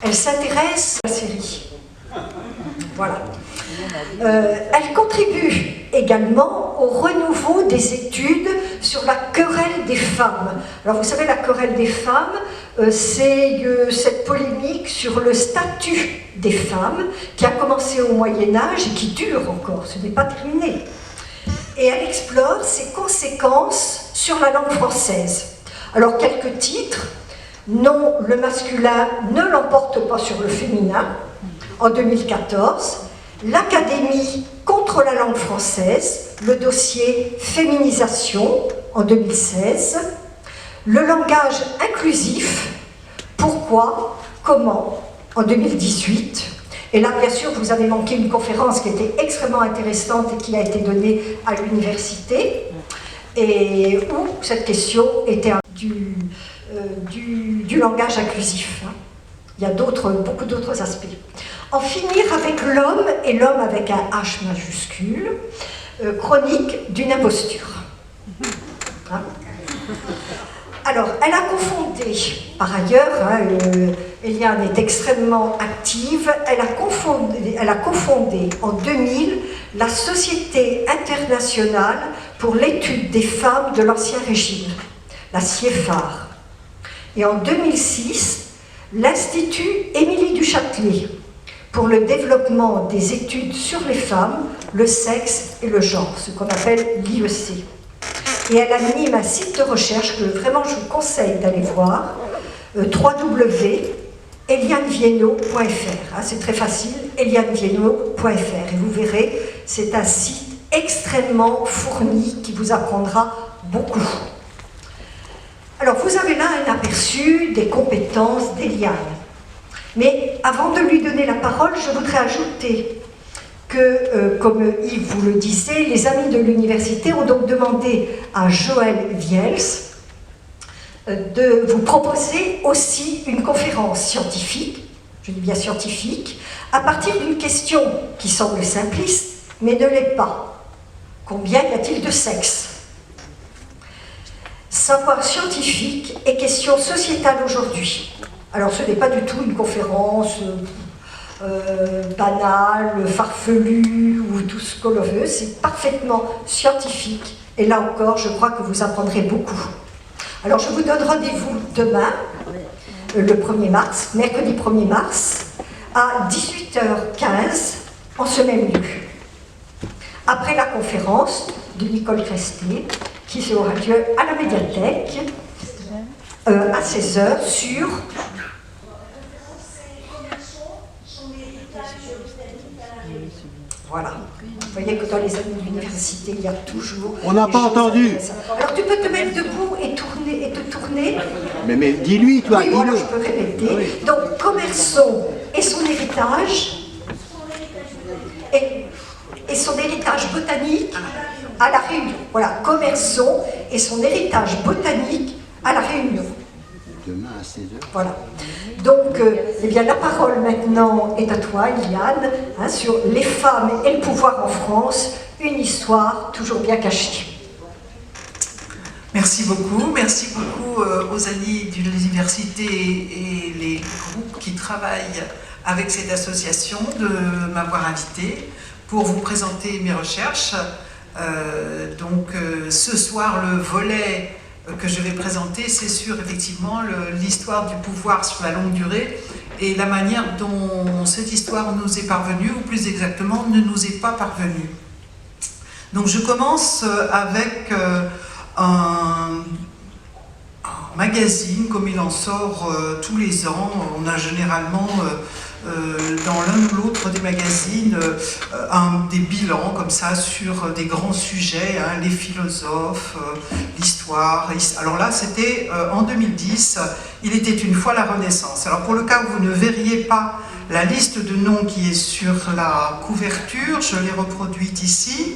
Elle s'intéresse à la série. Voilà. Elle contribue également au renouveau des études sur la querelle des femmes. Alors vous savez, la querelle des femmes, c'est cette polémique sur le statut des femmes qui a commencé au Moyen-Âge et qui dure encore, ce n'est pas terminé. Et elle explore ses conséquences sur la langue française. Alors quelques titres. Non, le masculin ne l'emporte pas sur le féminin, en 2014. L'Académie contre la langue française, le dossier féminisation, en 2016. Le langage inclusif, pourquoi, comment, en 2018. Et là, bien sûr, vous avez manqué une conférence qui était extrêmement intéressante et qui a été donnée à l'université, et où cette question était du langage inclusif. Il y a beaucoup d'autres aspects. En finir avec l'homme, et l'homme avec un H majuscule, chronique d'une imposture. Hein? Alors, elle a confondé, par ailleurs, Eliane est extrêmement active, elle a confondé en 2000 la Société internationale pour l'étude des femmes de l'Ancien Régime, la CIEFAR, et en 2006, l'Institut Émilie du Châtelet pour le développement des études sur les femmes, le sexe et le genre, ce qu'on appelle l'IEC. Et elle anime un site de recherche que vraiment je vous conseille d'aller voir, www.elianevienot.fr. C'est très facile, elianevienot.fr. Et vous verrez, c'est un site extrêmement fourni qui vous apprendra beaucoup. Alors, vous avez là un aperçu des compétences d'Eliane. Mais avant de lui donner la parole, je voudrais ajouter que, comme Yves vous le disait, les amis de l'université ont donc demandé à Joël Viels de vous proposer aussi une conférence scientifique, je dis bien scientifique, à partir d'une question qui semble simpliste, mais ne l'est pas. Combien y a-t-il de sexe ? Savoir scientifique et question sociétale aujourd'hui. Alors ce n'est pas du tout une conférence banale, farfelue ou tout ce que l'on veut, c'est parfaitement scientifique. Et là encore, je crois que vous apprendrez beaucoup. Alors je vous donne rendez-vous demain, le 1er mars, mercredi 1er mars, à 18h15, en ce même lieu. Après la conférence de Nicole Cresté, qui aura lieu à la médiathèque, à 16h, sur... Voilà. Vous voyez que dans les années de l'université, il y a toujours... On n'a pas entendu. Alors tu peux te mettre debout et te tourner. Mais dis-lui, toi, oui, dis-le. voilà, je peux répéter. Oui. Donc, Commerçon et son héritage, et son héritage botanique à La Réunion. Voilà, Commerçon et son héritage botanique à La Réunion. Demain à 16h. Voilà. Donc, eh bien, la parole maintenant est à toi, Eliane, sur les femmes et le pouvoir en France, une histoire toujours bien cachée. Merci beaucoup aux amis de l'université et les groupes qui travaillent avec cette association de m'avoir invité pour vous présenter mes recherches. Ce soir, le volet que je vais présenter, c'est sur effectivement l'histoire du pouvoir sur la longue durée et la manière dont cette histoire nous est parvenue, ou plus exactement ne nous est pas parvenue. Donc je commence avec un magazine, comme il en sort tous les ans. On a généralement dans l'un ou l'autre des magazines des bilans comme ça sur des grands sujets, les philosophes, l'histoire. Alors là, c'était en 2010, il était une fois la Renaissance. Alors pour le cas où vous ne verriez pas la liste de noms qui est sur la couverture, je l'ai reproduite ici.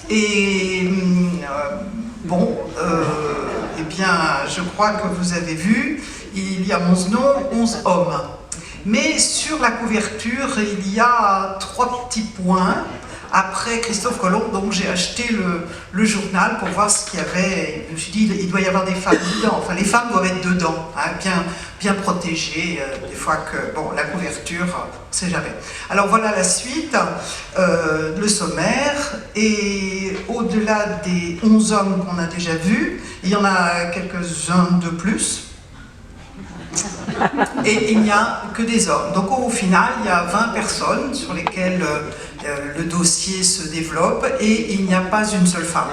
Et eh bien, je crois que vous avez vu, il y a 11 noms, 11 hommes. Mais sur la couverture, il y a 3 petits points. après Christophe Colomb, donc j'ai acheté le journal pour voir ce qu'il y avait. Je me suis dit, il doit y avoir des femmes dedans. Enfin, les femmes doivent être dedans, hein, bien protégées. Des fois que, bon, la couverture, on ne sait jamais. Alors voilà la suite, le sommaire. Et au-delà des 11 hommes qu'on a déjà vus, il y en a quelques-uns de plus. Et il n'y a que des hommes. Donc au final, il y a 20 personnes sur lesquelles le dossier se développe et il n'y a pas une seule femme.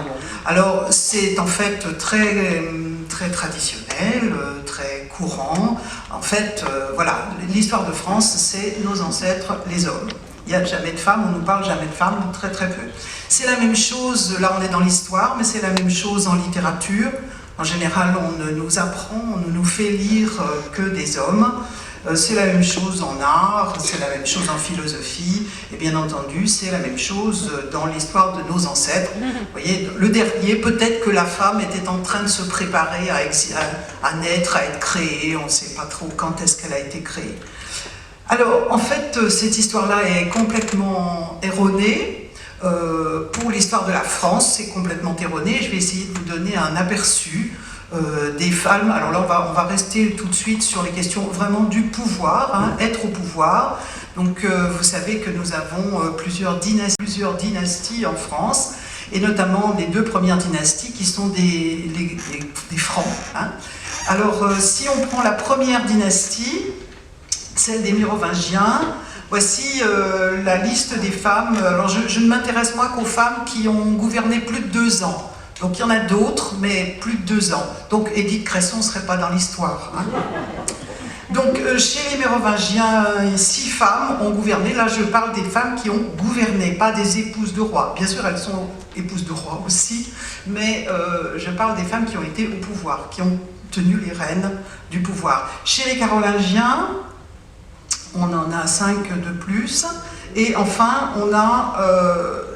Alors c'est en fait très traditionnel, très courant. En fait, voilà, l'histoire de France, c'est nos ancêtres, les hommes. Il n'y a jamais de femmes, on nous parle jamais de femmes, très peu. C'est la même chose, là on est dans l'histoire, mais c'est la même chose en littérature. En général, on ne nous apprend, on ne nous fait lire que des hommes. C'est la même chose en art, c'est la même chose en philosophie, et bien entendu, c'est la même chose dans l'histoire de nos ancêtres. Vous voyez, le dernier, peut-être que la femme était en train de se préparer à naître, à être créée, on ne sait pas trop quand est-ce qu'elle a été créée. Alors, en fait, cette histoire-là est complètement erronée. Pour l'histoire de la France, c'est complètement erroné. Je vais essayer de vous donner un aperçu des femmes. Alors là, on va rester tout de suite sur les questions vraiment du pouvoir, hein, être au pouvoir. Donc, vous savez que nous avons plusieurs dynasties en France, et notamment les deux premières dynasties qui sont des Francs. Hein. Alors, si on prend la première dynastie, celle des Mérovingiens, voici la liste des femmes. Alors je ne m'intéresse moi qu'aux femmes qui ont gouverné plus de 2 ans. Donc il y en a d'autres, mais plus de 2 ans. Donc Édith Cresson ne serait pas dans l'histoire. Hein. Donc chez les Mérovingiens, 6 femmes ont gouverné. Là je parle des femmes qui ont gouverné, pas des épouses de rois. Bien sûr elles sont épouses de rois aussi, mais je parle des femmes qui ont été au pouvoir, qui ont tenu les rênes du pouvoir. Chez les Carolingiens, on en a 5 de plus, et enfin on a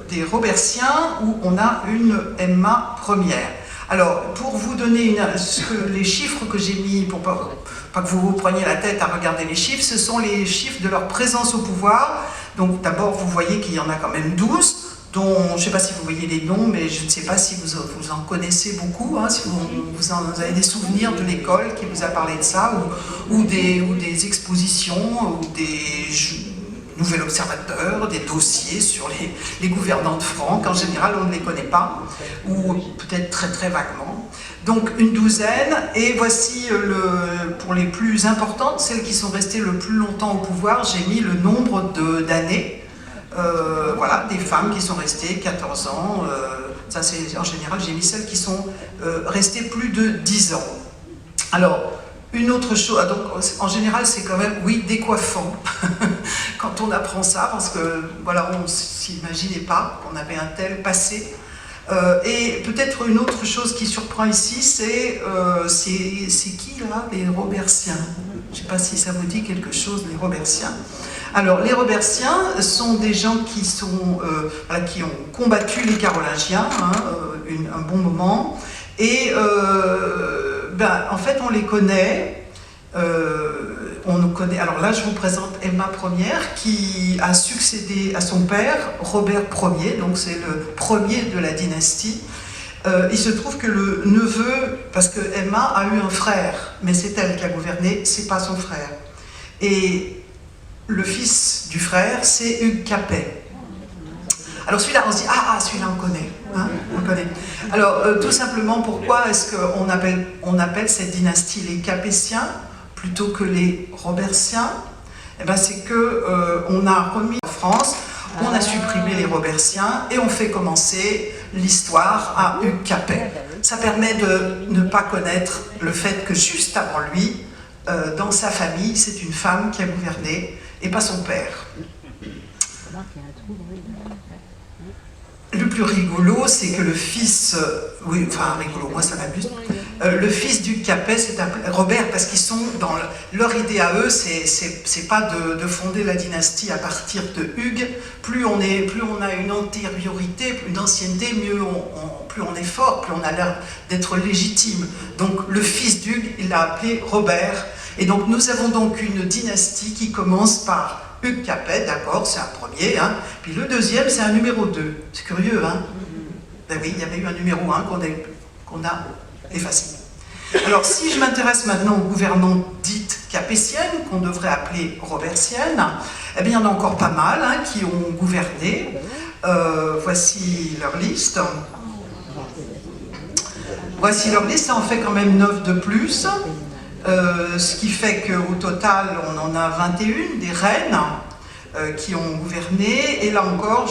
des Robertiens où on a une Emma Ière. Alors pour vous donner les chiffres que j'ai mis, pour pas que vous vous preniez la tête à regarder les chiffres, ce sont les chiffres de leur présence au pouvoir. Donc d'abord vous voyez qu'il y en a quand même 12, dont, je ne sais pas si vous voyez les noms, mais je ne sais pas si vous en connaissez beaucoup, hein, si vous avez des souvenirs de l'école qui vous a parlé de ça, ou des expositions, ou des Nouvel Observateur, des dossiers sur les gouvernantes franques. En général, on ne les connaît pas, ou peut-être très vaguement. Donc une 12aine, et voici pour les plus importantes, celles qui sont restées le plus longtemps au pouvoir, j'ai mis le nombre d'années. Voilà, des femmes qui sont restées 14 ans, ça c'est en général, j'ai mis celles qui sont restées plus de 10 ans. Alors, une autre chose, donc en général c'est quand même, oui, décoiffant quand on apprend ça, parce que voilà, on ne s'imaginait pas qu'on avait un tel passé. Et peut-être une autre chose qui surprend ici, c'est qui là, les Robertiens? Je ne sais pas si ça vous dit quelque chose, les Robertiens. Alors, les Robertiens sont des gens qui ont combattu les Carolingiens hein, un bon moment, et en fait on les connaît. On nous connaît. Alors là, je vous présente Emma Ière qui a succédé à son père, Robert Ier, donc c'est le premier de la dynastie. Il se trouve que le neveu, parce que Emma a eu un frère, mais c'est elle qui a gouverné, c'est pas son frère. Et le fils du frère, c'est Hugues Capet. Alors celui-là, on se dit, celui-là on connaît. Hein, on connaît. Alors tout simplement, pourquoi est-ce qu'on appelle cette dynastie les Capétiens plutôt que les Robertiens? Eh ben, c'est qu'on a remis en France, on a supprimé les Robertiens et on fait commencer l'histoire à Hugues Capet. Ça permet de ne pas connaître le fait que juste avant lui, dans sa famille, c'est une femme qui a gouverné et pas son père. Le plus rigolo, c'est que le fils, oui, enfin rigolo, moi ça m'amuse, le fils du Capet, c'est Robert, parce qu'ils sont dans leur idée à eux, c'est pas de fonder la dynastie à partir de Hugues. Plus on a une antériorité, une ancienneté, plus on est fort, plus on a l'air d'être légitime. Donc le fils d'Hugues, il l'a appelé Robert. Et donc nous avons donc une dynastie qui commence par Hugues Capet, d'accord, c'est un premier, hein. Puis le deuxième, c'est un numéro 2. C'est curieux, hein. Ben oui, il y avait eu un numéro 1 qu'on a effacé. Alors, si je m'intéresse maintenant aux gouvernantes dites capétiennes, qu'on devrait appeler robertiennes, eh bien, il y en a encore pas mal hein, qui ont gouverné. Voici leur liste. Voici leur liste, ça en fait quand même 9 de plus. Ce qui fait qu'au total, on en a 21 des reines qui ont gouverné. Et là encore,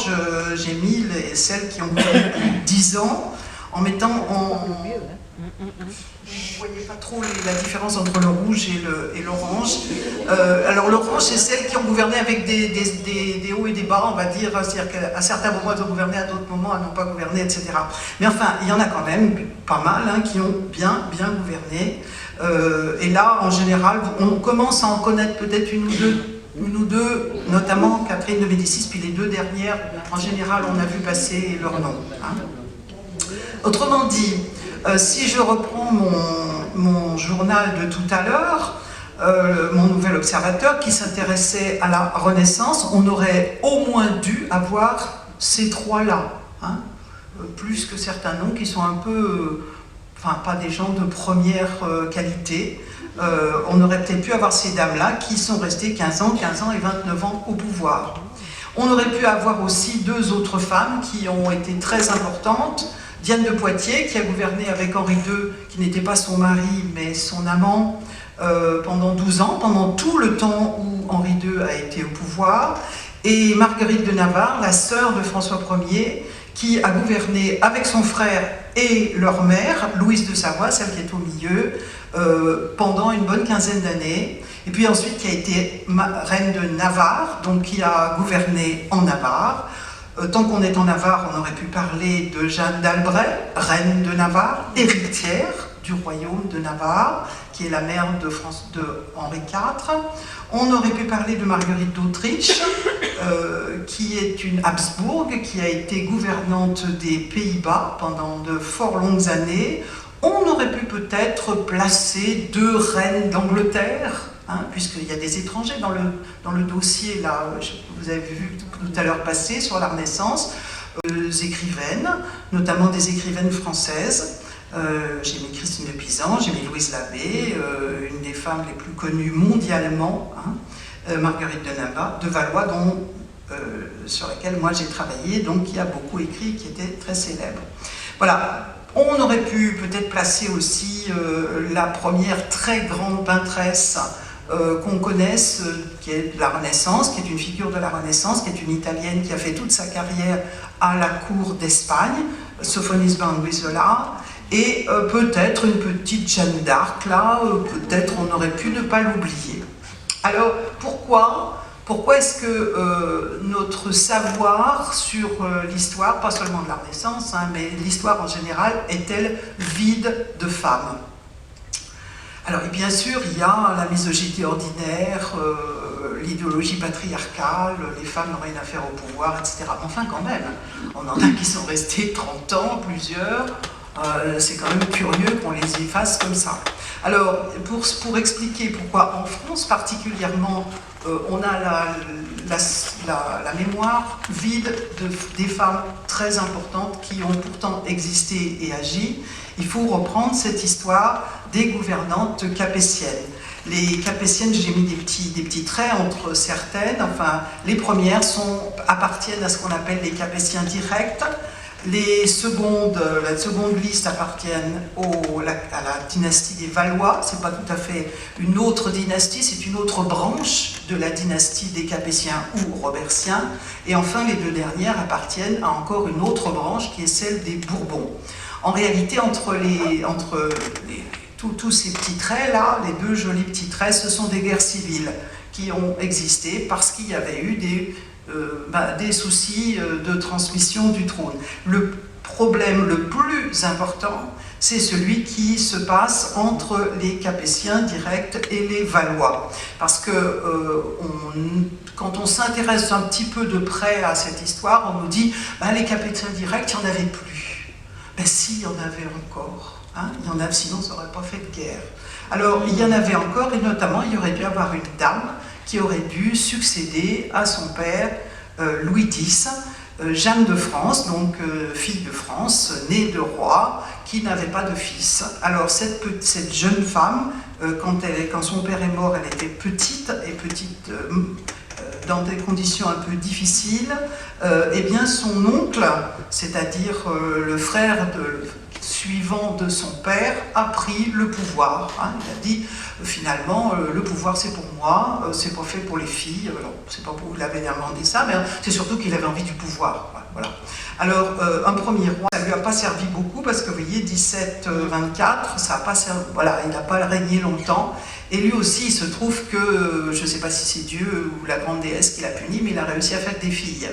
j'ai mis celles qui ont gouverné plus de 10 ans, en mettant en... Vous ne voyez pas trop la différence entre le rouge et l'orange. Alors l'orange, c'est celles qui ont gouverné avec des hauts et des bas, on va dire. C'est-à-dire qu'à certains moments, elles ont gouverné, à d'autres moments, elles n'ont pas gouverné, etc. Mais enfin, il y en a quand même pas mal hein, qui ont bien gouverné. Et là, en général, on commence à en connaître peut-être une ou deux, notamment Catherine de Médicis, puis les deux dernières, en général, on a vu passer leur nom. Hein. Autrement dit, si je reprends mon journal de tout à l'heure, mon nouvel observateur qui s'intéressait à la Renaissance, on aurait au moins dû avoir ces trois-là, hein, plus que certains noms qui sont un peu, enfin pas des gens de première qualité. On aurait peut-être pu avoir ces dames-là qui sont restées 15 ans et 29 ans au pouvoir. On aurait pu avoir aussi deux autres femmes qui ont été très importantes. Diane de Poitiers, qui a gouverné avec Henri II, qui n'était pas son mari, mais son amant, pendant 12 ans, pendant tout le temps où Henri II a été au pouvoir, et Marguerite de Navarre, la sœur de François Ier, qui a gouverné avec son frère et leur mère, Louise de Savoie, celle qui est au milieu, pendant une bonne quinzaine d'années, et puis ensuite qui a été reine de Navarre, donc qui a gouverné en Navarre. Tant qu'on est en Navarre, on aurait pu parler de Jeanne d'Albret, reine de Navarre, héritière du royaume de Navarre, qui est la mère de Henri IV. On aurait pu parler de Marguerite d'Autriche, qui est une Habsbourg, qui a été gouvernante des Pays-Bas pendant de fort longues années. On aurait pu peut-être placer deux reines d'Angleterre, hein, puisqu'il y a des étrangers dans le dossier, là, vous avez vu tout à l'heure passer sur la Renaissance, des écrivaines, notamment des écrivaines françaises. J'ai mis Christine de Pisan, j'ai mis Louise Labbé, une des femmes les plus connues mondialement, hein, Marguerite de Valois, sur laquelle moi j'ai travaillé, donc qui a beaucoup écrit, qui était très célèbre. Voilà. On aurait pu peut-être placer aussi la première très grande peintresse qu'on connaisse, qui est de la Renaissance, qui est une figure de la Renaissance, qui est une Italienne qui a fait toute sa carrière à la cour d'Espagne, Sophonis Banguisola, et peut-être une petite Jeanne d'Arc, là, peut-être on aurait pu ne pas l'oublier. Alors, pourquoi est-ce que notre savoir sur l'histoire, pas seulement de la Renaissance, hein, mais l'histoire en général, est-elle vide de femmes? Alors, et bien sûr, il y a la misogynie ordinaire, l'idéologie patriarcale, les femmes n'ont rien à faire au pouvoir, etc. Enfin, quand même, on en a qui sont restés 30 ans, plusieurs. C'est quand même curieux qu'on les efface comme ça. Alors, pour expliquer pourquoi en France particulièrement, on a la mémoire vide des femmes très importantes qui ont pourtant existé et agi, il faut reprendre cette histoire des gouvernantes capétiennes. Les capétiennes, j'ai mis des petits traits entre certaines, enfin, les premières appartiennent à ce qu'on appelle les capétiens directs. La seconde liste appartiennent à la dynastie des Valois. C'est pas tout à fait une autre dynastie, c'est une autre branche de la dynastie des Capétiens ou Robertiens. Et enfin, les deux dernières appartiennent à encore une autre branche qui est celle des Bourbons. En réalité, entre tous ces petits traits-là, les deux jolis petits traits, ce sont des guerres civiles qui ont existé parce qu'il y avait eu des soucis de transmission du trône. Le problème le plus important, c'est celui qui se passe entre les Capétiens directs et les Valois. Parce que quand on s'intéresse un petit peu de près à cette histoire, on nous dit les Capétiens directs, il n'y en avait plus. Ben si, il y en avait encore. Hein, il y en a, sinon ça n'aurait pas fait de guerre. Alors, il y en avait encore, et notamment, il y aurait dû avoir une dame qui aurait dû succéder à son père Louis X, Jeanne de France, donc fille de France, née de roi, qui n'avait pas de fils. Alors cette jeune femme, quand son père est mort, elle était petite, dans des conditions un peu difficiles, eh bien son oncle, c'est-à-dire le frère suivant de son père, a pris le pouvoir. Hein. Il a dit, finalement, le pouvoir c'est pour moi, c'est pas fait pour les filles. Alors, c'est pas pour vous l'avez demandé ça, mais c'est surtout qu'il avait envie du pouvoir. Voilà. Alors, un premier roi, ça lui a pas servi beaucoup, parce que vous voyez, 1724, ça a pas servi, voilà, il n'a pas régné longtemps. Et lui aussi, il se trouve que, je ne sais pas si c'est Dieu ou la grande déesse qui l'a puni, mais il a réussi à faire des filles.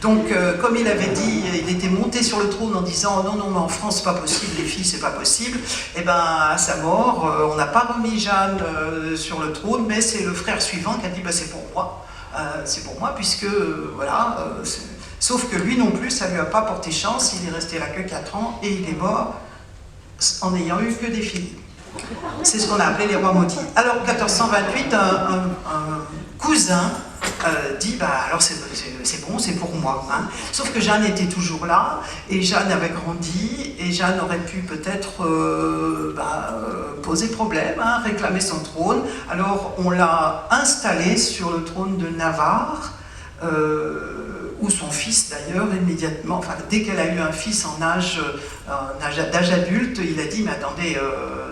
Donc, comme il avait dit, il était monté sur le trône en disant « Non, non, mais en France, c'est pas possible, les filles, c'est pas possible ». Et bien, à sa mort, on n'a pas remis Jeanne sur le trône, mais c'est le frère suivant qui a dit bah, « C'est pour moi, puisque, voilà… Sauf que lui non plus, ça ne lui a pas porté chance, il est resté là que 4 ans, et il est mort en n'ayant eu que des filles. C'est ce qu'on a appelé les rois maudits. Alors, en 1428, un cousin dit bah, alors c'est bon, c'est pour moi. Hein. Sauf que Jeanne était toujours là, et Jeanne avait grandi, et Jeanne aurait pu peut-être poser problème, hein, réclamer son trône. Alors, on l'a installée sur le trône de Navarre, ou son fils d'ailleurs, immédiatement, enfin dès qu'elle a eu un fils en âge d'âge adulte, il a dit mais attendez,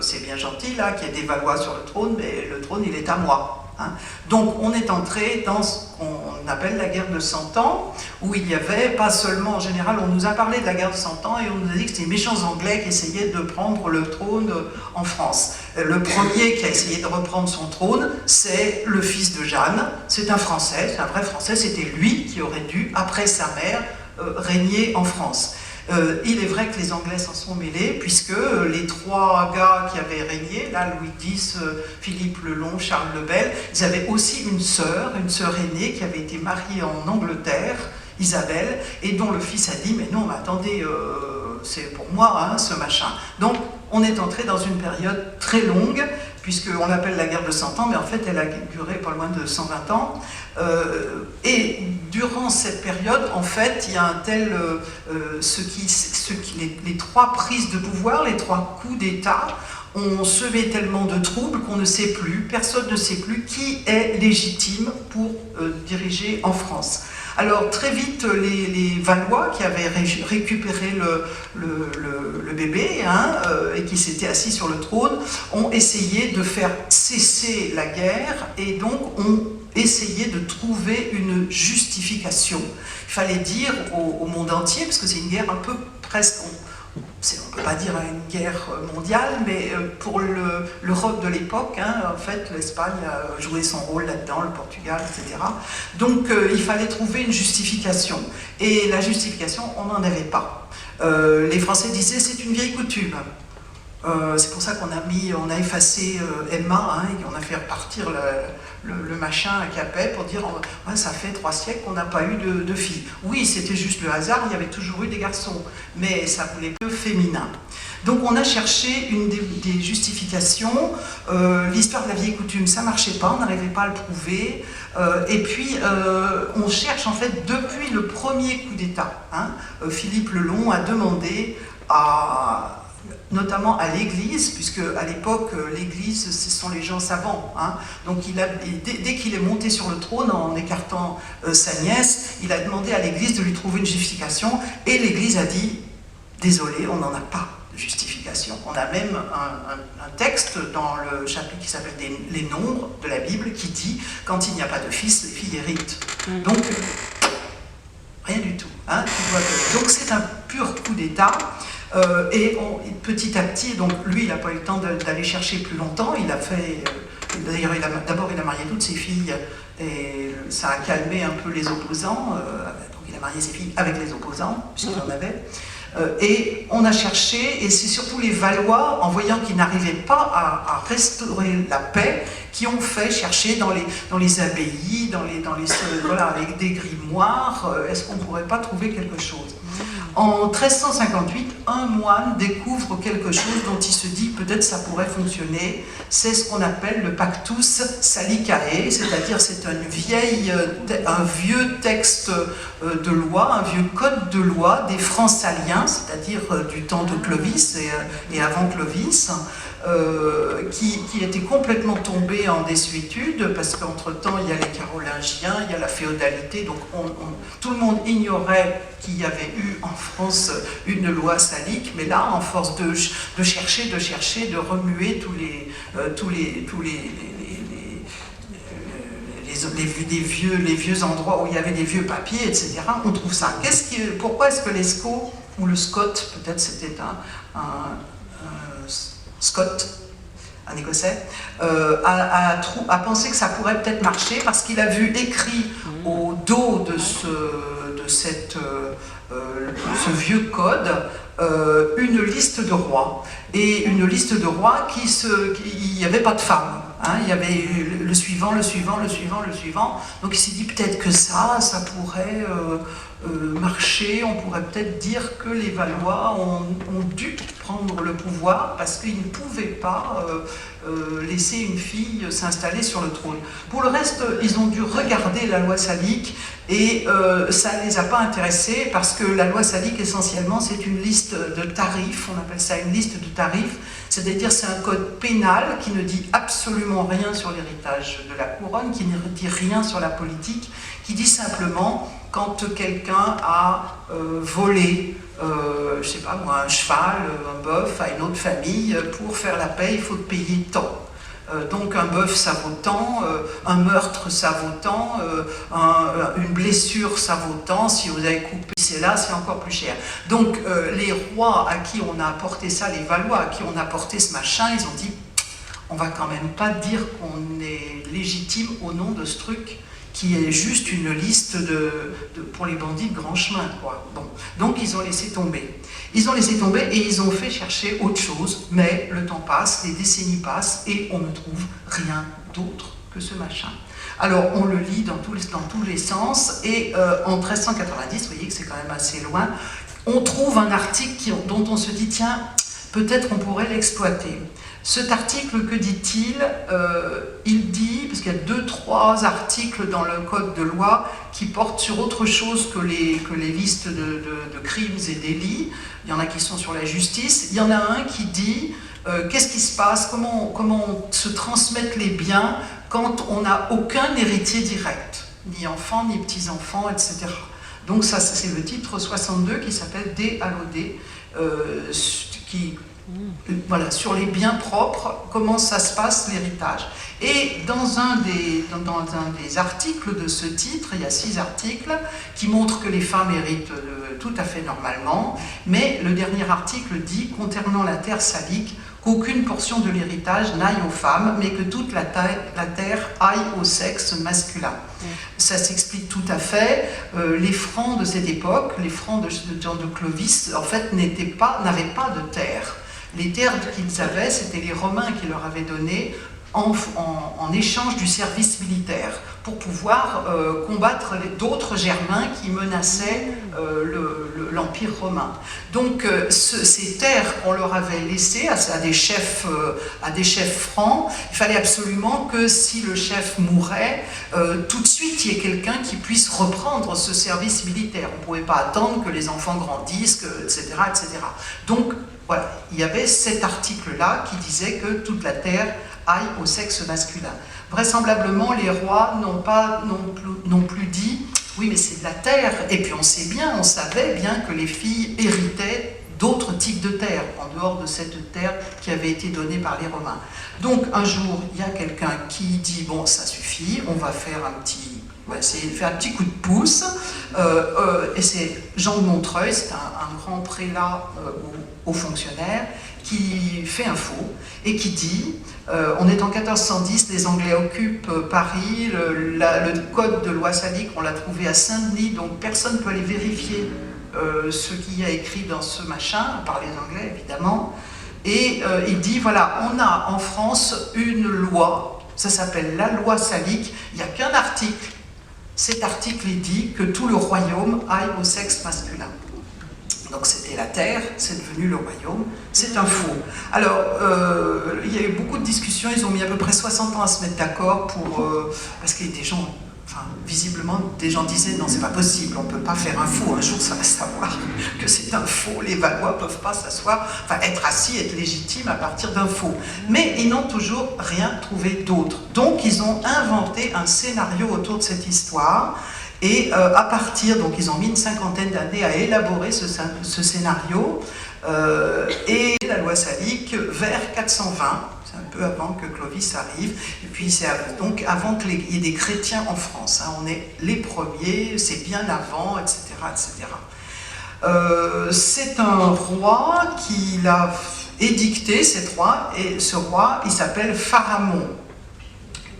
c'est bien gentil là qu'il y ait des Valois sur le trône, mais le trône il est à moi. Hein. Donc on est entré dans ce qu'on appelle la guerre de 100 ans, où il y avait pas seulement, en général on nous a parlé de la guerre de 100 ans et on nous a dit que c'était les méchants anglais qui essayaient de prendre le trône en France. Le premier qui a essayé de reprendre son trône, c'est le fils de Jeanne, c'est un Français, c'est un vrai Français, c'était lui qui aurait dû, après sa mère, régner en France. Il est vrai que les Anglais s'en sont mêlés, puisque les 3 gars qui avaient régné, là, Louis X, Philippe le Long, Charles le Bel, ils avaient aussi une sœur aînée qui avait été mariée en Angleterre, Isabelle, et dont le fils a dit « mais non, mais attendez, c'est pour moi, hein, ce machin ». Donc, on est entré dans une période très longue, puisqu'on l'appelle la guerre de 100 ans, mais en fait, elle a duré pas loin de 120 ans. Et durant cette période, en fait, il y a un tel… les 3 prises de pouvoir, les 3 coups d'État, ont semé tellement de troubles qu'on ne sait plus, personne ne sait plus qui est légitime pour diriger en France. Alors très vite, les Valois qui avaient récupéré le bébé et qui s'étaient assis sur le trône ont essayé de faire cesser la guerre et donc ont essayé de trouver une justification. Il fallait dire au monde entier, parce que c'est une guerre un peu presque… On ne peut pas dire une guerre mondiale, mais pour l'Europe de l'époque, en fait, l'Espagne a joué son rôle là-dedans, le Portugal, etc. Donc, il fallait trouver une justification. Et la justification, on n'en avait pas. Les Français disaient, c'est une vieille coutume. C'est pour ça qu'on a effacé Emma, et qu'on a fait repartir le machin à Capet pour dire ouais, ça fait 3 siècles qu'on n'a pas eu de filles. Oui, c'était juste le hasard, il y avait toujours eu des garçons, mais ça voulait peu féminin. Donc on a cherché des justifications. L'histoire de la vieille coutume, ça ne marchait pas, on n'arrivait pas à le prouver. Et puis on cherche en fait depuis le premier coup d'État. Philippe le Long a demandé notamment à l'Église, puisque à l'époque, l'Église, ce sont les gens savants. Donc dès qu'il est monté sur le trône, en écartant sa nièce, il a demandé à l'Église de lui trouver une justification, et l'Église a dit « Désolé, on n'en a pas de justification ». On a même un texte dans le chapitre qui s'appelle « Les nombres » de la Bible, qui dit « Quand il n'y a pas de fils, les filles héritent ». Donc, rien du tout. Donc c'est un pur coup d'État. Et petit à petit, donc lui, il n'a pas eu le temps d'aller chercher plus longtemps. Il a fait, d'ailleurs, d'abord, il a marié toutes ses filles, et ça a calmé un peu les opposants. Donc, il a marié ses filles avec les opposants, puisqu'il en avait. Et on a cherché, et c'est surtout les Valois, en voyant qu'ils n'arrivaient pas à restaurer la paix, qui ont fait chercher dans les abbayes, voilà, avec des grimoires, est-ce qu'on ne pourrait pas trouver quelque chose ? En 1358, un moine découvre quelque chose dont il se dit peut-être ça pourrait fonctionner. C'est ce qu'on appelle le Pactus Salicae, c'est-à-dire c'est un vieux texte de loi, un vieux code de loi des Francs saliens, c'est-à-dire du temps de Clovis et avant Clovis, qui était complètement tombé en désuétude, parce qu'entre-temps, il y a les Carolingiens, il y a la féodalité, donc tout le monde ignorait qu'il y avait eu en France une loi salique, mais là, en force de chercher, de remuer les vieux endroits où il y avait des vieux papiers, etc., on trouve ça. Pourquoi est-ce que les Scots, ou le Scott, peut-être c'était un Scott, un Écossais, a pensé que ça pourrait peut-être marcher parce qu'il a vu écrit au dos de ce vieux code une liste de rois. Et une liste de rois il n'y avait pas de femmes. Hein, il y avait le suivant. Donc il s'est dit peut-être que ça pourrait marcher. On pourrait peut-être dire que les Valois ont dû prendre le pouvoir parce qu'ils ne pouvaient pas laisser une fille s'installer sur le trône. Pour le reste, ils ont dû regarder la loi salique et ça ne les a pas intéressés parce que la loi salique, essentiellement, c'est une liste de tarifs, on appelle ça une liste de tarifs, c'est-à-dire c'est un code pénal qui ne dit absolument rien sur l'héritage de la couronne, qui ne dit rien sur la politique, qui dit simplement quand quelqu'un a volé, je sais pas moi, un cheval, un bœuf à une autre famille, pour faire la paix, il faut payer tant. Donc un bœuf ça vaut tant, un meurtre ça vaut tant, une blessure ça vaut tant, si vous avez coupé c'est là, c'est encore plus cher. Donc les rois à qui on a apporté ça, les Valois à qui on a apporté ce machin, ils ont dit on va quand même pas dire qu'on est légitime au nom de ce truc qui est juste une liste pour les bandits de grand chemin, quoi. Bon. Donc ils ont laissé tomber. Ils ont laissé tomber et ils ont fait chercher autre chose, mais le temps passe, les décennies passent et on ne trouve rien d'autre que ce machin. Alors on le lit dans tous les sens et en 1390, vous voyez que c'est quand même assez loin, on trouve un article dont on se dit tiens, peut-être on pourrait l'exploiter. Cet article, que dit-il? Il dit, parce qu'il y a 2-3 articles dans le code de loi qui portent sur autre chose que les listes de crimes et délits. Il y en a qui sont sur la justice. Il y en a un qui dit qu'est-ce qui se passe, comment se transmettent les biens quand on n'a aucun héritier direct, ni enfants, ni petits-enfants, etc. Donc ça, c'est le titre 62 qui s'appelle De Allode, voilà, sur les biens propres, comment ça se passe l'héritage. Et dans un des articles de ce titre, il y a 6 articles qui montrent que les femmes héritent tout à fait normalement, mais le dernier article dit, concernant la terre salique, qu'aucune portion de l'héritage n'aille aux femmes, mais que toute la terre aille au sexe masculin. Ça s'explique tout à fait. Les Francs de cette époque, les Francs de Clovis, en fait, n'avaient pas de terre. Les terres qu'ils avaient, c'était les Romains qui leur avaient donné en échange du service militaire pour pouvoir combattre d'autres Germains qui menaçaient l'Empire romain. Donc ces terres qu'on leur avait laissées à des chefs francs, il fallait absolument que si le chef mourait, tout de suite il y ait quelqu'un qui puisse reprendre ce service militaire. On ne pouvait pas attendre que les enfants grandissent, etc., etc. Donc voilà, il y avait cet article-là qui disait que toute la terre aille au sexe masculin. Vraisemblablement, les rois n'ont plus dit « oui, mais c'est de la terre ». Et puis on savait bien que les filles héritaient d'autres types de terres, en dehors de cette terre qui avait été donnée par les Romains. Donc un jour, il y a quelqu'un qui dit « bon, ça suffit, on va essayer de faire un petit coup de pouce ». Et c'est Jean de Montreuil, c'est un grand prélat haut fonctionnaire, qui fait un faux et qui dit on est en 1410, les Anglais occupent Paris, le code de loi salique, on l'a trouvé à Saint-Denis, donc personne ne peut aller vérifier ce qu'il y a écrit dans ce machin, par les Anglais évidemment, et il dit voilà, on a en France une loi, ça s'appelle la loi salique, il n'y a qu'un article, cet article dit que tout le royaume aille au sexe masculin. Donc c'était la terre, c'est devenu le royaume, c'est un faux. Alors, il y a eu beaucoup de discussions, ils ont mis à peu près 60 ans à se mettre d'accord parce qu'il y a des gens, enfin, visiblement, des gens disaient non, c'est pas possible, on peut pas faire un faux, un jour ça va savoir que c'est un faux, les Valois peuvent pas s'asseoir, enfin être assis, être légitime à partir d'un faux. Mais ils n'ont toujours rien trouvé d'autre. Donc ils ont inventé un scénario autour de cette histoire. Et à partir, donc ils ont mis une cinquantaine d'années à élaborer ce scénario, et la loi salique vers 420, c'est un peu avant que Clovis arrive, et puis c'est donc avant qu'il y ait des chrétiens en France, hein, on est les premiers, c'est bien avant, etc. etc. C'est un roi qui l'a édicté, et ce roi, il s'appelle Pharamond.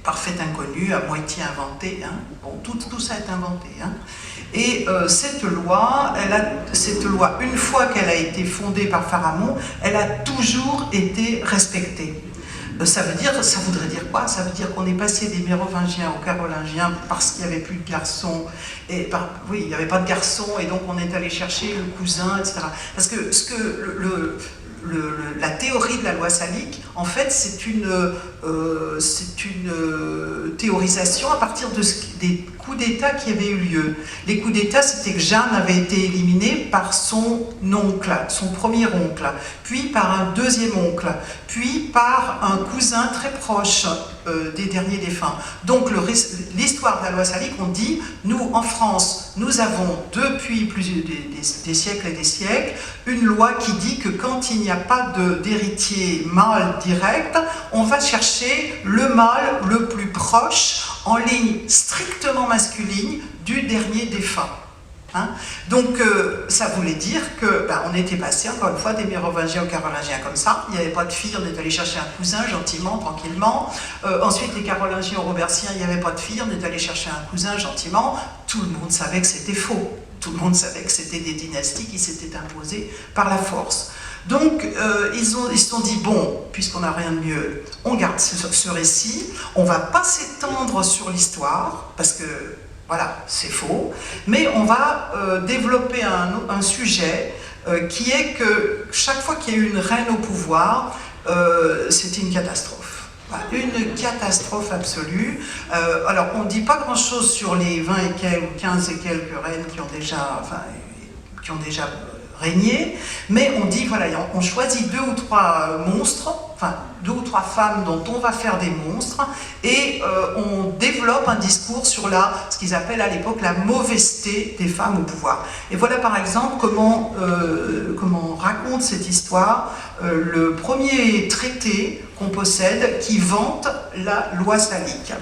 Parfait inconnu, à moitié inventé, hein. Bon, tout ça est inventé. Hein. Et cette loi, une fois qu'elle a été fondée par Pharamond, elle a toujours été respectée. Ça voudrait dire quoi? Ça veut dire qu'on est passé des Mérovingiens aux Carolingiens parce qu'il n'y avait plus de garçons, oui, il n'y avait pas de garçons, et donc on est allé chercher le cousin, etc. Parce que la théorie de la loi salique, en fait, c'est une théorisation à partir des coups d'État qui avaient eu lieu. Les coups d'État, c'était que Jeanne avait été éliminée par son oncle, son premier oncle, puis par un deuxième oncle, puis par un cousin très proche des derniers défunts. Donc l'histoire de la loi salique, on dit, nous, en France, nous avons depuis des siècles et des siècles, une loi qui dit que quand il n'y a pas d'héritier mâle direct, on va chercher le mâle le plus proche, en ligne strictement masculine, du dernier défunt. Hein? Donc ça voulait dire que on était passé encore une fois des Mérovingiens aux Carolingiens comme ça, il n'y avait pas de filles, on est allé chercher un cousin gentiment, tranquillement. Ensuite les Carolingiens aux Robertiens, il n'y avait pas de filles, on est allé chercher un cousin gentiment. Tout le monde savait que c'était faux, tout le monde savait que c'était des dynasties qui s'étaient imposées par la force. Donc ils se sont dit, bon, puisqu'on n'a rien de mieux, on garde ce récit, on ne va pas s'étendre sur l'histoire, parce que voilà, c'est faux, mais on va développer un sujet qui est que chaque fois qu'il y a eu une reine au pouvoir, c'était une catastrophe. Voilà, une catastrophe absolue. Alors, on ne dit pas grand-chose sur les 20 et quelques, ou 15 et quelques reines qui ont déjà régné, mais on dit, voilà, on choisit 2 ou 3 monstres, enfin 2 ou 3 femmes dont on va faire des monstres, et on développe un discours sur ce qu'ils appellent à l'époque la mauvaiseté des femmes au pouvoir. Et voilà par exemple comment raconte cette histoire le premier traité qu'on possède qui vante la loi salique.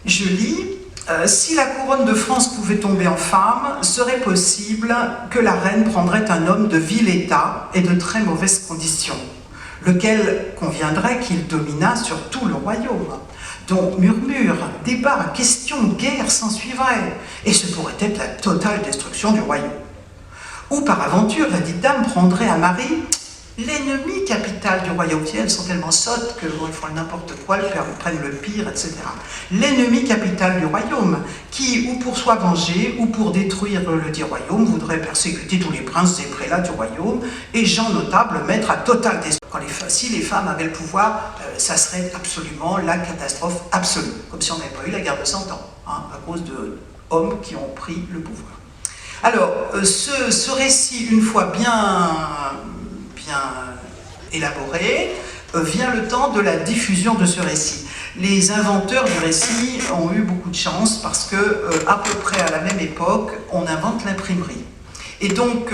Je lis. Si la couronne de France pouvait tomber en femme, serait possible que la reine prendrait un homme de vil état et de très mauvaises conditions, lequel conviendrait qu'il dominât sur tout le royaume, dont murmures, débats, questions, guerres s'ensuivraient, et ce pourrait être la totale destruction du royaume. Ou par aventure, la dite dame prendrait à mari l'ennemi capital du royaume. Elles sont tellement sottes qu'elles font n'importe quoi, elles prennent le pire, etc. L'ennemi capital du royaume, qui, ou pour soi venger, ou pour détruire le dit royaume, voudrait persécuter tous les princes et prélats du royaume, et gens notables mettre à totale destruction. Si les femmes avaient le pouvoir, ça serait absolument la catastrophe absolue, comme si on n'avait pas eu la guerre de 100 ans, hein, à cause d'hommes qui ont pris le pouvoir. Alors, ce récit, une fois bien élaboré, vient le temps de la diffusion de ce récit. Les inventeurs du récit ont eu beaucoup de chance parce que, à peu près à la même époque, on invente l'imprimerie. Et donc,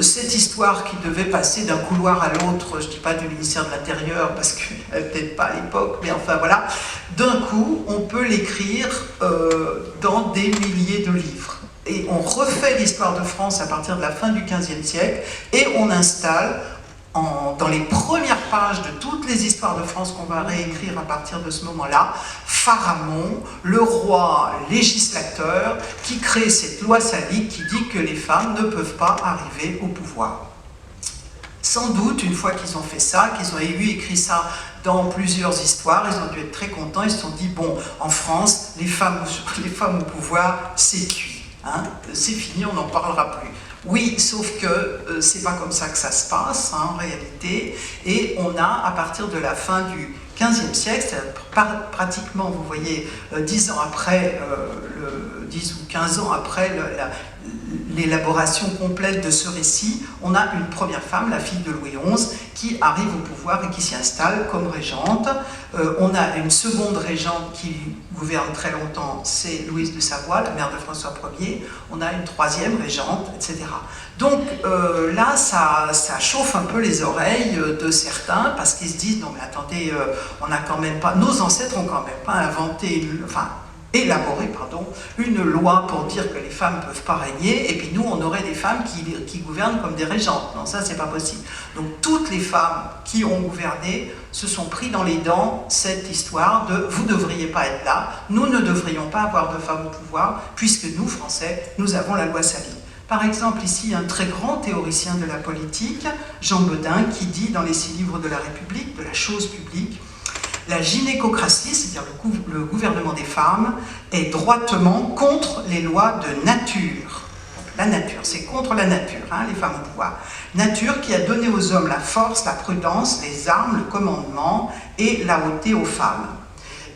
cette histoire qui devait passer d'un couloir à l'autre, je ne dis pas du ministère de l'Intérieur, parce que peut-être pas à l'époque, mais enfin voilà, d'un coup, on peut l'écrire dans des milliers de livres. Et on refait l'histoire de France à partir de la fin du XVe siècle, et on installe dans les premières pages de toutes les histoires de France qu'on va réécrire à partir de ce moment-là, Pharamond, le roi législateur, qui crée cette loi salique qui dit que les femmes ne peuvent pas arriver au pouvoir. Sans doute, une fois qu'ils ont fait ça, qu'ils ont écrit ça dans plusieurs histoires, ils ont dû être très contents, ils se sont dit, bon, en France, les femmes au pouvoir, c'est cuit. Hein, c'est fini, on n'en parlera plus. Oui, sauf que c'est pas comme ça que ça se passe, hein, en réalité, et on a, à partir de la fin du XVe siècle, c'est-à-dire pratiquement, vous voyez, 10 ans après, 10 ou 15 ans après l'élaboration complète de ce récit, on a une première femme, la fille de Louis XI, qui arrive au pouvoir et qui s'y installe comme régente. On a une seconde régente qui gouverne très longtemps, c'est Louise de Savoie, la mère de François Ier. On a une troisième régente, etc. Donc là, ça chauffe un peu les oreilles de certains, parce qu'ils se disent, non mais attendez, on n'a quand même pas, nos ancêtres n'ont quand même pas inventé, élaboré une loi pour dire que les femmes ne peuvent pas régner, et puis nous, on aurait des femmes qui gouvernent comme des régentes. Non, ça, c'est pas possible. Donc, toutes les femmes qui ont gouverné se sont pris dans les dents cette histoire de « vous ne devriez pas être là, nous ne devrions pas avoir de femmes au pouvoir, puisque nous, Français, nous avons la loi Savy ». Par exemple, ici, un très grand théoricien de la politique, Jean Bedin, qui dit dans les 6 livres de la République, de la chose publique, la gynécocratie, c'est-à-dire le gouvernement des femmes, est droitement contre les lois de nature. La nature, c'est contre la nature, hein, les femmes au pouvoir. Nature qui a donné aux hommes la force, la prudence, les armes, le commandement et la hauteur aux femmes.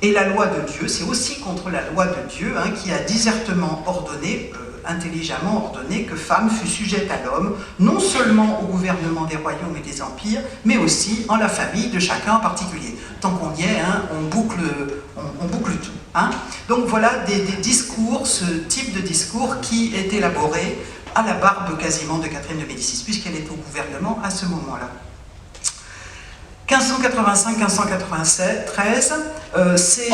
Et la loi de Dieu, c'est aussi contre la loi de Dieu, hein, qui a disertement ordonné, intelligemment ordonné, que femme fût sujette à l'homme, non seulement au gouvernement des royaumes et des empires, mais aussi en la famille de chacun en particulier. Tant qu'on y est, hein, on boucle tout. Hein. Donc voilà des discours, ce type de discours qui est élaboré à la barbe quasiment de Catherine de Médicis, puisqu'elle est au gouvernement à ce moment-là. 1585-1593, c'est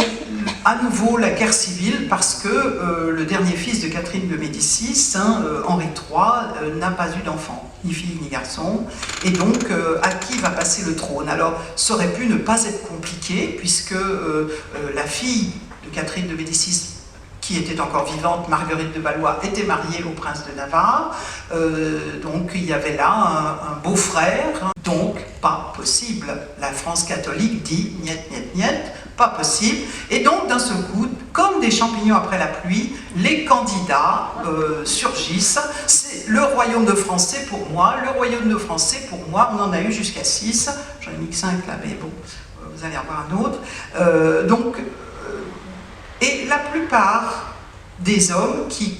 à nouveau la guerre civile parce que le dernier fils de Catherine de Médicis, hein, Henri III, n'a pas eu d'enfant, ni fille ni garçon, et donc à qui va passer le trône? Alors, ça aurait pu ne pas être compliqué puisque la fille de Catherine de Médicis, qui était encore vivante, Marguerite de Valois, était mariée au prince de Navarre, donc il y avait là un beau-frère, donc pas possible. La France catholique dit « niet, niet, niet », pas possible, et donc d'un seul coup, comme des champignons après la pluie, les candidats surgissent. C'est le royaume de France, c'est pour moi, le royaume de France, c'est pour moi, on en a eu jusqu'à 6, j'en ai mis que 5 là, mais bon, vous allez en voir un autre. Et la plupart des hommes qui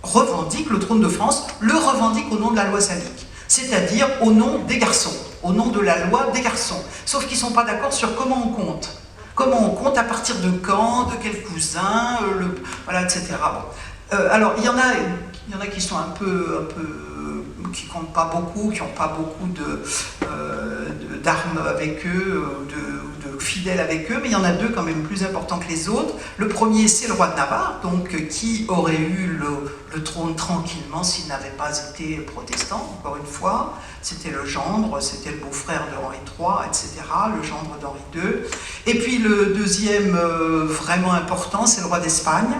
revendiquent le trône de France le revendiquent au nom de la loi salique, c'est-à-dire au nom des garçons, au nom de la loi des garçons. Sauf qu'ils ne sont pas d'accord sur comment on compte. Comment on compte, à partir de quand, de quel cousin, voilà, etc. Bon. Alors, il y en a qui sont un peu qui ne comptent pas beaucoup, qui n'ont pas beaucoup d'armes avec eux, de fidèles avec eux, mais il y en a 2 quand même plus importants que les autres. Le premier, c'est le roi de Navarre, donc qui aurait eu le trône tranquillement s'il n'avait pas été protestant, encore une fois. C'était le gendre, c'était le beau-frère de Henri III, etc., le gendre d'Henri II. Et puis le deuxième vraiment important, c'est le roi d'Espagne,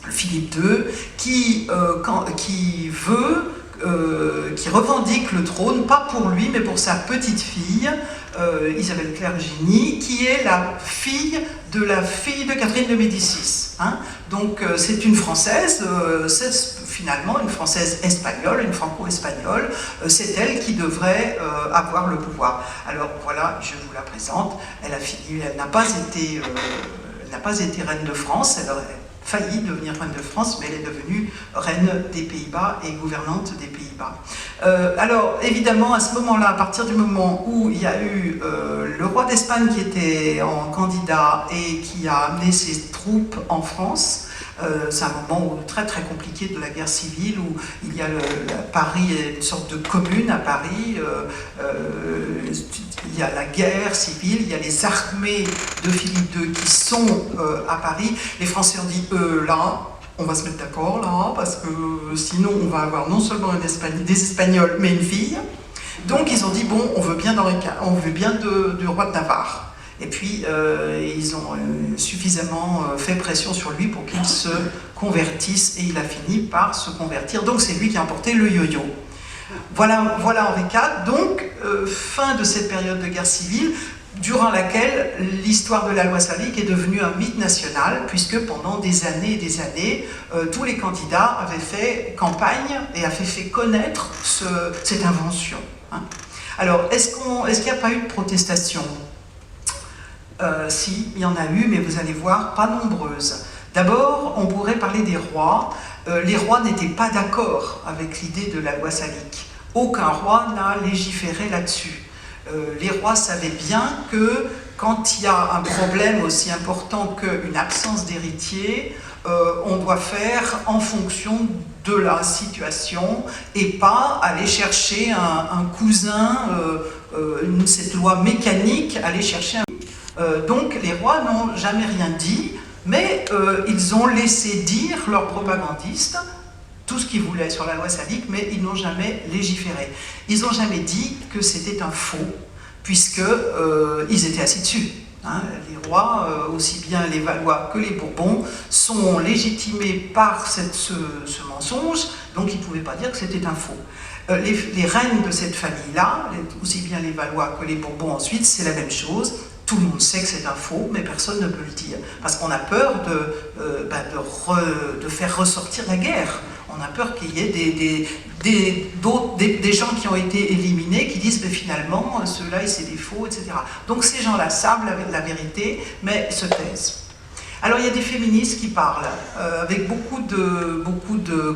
Philippe II, qui revendique le trône, pas pour lui, mais pour sa petite fille, Isabelle Claire Gini, qui est la fille de Catherine de Médicis. Hein. Donc c'est une Française, c'est finalement une Française espagnole, une franco-espagnole, c'est elle qui devrait avoir le pouvoir. Alors voilà, je vous la présente, elle n'a pas été reine de France, elle aurait failli devenir reine de France, mais elle est devenue reine des Pays-Bas et gouvernante des Pays-Bas. Alors, évidemment, à ce moment-là, à partir du moment où il y a eu le roi d'Espagne qui était en candidat et qui a amené ses troupes en France, c'est un moment très très compliqué de la guerre civile où il y a Paris est une sorte de commune à Paris, il y a la guerre civile, il y a les armées de Philippe II qui sont à Paris. Les Français ont dit là, on va se mettre d'accord là, parce que sinon on va avoir non seulement des Espagnols mais une fille. Donc ils ont dit bon, on veut bien du roi de Navarre. Et puis, ils ont suffisamment fait pression sur lui pour qu'il se convertisse, et il a fini par se convertir. Donc, c'est lui qui a emporté le yo-yo. Voilà Henri IV. Donc, fin de cette période de guerre civile. durant laquelle l'histoire de la loi salique est devenue un mythe national, puisque pendant des années et des années, tous les candidats avaient fait campagne et avaient fait connaître cette invention. Hein. Alors, est-ce qu'il n'y a pas eu de protestation? Si, il y en a eu, mais vous allez voir, pas nombreuses. D'abord, on pourrait parler des rois. Les rois n'étaient pas d'accord avec l'idée de la loi salique. Aucun roi n'a légiféré là-dessus. Les rois savaient bien que quand il y a un problème aussi important qu'une absence d'héritier, on doit faire en fonction de la situation et pas aller chercher un cousin, cette loi mécanique, aller chercher un... donc les rois n'ont jamais rien dit, mais ils ont laissé dire leurs propagandistes tout ce qu'ils voulaient sur la loi salique, mais ils n'ont jamais légiféré. Ils n'ont jamais dit que c'était un faux, puisqu'ils étaient assis dessus. Hein. Les rois, aussi bien les Valois que les Bourbons, sont légitimés par ce mensonge, donc ils ne pouvaient pas dire que c'était un faux. Les reines de cette famille-là, aussi bien les Valois que les Bourbons ensuite, c'est la même chose. Tout le monde sait que c'est un faux, mais personne ne peut le dire. Parce qu'on a peur de faire ressortir la guerre. On a peur qu'il y ait des gens qui ont été éliminés qui disent mais finalement, ceux-là, c'est des faux, etc. Donc ces gens-là savent la vérité, mais se taisent. Alors il y a des féministes qui parlent avec beaucoup de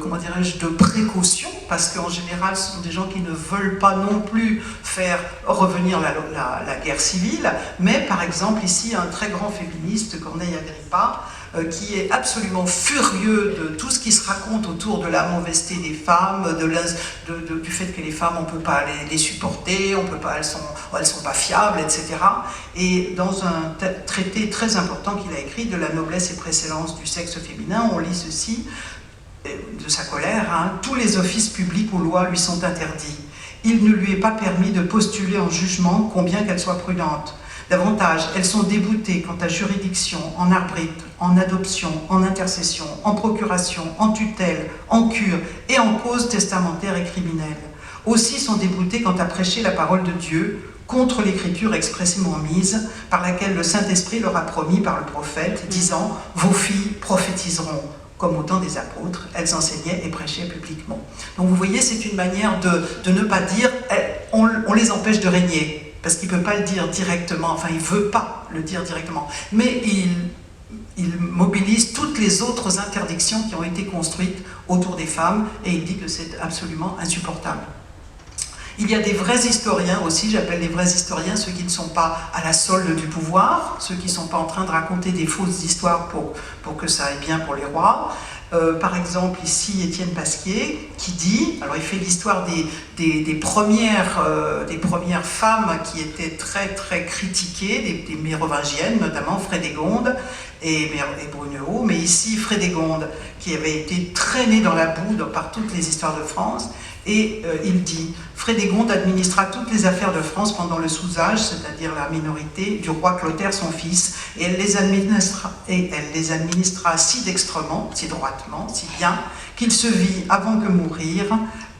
comment dirais-je, de précautions, parce qu'en général ce sont des gens qui ne veulent pas non plus faire revenir la guerre civile, mais par exemple ici un très grand féministe, Corneille Agrippa, qui est absolument furieux de tout ce qui se raconte autour de la mauvaiseté des femmes, du fait que les femmes, on ne peut pas les supporter, on peut pas, elles sont pas fiables, etc. Et dans un traité très important qu'il a écrit, de la noblesse et préséance du sexe féminin, on lit ceci, de sa colère, hein, tous les offices publics ou lois lui sont interdits. Il ne lui est pas permis de postuler en jugement, combien qu'elle soit prudente. Davantage, elles sont déboutées quant à juridiction, en arbitre, en adoption, en intercession, en procuration, en tutelle, en cure et en cause testamentaire et criminelle. Aussi sont déboutées quant à prêcher la parole de Dieu contre l'écriture expressément mise, par laquelle le Saint-Esprit leur a promis par le prophète, disant « Vos filles prophétiseront ». Comme au temps des apôtres, elles enseignaient et prêchaient publiquement. Donc vous voyez, c'est une manière de ne pas dire on les empêche de régner, parce qu'il ne peut pas le dire directement, enfin il ne veut pas le dire directement, mais il mobilise toutes les autres interdictions qui ont été construites autour des femmes, et il dit que c'est absolument insupportable. Il y a des vrais historiens aussi, j'appelle les vrais historiens ceux qui ne sont pas à la solde du pouvoir, ceux qui ne sont pas en train de raconter des fausses histoires pour que ça aille bien pour les rois. Par exemple, ici, Étienne Pasquier, qui dit, alors il fait l'histoire des premières femmes qui étaient très très critiquées, des mérovingiennes, notamment Frédégonde et Brunehaut, mais ici Frédégonde, qui avait été traînée dans la boue par toutes les histoires de France, et il dit « Frédégonde administra toutes les affaires de France pendant le sous-âge, c'est-à-dire la minorité, du roi Clotaire son fils, et elle les administra si dextrement, si droitement, si bien, qu'il se vit, avant que mourir,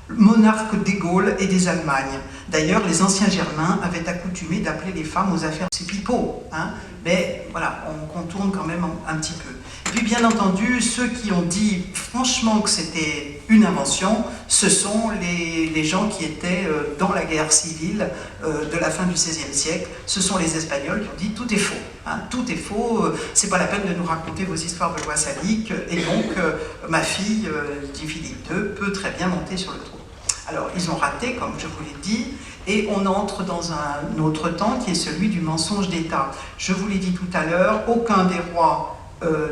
monarque des Gaules et des Allemagnes. D'ailleurs, les anciens Germains avaient accoutumé d'appeler les femmes aux affaires c'est pipeau, hein, mais voilà, on contourne quand même un petit peu. Et puis bien entendu, ceux qui ont dit franchement que c'était une invention, ce sont les gens qui étaient dans la guerre civile de la fin du XVIe siècle, ce sont les Espagnols qui ont dit tout est faux, hein, tout est faux, c'est pas la peine de nous raconter vos histoires de loi salique, et donc ma fille, dit Philippe II, peut très bien monter sur le trône. Alors, ils ont raté, comme je vous l'ai dit, et on entre dans un autre temps qui est celui du mensonge d'État. Je vous l'ai dit tout à l'heure, aucun des rois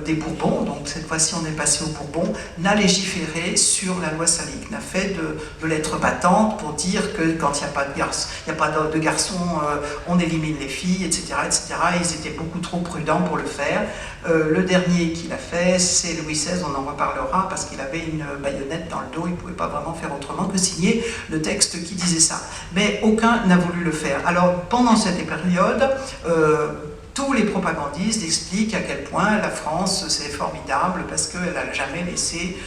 des Bourbons, donc cette fois-ci on est passé aux Bourbons, n'a légiféré sur la loi salique, n'a fait de lettres battantes pour dire que quand il n'y a pas de garçons, on élimine les filles, etc., etc. Ils étaient beaucoup trop prudents pour le faire. Le dernier qui l'a fait, c'est Louis XVI, on en reparlera, parce qu'il avait une baïonnette dans le dos, il ne pouvait pas vraiment faire autrement que signer le texte qui disait ça. Mais aucun n'a voulu le faire. Alors pendant cette période, tous les propagandistes expliquent à quel point la France c'est formidable parce qu'elle n'a jamais laissé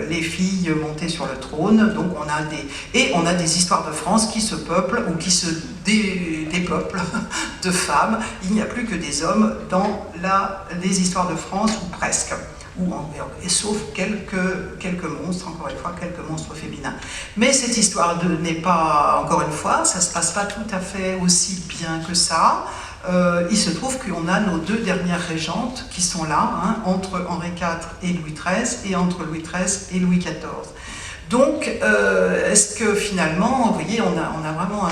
les filles monter sur le trône. Donc on a des histoires de France qui se peuplent ou qui se dépeuplent de femmes. Il n'y a plus que des hommes dans les histoires de France, ou presque. Et sauf quelques monstres, encore une fois, quelques monstres féminins. Mais cette histoire n'est pas, encore une fois, ça ne se passe pas tout à fait aussi bien que ça. Il se trouve qu'on a nos deux dernières régentes qui sont là, hein, entre Henri IV et Louis XIII, et entre Louis XIII et Louis XIV. Donc, est-ce que finalement, vous voyez, on a vraiment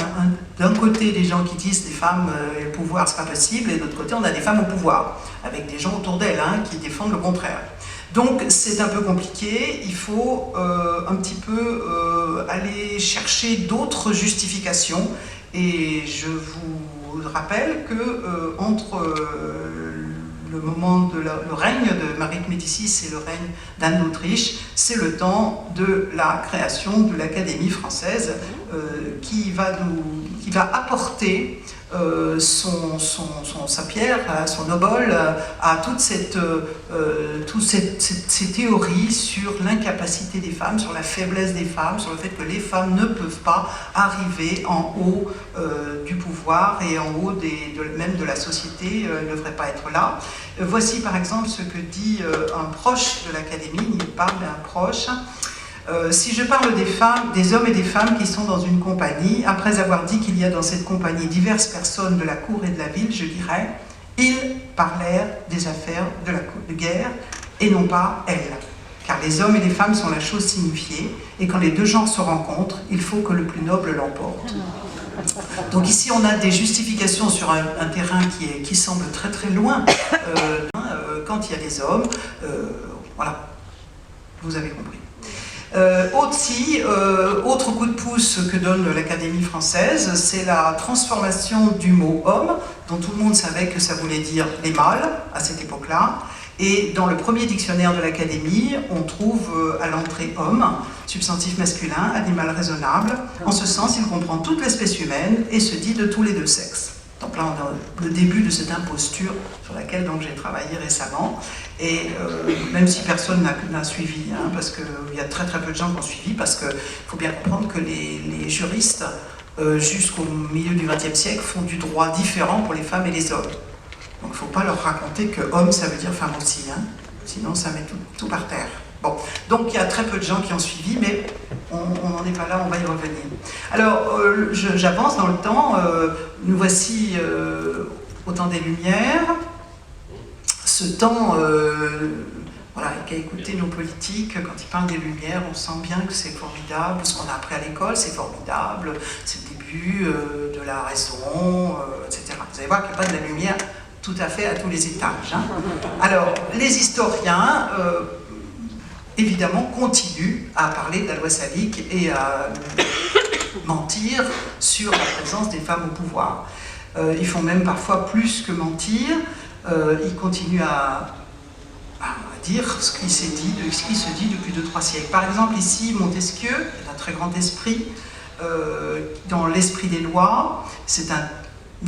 d'un côté des gens qui disent les femmes, le pouvoir, c'est pas possible, et de l'autre côté, on a des femmes au pouvoir, avec des gens autour d'elles hein, qui défendent le contraire. Donc, c'est un peu compliqué, il faut un petit peu aller chercher d'autres justifications, et je vous rappelle que entre le moment de le règne de Marie de Médicis et le règne d'Anne d'Autriche, c'est le temps de la création de l'Académie française qui va apporter sa pierre, son obol à toutes ces théories sur l'incapacité des femmes, sur la faiblesse des femmes, sur le fait que les femmes ne peuvent pas arriver en haut du pouvoir et en haut même de la société, elles ne devraient pas être là. Voici par exemple ce que dit un proche de l'Académie, il parle d'un proche. Si je parle des hommes et des femmes qui sont dans une compagnie, après avoir dit qu'il y a dans cette compagnie diverses personnes de la cour et de la ville, je dirais « ils parlèrent des affaires de guerre et non pas elles ». Car les hommes et les femmes sont la chose signifiée, et quand les deux genres se rencontrent, il faut que le plus noble l'emporte. Donc ici on a des justifications sur un terrain qui semble très très loin, quand il y a des hommes, voilà, vous avez compris. Autre coup de pouce que donne l'Académie française, c'est la transformation du mot « homme », dont tout le monde savait que ça voulait dire « les mâles » à cette époque-là. Et dans le premier dictionnaire de l'Académie, on trouve à l'entrée « homme », substantif masculin, animal raisonnable. En ce sens, il comprend toute l'espèce humaine et se dit de tous les deux sexes. Donc là, on a le début de cette imposture sur laquelle j'ai travaillé récemment. Et même si personne n'a suivi, hein, parce qu'il y a très très peu de gens qui ont suivi, parce qu'il faut bien comprendre que les juristes, jusqu'au milieu du XXe siècle, font du droit différent pour les femmes et les hommes. Donc il ne faut pas leur raconter que homme, ça veut dire femme aussi, hein, sinon ça met tout par terre. Bon, donc il y a très peu de gens qui ont suivi, mais on n'en est pas là, on va y revenir. Alors, j'avance dans le temps, nous voici au temps des Lumières. Ce temps, voilà, qu'à écouter nos politiques, quand ils parlent des Lumières, on sent bien que c'est formidable, ce qu'on a appris à l'école, c'est formidable, c'est le début de la raison, etc. Vous allez voir qu'il n'y a pas de la lumière tout à fait à tous les étages. Hein. Alors, les historiens, évidemment, continuent à parler de la loi salique et à mentir sur la présence des femmes au pouvoir. Ils font même parfois plus que mentir. Il continue à dire ce qui se dit depuis 2-3 siècles. Par exemple, ici, Montesquieu, qui est un très grand esprit, dans l'esprit des lois, c'est un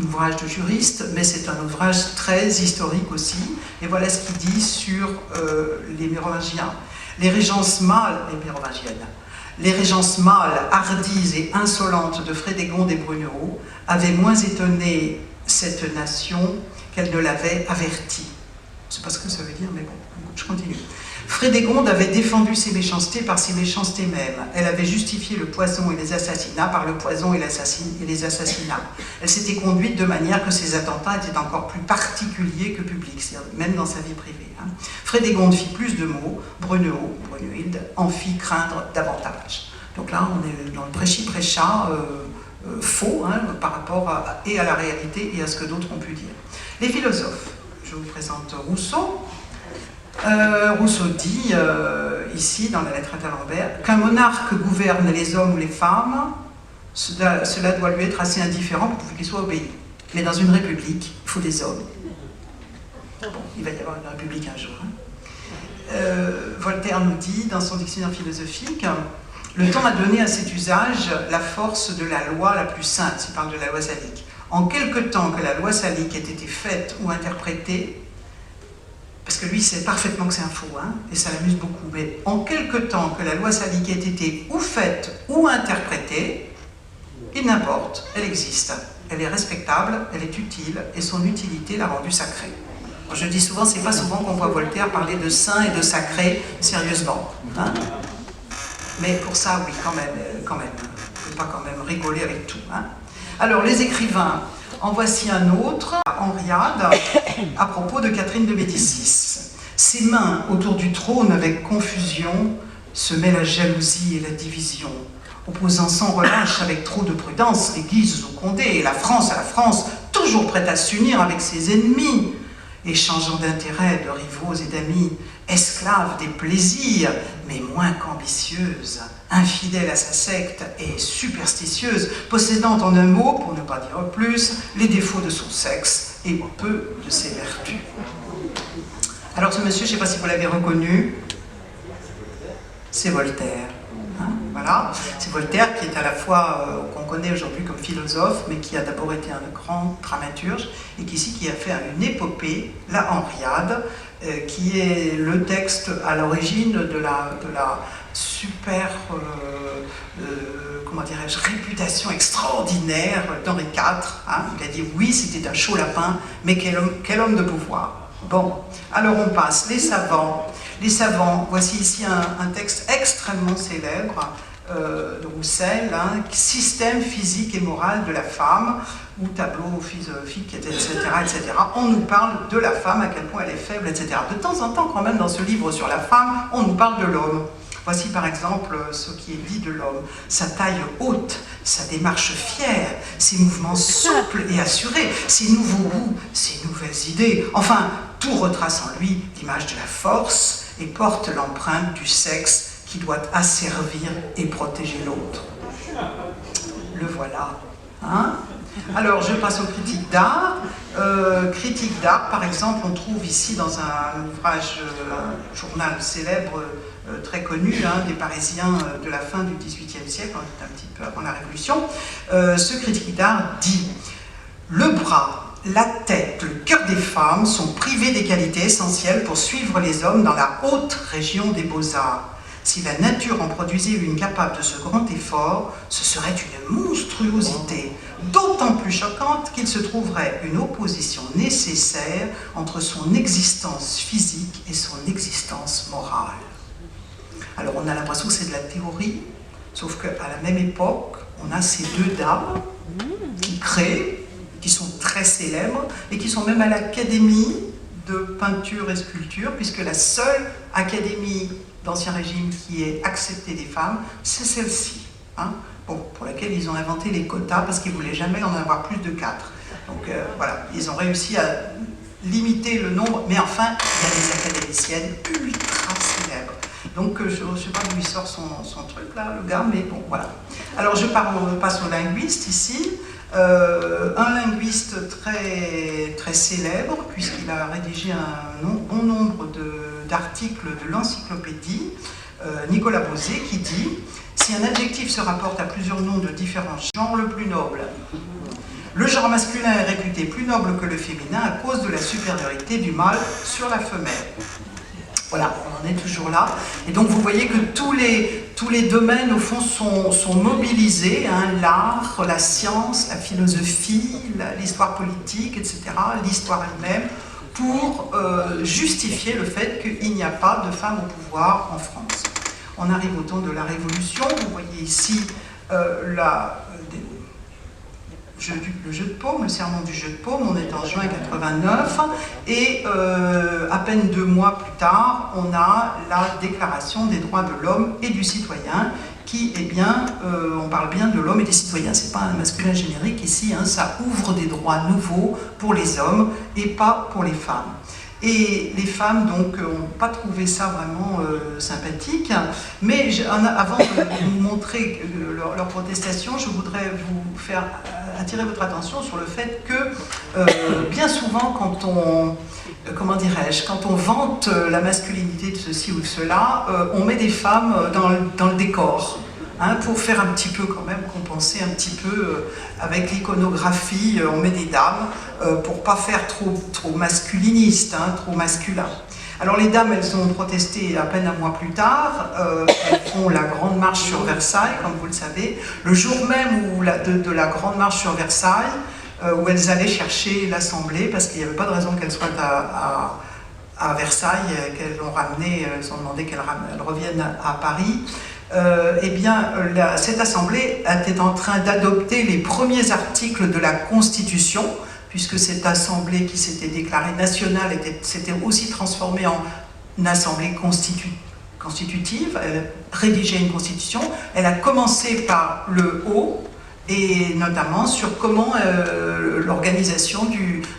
ouvrage de juriste, mais c'est un ouvrage très historique aussi. Et voilà ce qu'il dit sur les Mérovingiens. Les régences mâles, hardies et insolentes de Frédégonde et Brunehaut avaient moins étonné cette nation qu'elle ne l'avait avertie. Je ne sais pas ce que ça veut dire, mais bon, je continue. Frédégonde avait défendu ses méchancetés par ses méchancetés mêmes. Elle avait justifié le poison et les assassinats par le poison et les assassinats. Elle s'était conduite de manière que ses attentats étaient encore plus particuliers que publics, c'est-à-dire même dans sa vie privée. Hein. Frédégonde fit plus de mots, Brunehild en fit craindre davantage. Donc là, on est dans le prêchi-prêcha faux, hein, par rapport à la réalité et à ce que d'autres ont pu dire. Les philosophes, je vous présente Rousseau. Rousseau dit, ici, dans la lettre à d'Alembert, qu'un monarque gouverne les hommes ou les femmes, cela doit lui être assez indifférent pour qu'il soit obéi. Mais dans une république, il faut des hommes. Bon, il va y avoir une république un jour. Hein. Voltaire nous dit, dans son dictionnaire philosophique, le temps a donné à cet usage la force de la loi la plus sainte, il parle de la loi salique. En quelque temps que la loi salique ait été faite ou interprétée, parce que lui sait parfaitement que c'est un faux, hein, et ça l'amuse beaucoup, mais en quelque temps que la loi salique ait été ou faite ou interprétée, il n'importe, elle existe, elle est respectable, elle est utile, et son utilité l'a rendue sacrée. Je dis souvent, c'est pas souvent qu'on voit Voltaire parler de saint et de sacré sérieusement. Hein, mais pour ça, oui, quand même. On ne peut pas quand même rigoler avec tout. Hein. Alors, les écrivains, en voici un autre, Henriade, à propos de Catherine de Médicis. Ses mains autour du trône avec confusion se met la jalousie et la division, opposant sans relâche avec trop de prudence les Guises au Condé et la France à la France, toujours prête à s'unir avec ses ennemis, échangeant d'intérêts, de rivaux et d'amis, esclave des plaisirs, mais moins qu'ambitieuse, infidèle à sa secte et superstitieuse, possédant en un mot, pour ne pas dire plus, les défauts de son sexe et peu de ses vertus. Alors ce monsieur, je ne sais pas si vous l'avez reconnu, c'est Voltaire. Hein, voilà, c'est Voltaire qui est à la fois, qu'on connaît aujourd'hui comme philosophe, mais qui a d'abord été un grand dramaturge, et qui a fait une épopée, la Henriade, qui est le texte à l'origine de la super, comment dirais-je, réputation extraordinaire d'Henri IV. Hein, il a dit oui, c'était un chaud lapin, mais quel homme de pouvoir. Bon, alors on passe, les savants. Les savants, voici ici un texte extrêmement célèbre de Roussel, hein, Système physique et moral de la femme, ou tableau philosophique, etc., etc. On nous parle de la femme, à quel point elle est faible, etc. De temps en temps, quand même, dans ce livre sur la femme, on nous parle de l'homme. Voici par exemple ce qui est dit de l'homme. Sa taille haute, sa démarche fière, ses mouvements souples et assurés, ses nouveaux goûts, ses nouvelles idées. Enfin, tout retrace en lui l'image de la force et porte l'empreinte du sexe qui doit asservir et protéger l'autre. Le voilà. Hein? Alors, je passe aux critiques d'art. Critique d'art, par exemple, on trouve ici dans un ouvrage, un journal célèbre, très connu, hein, des Parisiens de la fin du XVIIIe siècle, un petit peu avant la Révolution. Ce critique d'art dit « Le bras, la tête, le cœur des femmes sont privés des qualités essentielles pour suivre les hommes dans la haute région des beaux-arts. Si la nature en produisait une capable de ce grand effort, ce serait une monstruosité, d'autant plus choquante qu'il se trouverait une opposition nécessaire entre son existence physique et son existence morale. » Alors on a l'impression que c'est de la théorie, sauf qu'à la même époque, on a ces deux dames qui créent, qui sont très célèbres et qui sont même à l'Académie de peinture et sculpture, puisque la seule académie d'Ancien Régime qui ait accepté des femmes, c'est celle-ci. Hein, bon, pour laquelle ils ont inventé les quotas parce qu'ils ne voulaient jamais en avoir plus de 4. Donc voilà, ils ont réussi à limiter le nombre, mais enfin, il y a des académiciennes ultra célèbres. Donc je ne sais pas d'où il sort son truc là, le gars, mais bon, voilà. Alors je passe au linguiste ici. Un linguiste très, très célèbre, puisqu'il a rédigé un bon nombre d'articles de l'encyclopédie, Nicolas Bosé, qui dit « Si un adjectif se rapporte à plusieurs noms de différents genres, le plus noble. Le genre masculin est réputé plus noble que le féminin à cause de la supériorité du mâle sur la femelle. » Voilà, on en est toujours là. Et donc vous voyez que tous les domaines, au fond, sont mobilisés, hein, l'art, la science, la philosophie, l'histoire politique, etc., l'histoire elle-même, pour justifier le fait qu'il n'y a pas de femmes au pouvoir en France. On arrive au temps de la Révolution. Vous voyez ici le jeu de paume, le serment du jeu de paume. On est en juin 89 et à peine 2 mois plus tard, on a la déclaration des droits de l'homme et du citoyen qui est bien, on parle bien de l'homme et des citoyens, c'est pas un masculin générique ici, hein, ça ouvre des droits nouveaux pour les hommes et pas pour les femmes. Et les femmes, donc, n'ont pas trouvé ça vraiment sympathique. Mais avant de vous montrer leur protestation, je voudrais vous faire attirer votre attention sur le fait que, bien souvent, quand on vante la masculinité de ceci ou de cela, on met des femmes dans le décor. hein, pour faire un petit peu quand même, compenser un petit peu avec l'iconographie, on met des dames, pour pas faire trop masculiniste, hein, trop masculin. Alors les dames, elles ont protesté à peine un mois plus tard, elles font la grande marche sur Versailles, comme vous le savez, le jour même de la grande marche sur Versailles, où elles allaient chercher l'Assemblée, parce qu'il n'y avait pas de raison qu'elles soient à Versailles, qu'elles l'ont ramenée, elles ont demandé qu'elles reviennent à Paris. Eh bien, cette Assemblée était en train d'adopter les premiers articles de la Constitution, puisque cette Assemblée qui s'était déclarée nationale s'était aussi transformée en Assemblée constitutive. Elle rédigeait une constitution. Elle a commencé par le haut, et notamment sur comment l'organisation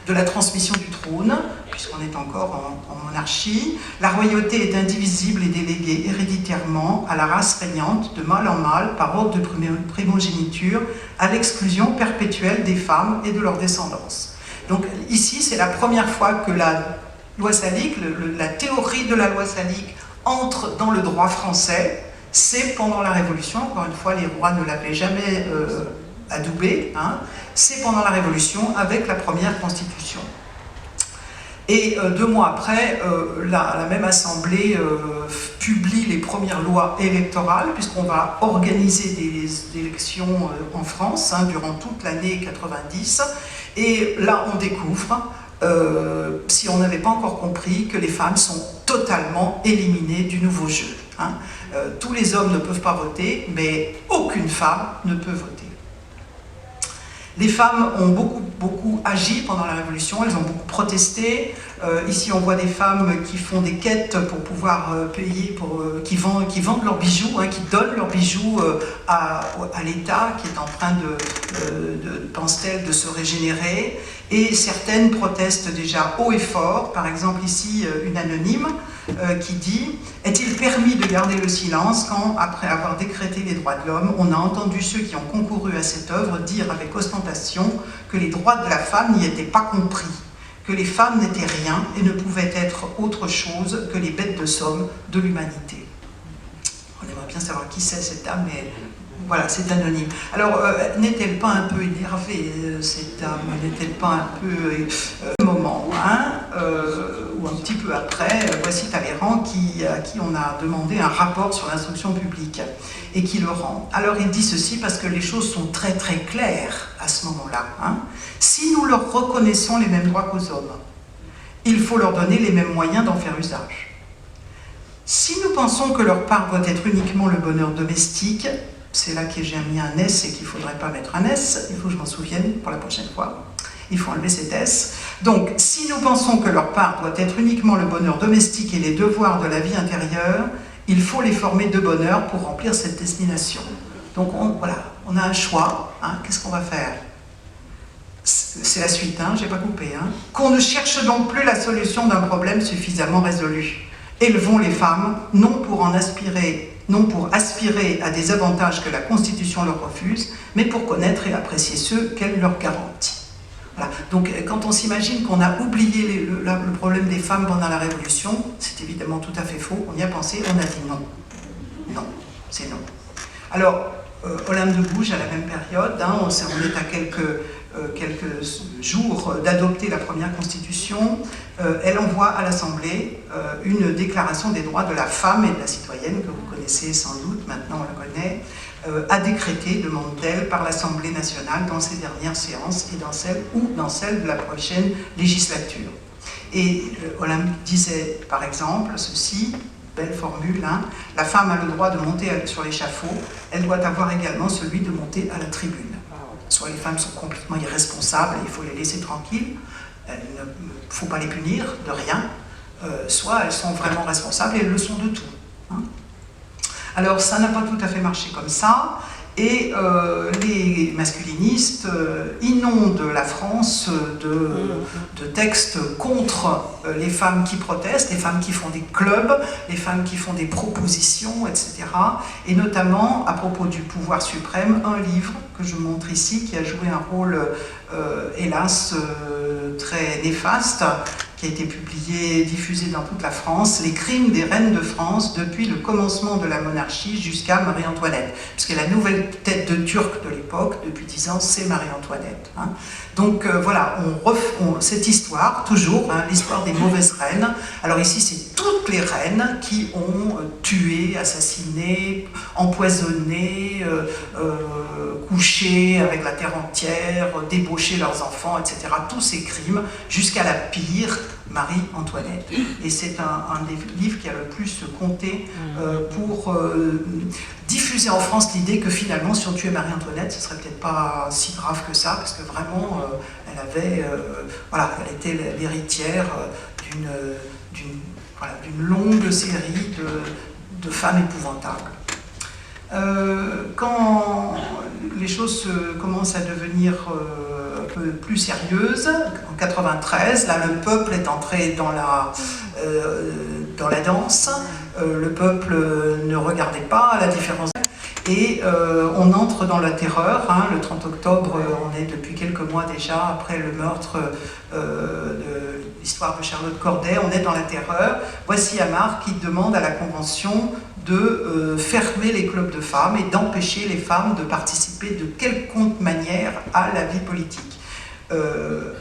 de la transmission du trône, puisqu'on est encore en monarchie. La royauté est indivisible et déléguée héréditairement à la race régnante, de mâle en mâle, par ordre de primogéniture, à l'exclusion perpétuelle des femmes et de leur descendance. Donc ici, c'est la première fois que la loi salique, la théorie de la loi salique, entre dans le droit français. C'est pendant la Révolution, encore une fois, les rois ne l'avaient jamais adoubé, hein. C'est pendant la Révolution avec la première Constitution. Et 2 mois après, la même Assemblée publie les premières lois électorales, puisqu'on va organiser des élections en France, hein, durant toute l'année 90. Et là, on découvre, si on n'avait pas encore compris, que les femmes sont totalement éliminées du nouveau jeu, hein. Tous les hommes ne peuvent pas voter, mais aucune femme ne peut voter. Les femmes ont beaucoup agi pendant la Révolution, elles ont beaucoup protesté. Ici, on voit des femmes qui font des quêtes pour pouvoir payer, qui vendent leurs bijoux, hein, qui donnent leurs bijoux à l'État, qui est en train pense-t-elle, de se régénérer. Et certaines protestent déjà haut et fort. Par exemple, ici, une anonyme qui dit « Est-il permis de garder le silence quand, après avoir décrété les droits de l'homme, on a entendu ceux qui ont concouru à cette œuvre dire avec ostentation que les droits de la femme n'y étaient pas compris, que les femmes n'étaient rien et ne pouvaient être autre chose que les bêtes de somme de l'humanité. » On aimerait bien savoir qui c'est cette dame, mais voilà, c'est anonyme. Alors, n'est-elle pas un peu énervée, cette dame? N'est-elle pas un peu... moment, hein, ou un petit peu après, voici Talleyrand à qui on a demandé un rapport sur l'instruction publique et qui le rend. Alors il dit ceci parce que les choses sont très très claires à ce moment-là, hein. Si nous leur reconnaissons les mêmes droits qu'aux hommes, il faut leur donner les mêmes moyens d'en faire usage. Si nous pensons que leur part doit être uniquement le bonheur domestique, c'est là que j'ai mis un S et qu'il ne faudrait pas mettre un S, il faut que je m'en souvienne pour la prochaine fois. Il faut enlever cet S. Donc, si nous pensons que leur part doit être uniquement le bonheur domestique et les devoirs de la vie intérieure, il faut les former de bonheur pour remplir cette destination. Donc, voilà, on a un choix, hein. Qu'est-ce qu'on va faire? C'est la suite, hein, j'ai pas coupé. Hein. Qu'on ne cherche donc plus la solution d'un problème suffisamment résolu. Élevons les femmes, non pour aspirer à des avantages que la Constitution leur refuse, mais pour connaître et apprécier ceux qu'elle leur garantit. Voilà. Donc quand on s'imagine qu'on a oublié le problème des femmes pendant la Révolution, c'est évidemment tout à fait faux, on y a pensé, on a dit non. Non, c'est non. Alors, Olympe de Gouges, à la même période, hein, on est à quelques jours d'adopter la première Constitution, elle envoie à l'Assemblée une déclaration des droits de la femme et de la citoyenne, que vous connaissez sans doute, maintenant on la connaît, à décréter, demande-t-elle, par l'Assemblée nationale dans ses dernières séances et dans celle de la prochaine législature. Et Olympe disait par exemple ceci, belle formule, hein, la femme a le droit de monter sur l'échafaud, elle doit avoir également celui de monter à la tribune. Soit les femmes sont complètement irresponsables et il faut les laisser tranquilles, il ne faut pas les punir de rien, soit elles sont vraiment responsables et elles le sont de tout. Hein. Alors ça n'a pas tout à fait marché comme ça, et les masculinistes inondent la France de textes contre les femmes qui protestent, les femmes qui font des clubs, les femmes qui font des propositions, etc. Et notamment, à propos du pouvoir suprême, un livre que je montre ici, qui a joué un rôle, hélas, très néfaste, qui a été publié, diffusé dans toute la France, les crimes des reines de France depuis le commencement de la monarchie jusqu'à Marie-Antoinette. Puisque la nouvelle tête de Turc de l'époque, depuis 10 ans, c'est Marie-Antoinette. Hein. Donc voilà, cette histoire, toujours, hein, l'histoire des mauvaises reines. Alors ici, c'est toutes les reines qui ont tué, assassiné, empoisonné, couché avec la terre entière, débauché leurs enfants, etc. Tous ces crimes, jusqu'à la pire, Marie-Antoinette. Et c'est un des livres qui a le plus compté pour diffuser en France l'idée que finalement, si on tuait Marie-Antoinette, ce serait peut-être pas si grave que ça, parce que vraiment, elle était l'héritière d'une longue série de femmes épouvantables. Quand les choses commencent à devenir un peu plus sérieuses, en 93, là le peuple est entré dans la danse, le peuple ne regardait pas la différence. Et on entre dans la terreur, hein, le 30 octobre, on est depuis quelques mois déjà après le meurtre de l'histoire de Charlotte Corday, on est dans la terreur. Voici Amar qui demande à la Convention de fermer les clubs de femmes et d'empêcher les femmes de participer de quelconque manière à la vie politique.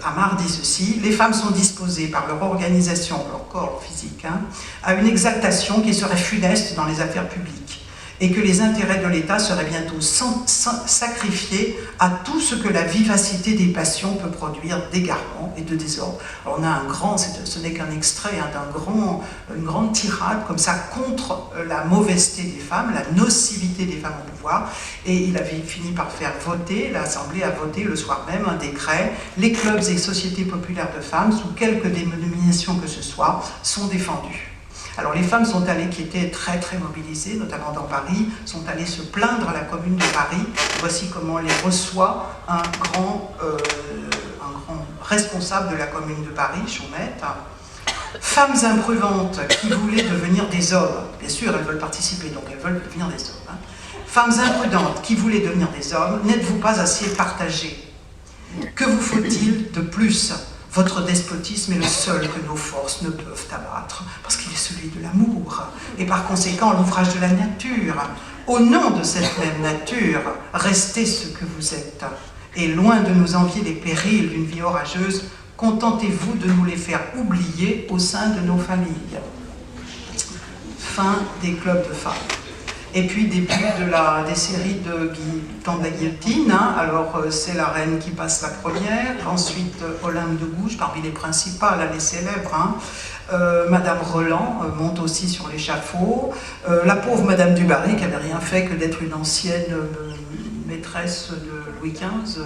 Amar dit ceci: les femmes sont disposées par leur organisation, leur corps physique, hein, à une exaltation qui serait funeste dans les affaires publiques, et que les intérêts de l'État seraient bientôt sacrifiés à tout ce que la vivacité des passions peut produire d'égarement et de désordre. Alors on a ce n'est qu'un extrait, hein, une grande tirade comme ça contre la mauvaiseté des femmes, la nocivité des femmes au pouvoir, et il avait fini par faire voter, l'Assemblée a voté le soir même un décret: les clubs et sociétés populaires de femmes, sous quelque dénomination que ce soit, sont défendus. Alors les femmes qui étaient très très mobilisées, notamment dans Paris, sont allées se plaindre à la Commune de Paris. Voici comment les reçoit un grand responsable de la Commune de Paris, Chaumette. Femmes imprudentes qui voulaient devenir des hommes, bien sûr elles veulent participer, donc elles veulent devenir des hommes. Hein. Femmes imprudentes qui voulaient devenir des hommes, n'êtes-vous pas assez partagées? Que vous faut-il de plus? Votre despotisme est le seul que nos forces ne peuvent abattre, parce qu'il est celui de l'amour, et par conséquent l'ouvrage de la nature. Au nom de cette même nature, restez ce que vous êtes, et loin de nous envier les périls d'une vie orageuse, contentez-vous de nous les faire oublier au sein de nos familles. Fin des clubs de femmes. Et puis début des séries de temps de la guillotine, hein. Alors c'est la reine qui passe la première, ensuite Olympe de Gouges, parmi les principales, elle est célèbre, hein. Madame Roland monte aussi sur l'échafaud, la pauvre Madame du Barry qui n'avait rien fait que d'être une ancienne maîtresse de Louis XV,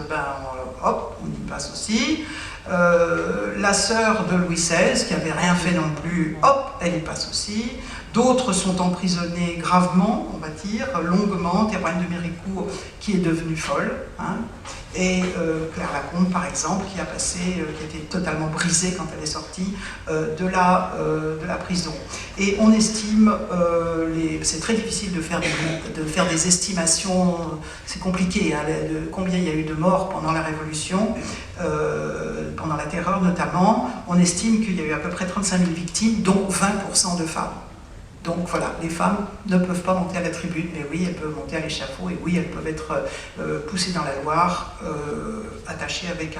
hop, on y passe aussi. La sœur de Louis XVI, qui n'avait rien fait non plus, hop, elle y passe aussi. D'autres sont emprisonnés gravement, on va dire, longuement. Théroigne de Méricourt, qui est devenue folle, hein. Et Claire Lacombe, par exemple, qui était totalement brisée quand elle est sortie de la prison. Et on estime, c'est très difficile de faire des estimations, c'est compliqué, hein, de combien il y a eu de morts pendant la Révolution, pendant la Terreur notamment. On estime qu'il y a eu à peu près 35 000 victimes, dont 20% de femmes. Donc voilà, les femmes ne peuvent pas monter à la tribune, mais oui, elles peuvent monter à l'échafaud, et oui, elles peuvent être poussées dans la Loire, attachées avec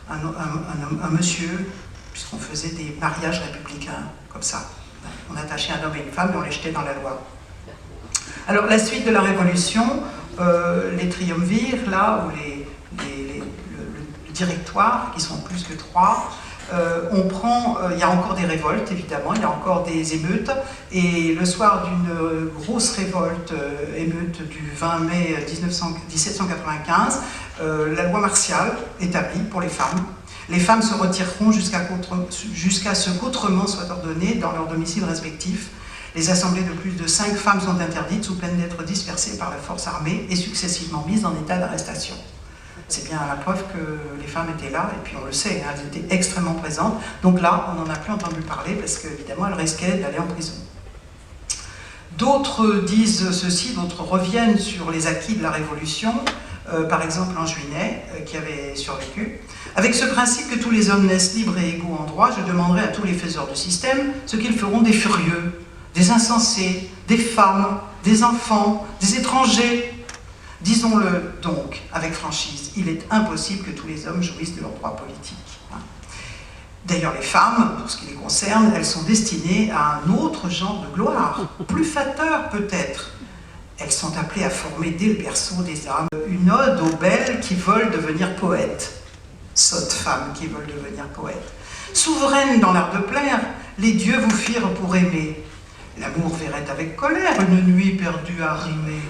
un monsieur, puisqu'on faisait des mariages républicains, comme ça. On attachait un homme et une femme et on les jetait dans la Loire. Alors la suite de la Révolution, les triumvirs, là, ou le directoire, qui sont plus que 3, il y a encore des révoltes, évidemment, il y a encore des émeutes, et le soir d'une grosse révolte, émeute du 20 mai 1795, la loi martiale établie pour les femmes. Les femmes se retireront jusqu'à ce qu'autrement soit ordonné dans leurs domiciles respectifs. Les assemblées de plus de 5 femmes sont interdites sous peine d'être dispersées par la force armée et successivement mises en état d'arrestation. C'est bien la preuve que les femmes étaient là, et puis on le sait, hein, elles étaient extrêmement présentes. Donc là, on n'en a plus entendu parler parce qu'évidemment, elles risquaient d'aller en prison. D'autres disent ceci, d'autres reviennent sur les acquis de la Révolution. par exemple en Juinet, qui avait survécu. Avec ce principe que tous les hommes naissent libres et égaux en droit, je demanderai à tous les faiseurs de système ce qu'ils feront des furieux, des insensés, des femmes, des enfants, des étrangers. Disons-le donc avec franchise, il est impossible que tous les hommes jouissent de leurs droits politiques. D'ailleurs, les femmes, pour ce qui les concerne, elles sont destinées à un autre genre de gloire, plus flatteur peut-être. Elles sont appelées à former dès le berceau des âmes une ode aux belles qui veulent devenir poètes. Sottes femmes qui veulent devenir poètes. Souveraines dans l'art de plaire, les dieux vous firent pour aimer. L'amour verrait avec colère une nuit perdue à rimer.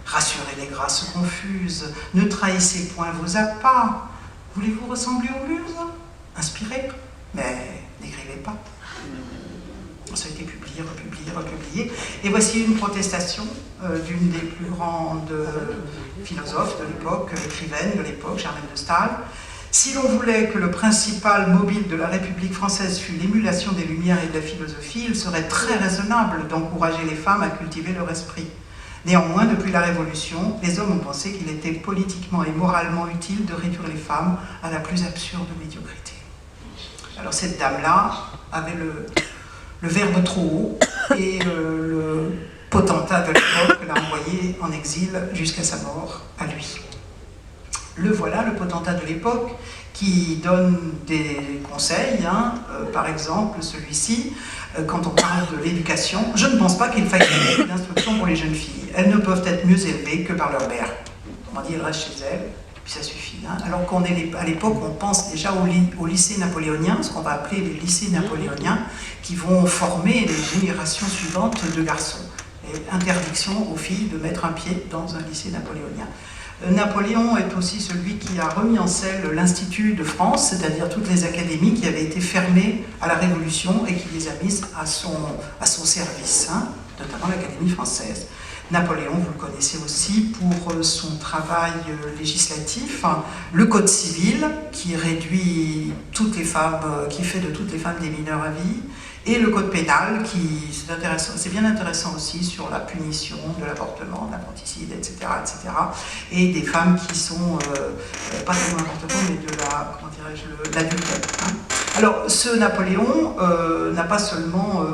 Rassurez les grâces confuses, ne trahissez point vos appas. Voulez-vous ressembler aux muses? Inspirez, mais n'écrivez pas. Ça a été publié, republié, republié. Et voici une protestation d'une des plus grandes philosophes de l'époque, écrivaine de l'époque, Germaine de Staël. Si l'on voulait que le principal mobile de la République française fût l'émulation des Lumières et de la philosophie, il serait très raisonnable d'encourager les femmes à cultiver leur esprit. Néanmoins, depuis la Révolution, les hommes ont pensé qu'il était politiquement et moralement utile de réduire les femmes à la plus absurde médiocrité. Alors cette dame-là avait le verbe trop haut et le potentat de l'époque l'a envoyé en exil jusqu'à sa mort à lui. Le voilà, le potentat de l'époque, qui donne des conseils, par exemple celui-ci, quand on parle de l'éducation. Je ne pense pas qu'il faille donner d'instruction pour les jeunes filles. Elles ne peuvent être mieux élevées que par leur mère. On dit, elles restent chez elles, puis ça suffit. Alors qu'à l'époque, on pense déjà au lycée napoléonien, ce qu'on va appeler les lycées napoléoniens, qui vont former les générations suivantes de garçons. Et interdiction aux filles de mettre un pied dans un lycée napoléonien. Napoléon est aussi celui qui a remis en selle l'Institut de France, c'est-à-dire toutes les académies qui avaient été fermées à la Révolution et qui les a mises à son service, notamment l'Académie française. Napoléon, vous le connaissez aussi pour son travail législatif, le Code civil qui réduit toutes les femmes, qui fait de toutes les femmes des mineurs à vie, et le code pénal qui, c'est bien intéressant aussi sur la punition de l'avortement, de l'infanticide, etc., etc. Et des femmes qui sont, pas tellement l'avortement, mais de la, comment dirais-je, l'adultère. Alors, ce Napoléon n'a pas seulement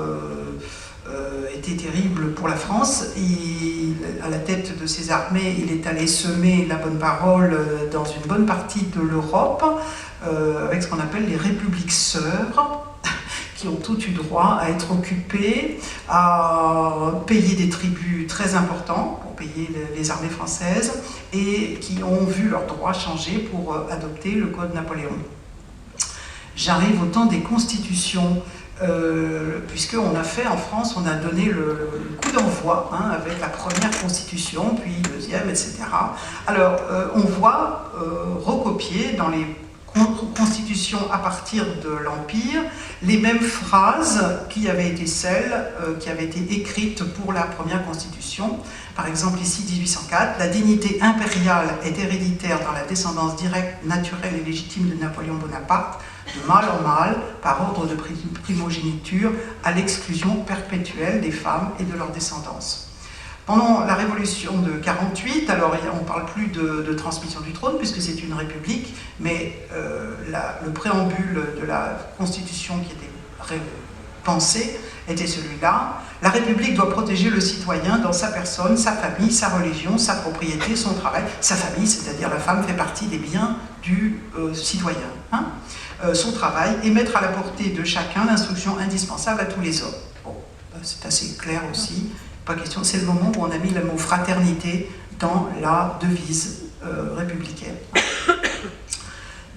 été terrible pour la France, à la tête de ses armées, il est allé semer la bonne parole dans une bonne partie de l'Europe, avec ce qu'on appelle les républiques sœurs, qui ont toutes eu droit à être occupées, à payer des tributs très importants pour payer les armées françaises et qui ont vu leurs droits changer pour adopter le Code Napoléon. J'arrive au temps des constitutions, puisqu'on a fait en France, on a donné le coup d'envoi avec la première constitution, puis deuxième, etc. Alors, on voit recopier dans les constitution à partir de l'Empire, les mêmes phrases qui avaient été celles qui avaient été écrites pour la première constitution. Par exemple ici 1804, la dignité impériale est héréditaire dans la descendance directe, naturelle et légitime de Napoléon Bonaparte, de mâle en mâle, par ordre de primogéniture, à l'exclusion perpétuelle des femmes et de leur descendance. Pendant la Révolution de 48, alors on ne parle plus de transmission du trône puisque c'est une république, mais le préambule de la Constitution qui était pensée était celui-là. La République doit protéger le citoyen dans sa personne, sa famille, sa religion, sa propriété, son travail. Sa famille, c'est-à-dire la femme, fait partie des biens du citoyen. Son travail et mettre à la portée de chacun l'instruction indispensable à tous les hommes. Bon, c'est assez clair aussi. Pas question, c'est le moment où on a mis le mot fraternité dans la devise républicaine.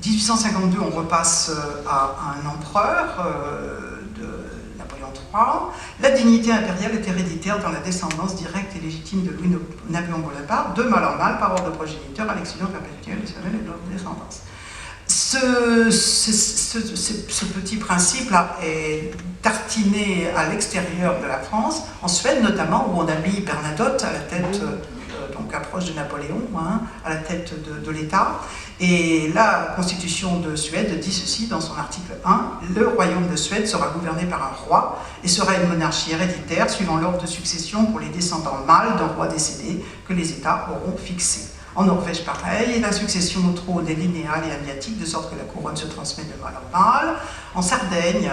1852, on repasse à un empereur de Napoléon III. La dignité impériale est héréditaire dans la descendance directe et légitime de Louis-Napoléon Bonaparte, de mâle en mâle, par ordre de progéniteur, à l'exclusion perpétuelle de et de leur descendance. Ce petit principe-là est tartiné à l'extérieur de la France, en Suède notamment, où on a mis Bernadotte à la tête, donc approche de Napoléon, à la tête de l'État. Et la Constitution de Suède dit ceci dans son article 1, « Le royaume de Suède sera gouverné par un roi et sera une monarchie héréditaire suivant l'ordre de succession pour les descendants mâles d'un roi décédé que les États auront fixé. » En Norvège, pareil, la succession au trône est linéale et agnatique, de sorte que la couronne se transmet de mal en mal. En Sardaigne,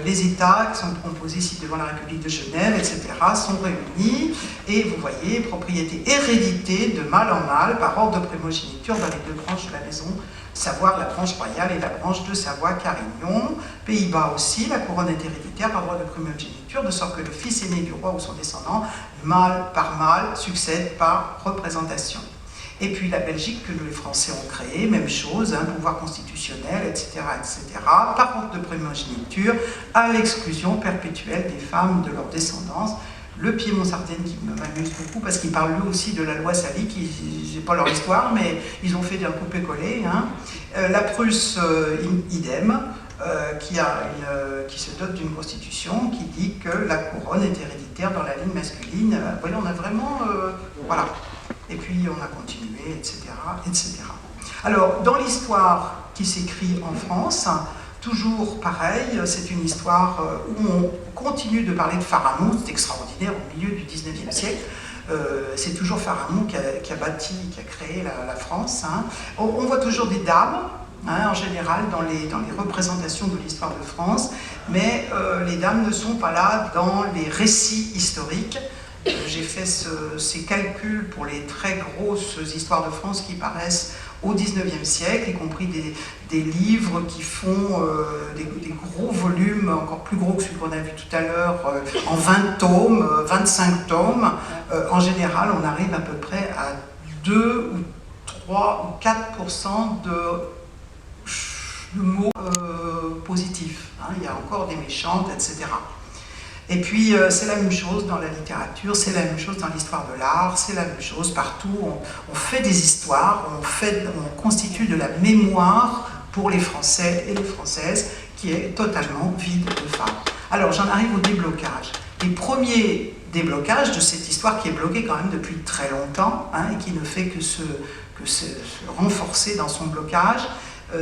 les États qui sont composés ici devant la République de Genève, etc., sont réunis, et vous voyez, propriété héréditée de mal en mal par ordre de primogéniture dans les deux branches de la maison, savoir la branche royale et la branche de Savoie-Carignan. Pays-Bas aussi, la couronne est héréditaire par droit de primogéniture, de sorte que le fils aîné du roi ou son descendant, mâle par mâle, succède par représentation. Et puis la Belgique que les Français ont créée, même chose, pouvoir constitutionnel, etc., par ordre de primogéniture, à l'exclusion perpétuelle des femmes de leur descendance. Le Piémont-Sardaigne qui m'amuse beaucoup parce qu'ils parlent eux aussi de la loi Salic, je n'ai pas leur histoire, mais ils ont fait d'un coupé-collé. La Prusse, idem, qui se dote d'une constitution qui dit que la couronne est héréditaire dans la ligne masculine. Voilà, on a vraiment... voilà. Et puis on a continué, etc., etc. Alors, dans l'histoire qui s'écrit en France, toujours pareil, c'est une histoire où on continue de parler de Pharamond, c'est extraordinaire, au milieu du 19e siècle. C'est toujours Pharamond qui a bâti, qui a créé la France. On voit toujours des dames, en général, dans les représentations de l'histoire de France, mais les dames ne sont pas là dans les récits historiques. J'ai fait ces calculs pour les très grosses histoires de France qui paraissent au 19e siècle, y compris des livres qui font des gros volumes, encore plus gros que celui qu'on a vu tout à l'heure, en 20 tomes, 25 tomes. En général, on arrive à peu près à 2 ou 3 ou 4% de mots positifs. Il y a encore des méchantes, etc. Et puis, c'est la même chose dans la littérature, c'est la même chose dans l'histoire de l'art, c'est la même chose partout. On fait des histoires, on constitue de la mémoire pour les Français et les Françaises qui est totalement vide de femmes. Alors, j'en arrive au déblocage. Les premiers déblocages de cette histoire qui est bloquée quand même depuis très longtemps et qui ne fait que se renforcer dans son blocage,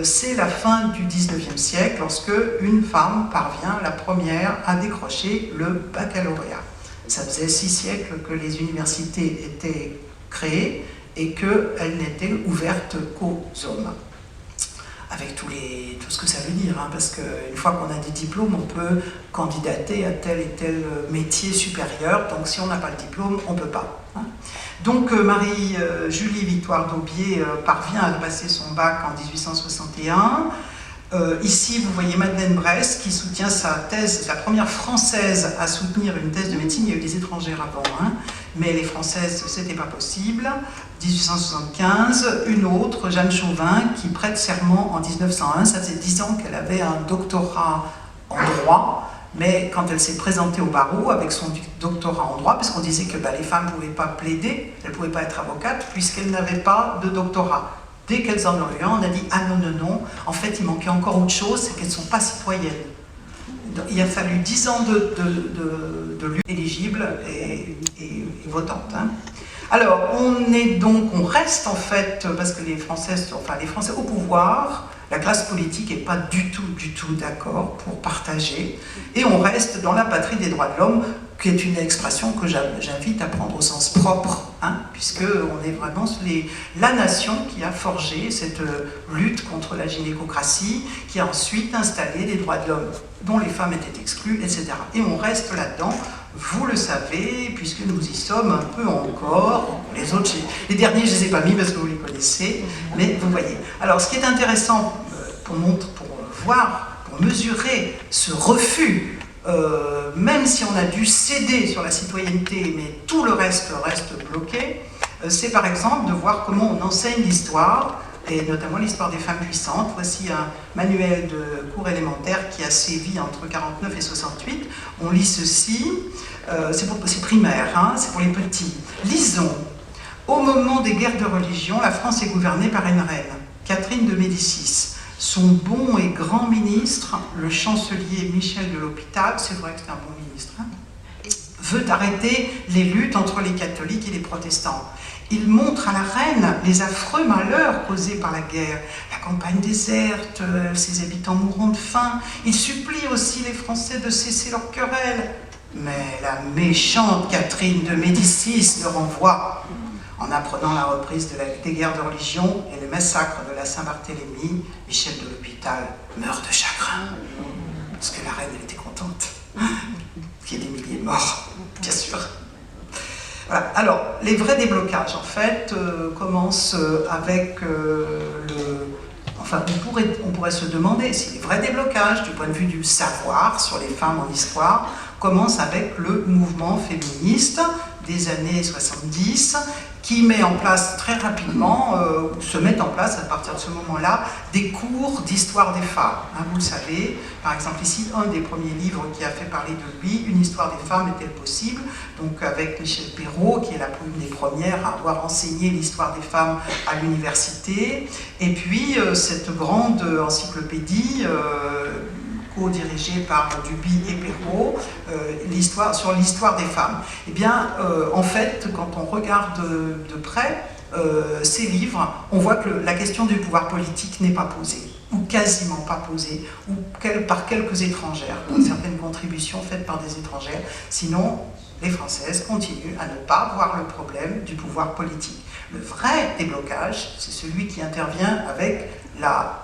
c'est la fin du 19e siècle, lorsque une femme parvient, la première, à décrocher le baccalauréat. Ça faisait 6 siècles que les universités étaient créées et qu'elles n'étaient ouvertes qu'aux hommes. Avec tout ce que ça veut dire, parce qu'une fois qu'on a des diplômes, on peut candidater à tel et tel métier supérieur, donc si on n'a pas le diplôme, on ne peut pas. Donc Marie-Julie Victoire d'Aubier parvient à passer son bac en 1861. Ici, vous voyez Madeleine Brès qui soutient sa thèse, la première française à soutenir une thèse de médecine. Il y a eu des étrangères avant, mais les françaises, c'était pas possible. 1875, une autre, Jeanne Chauvin, qui prête serment en 1901. Ça faisait 10 ans qu'elle avait un doctorat en droit. Mais quand elle s'est présentée au barreau avec son doctorat en droit, parce qu'on disait que les femmes ne pouvaient pas plaider, elles ne pouvaient pas être avocates, puisqu'elles n'avaient pas de doctorat. Dès qu'elles en ont eu un, on a dit « Ah non, non, non, en fait, il manquait encore autre chose, c'est qu'elles ne sont pas citoyennes. » Il a fallu 10 ans de lutte éligible et votante. Alors, on reste en fait, parce que les Français au pouvoir, la classe politique n'est pas du tout d'accord pour partager, et on reste dans la patrie des droits de l'homme, qui est une expression que j'invite à prendre au sens propre, puisqu'on est vraiment la nation qui a forgé cette lutte contre la gynécocratie, qui a ensuite installé les droits de l'homme dont les femmes étaient exclues, etc. Et on reste là-dedans, vous le savez, puisque nous y sommes un peu encore. Les autres, les derniers, je ne les ai pas mis parce que vous les connaissez, mais vous voyez. Alors, ce qui est intéressant pour mesurer ce refus, même si on a dû céder sur la citoyenneté, mais tout le reste bloqué, c'est par exemple de voir comment on enseigne l'histoire, et notamment l'histoire des femmes puissantes. Voici un manuel de cours élémentaire qui a sévi entre 49 et 68. On lit ceci, c'est primaire, c'est pour les petits. Lisons. Au moment des guerres de religion, la France est gouvernée par une reine, Catherine de Médicis. Son bon et grand ministre, le chancelier Michel de l'Hôpital, c'est vrai que c'est un bon ministre, veut arrêter les luttes entre les catholiques et les protestants. Il montre à la reine les affreux malheurs causés par la guerre, la campagne déserte, ses habitants mourant de faim. Il supplie aussi les Français de cesser leurs querelles. Mais la méchante Catherine de Médicis le renvoie En apprenant la reprise des guerres de religion et le massacre de la Saint-Barthélemy, Michel de l'Hôpital meurt de chagrin. Parce que la reine, elle était contente qu'il y ait des milliers de morts, bien sûr. Voilà. Alors, les vrais déblocages, en fait, commencent avec Enfin, on pourrait se demander si les vrais déblocages, du point de vue du savoir sur les femmes en histoire, commencent avec le mouvement féministe des années 70, qui met en place très rapidement, se met en place à partir de ce moment-là, des cours d'histoire des femmes. Hein, vous le savez, par exemple ici, un des premiers livres qui a fait parler de lui, Une histoire des femmes est-elle possible, donc avec Michel Perrault, qui est une des premières à avoir enseigné l'histoire des femmes à l'université, et puis cette grande encyclopédie co-dirigée par Duby et Perrault, sur l'histoire des femmes. Eh bien, en fait, quand on regarde de près ces livres, on voit que la question du pouvoir politique n'est pas posée, ou quasiment pas posée, ou par quelques étrangères, certaines contributions faites par des étrangères. Sinon, les Françaises continuent à ne pas voir le problème du pouvoir politique. Le vrai déblocage, c'est celui qui intervient avec la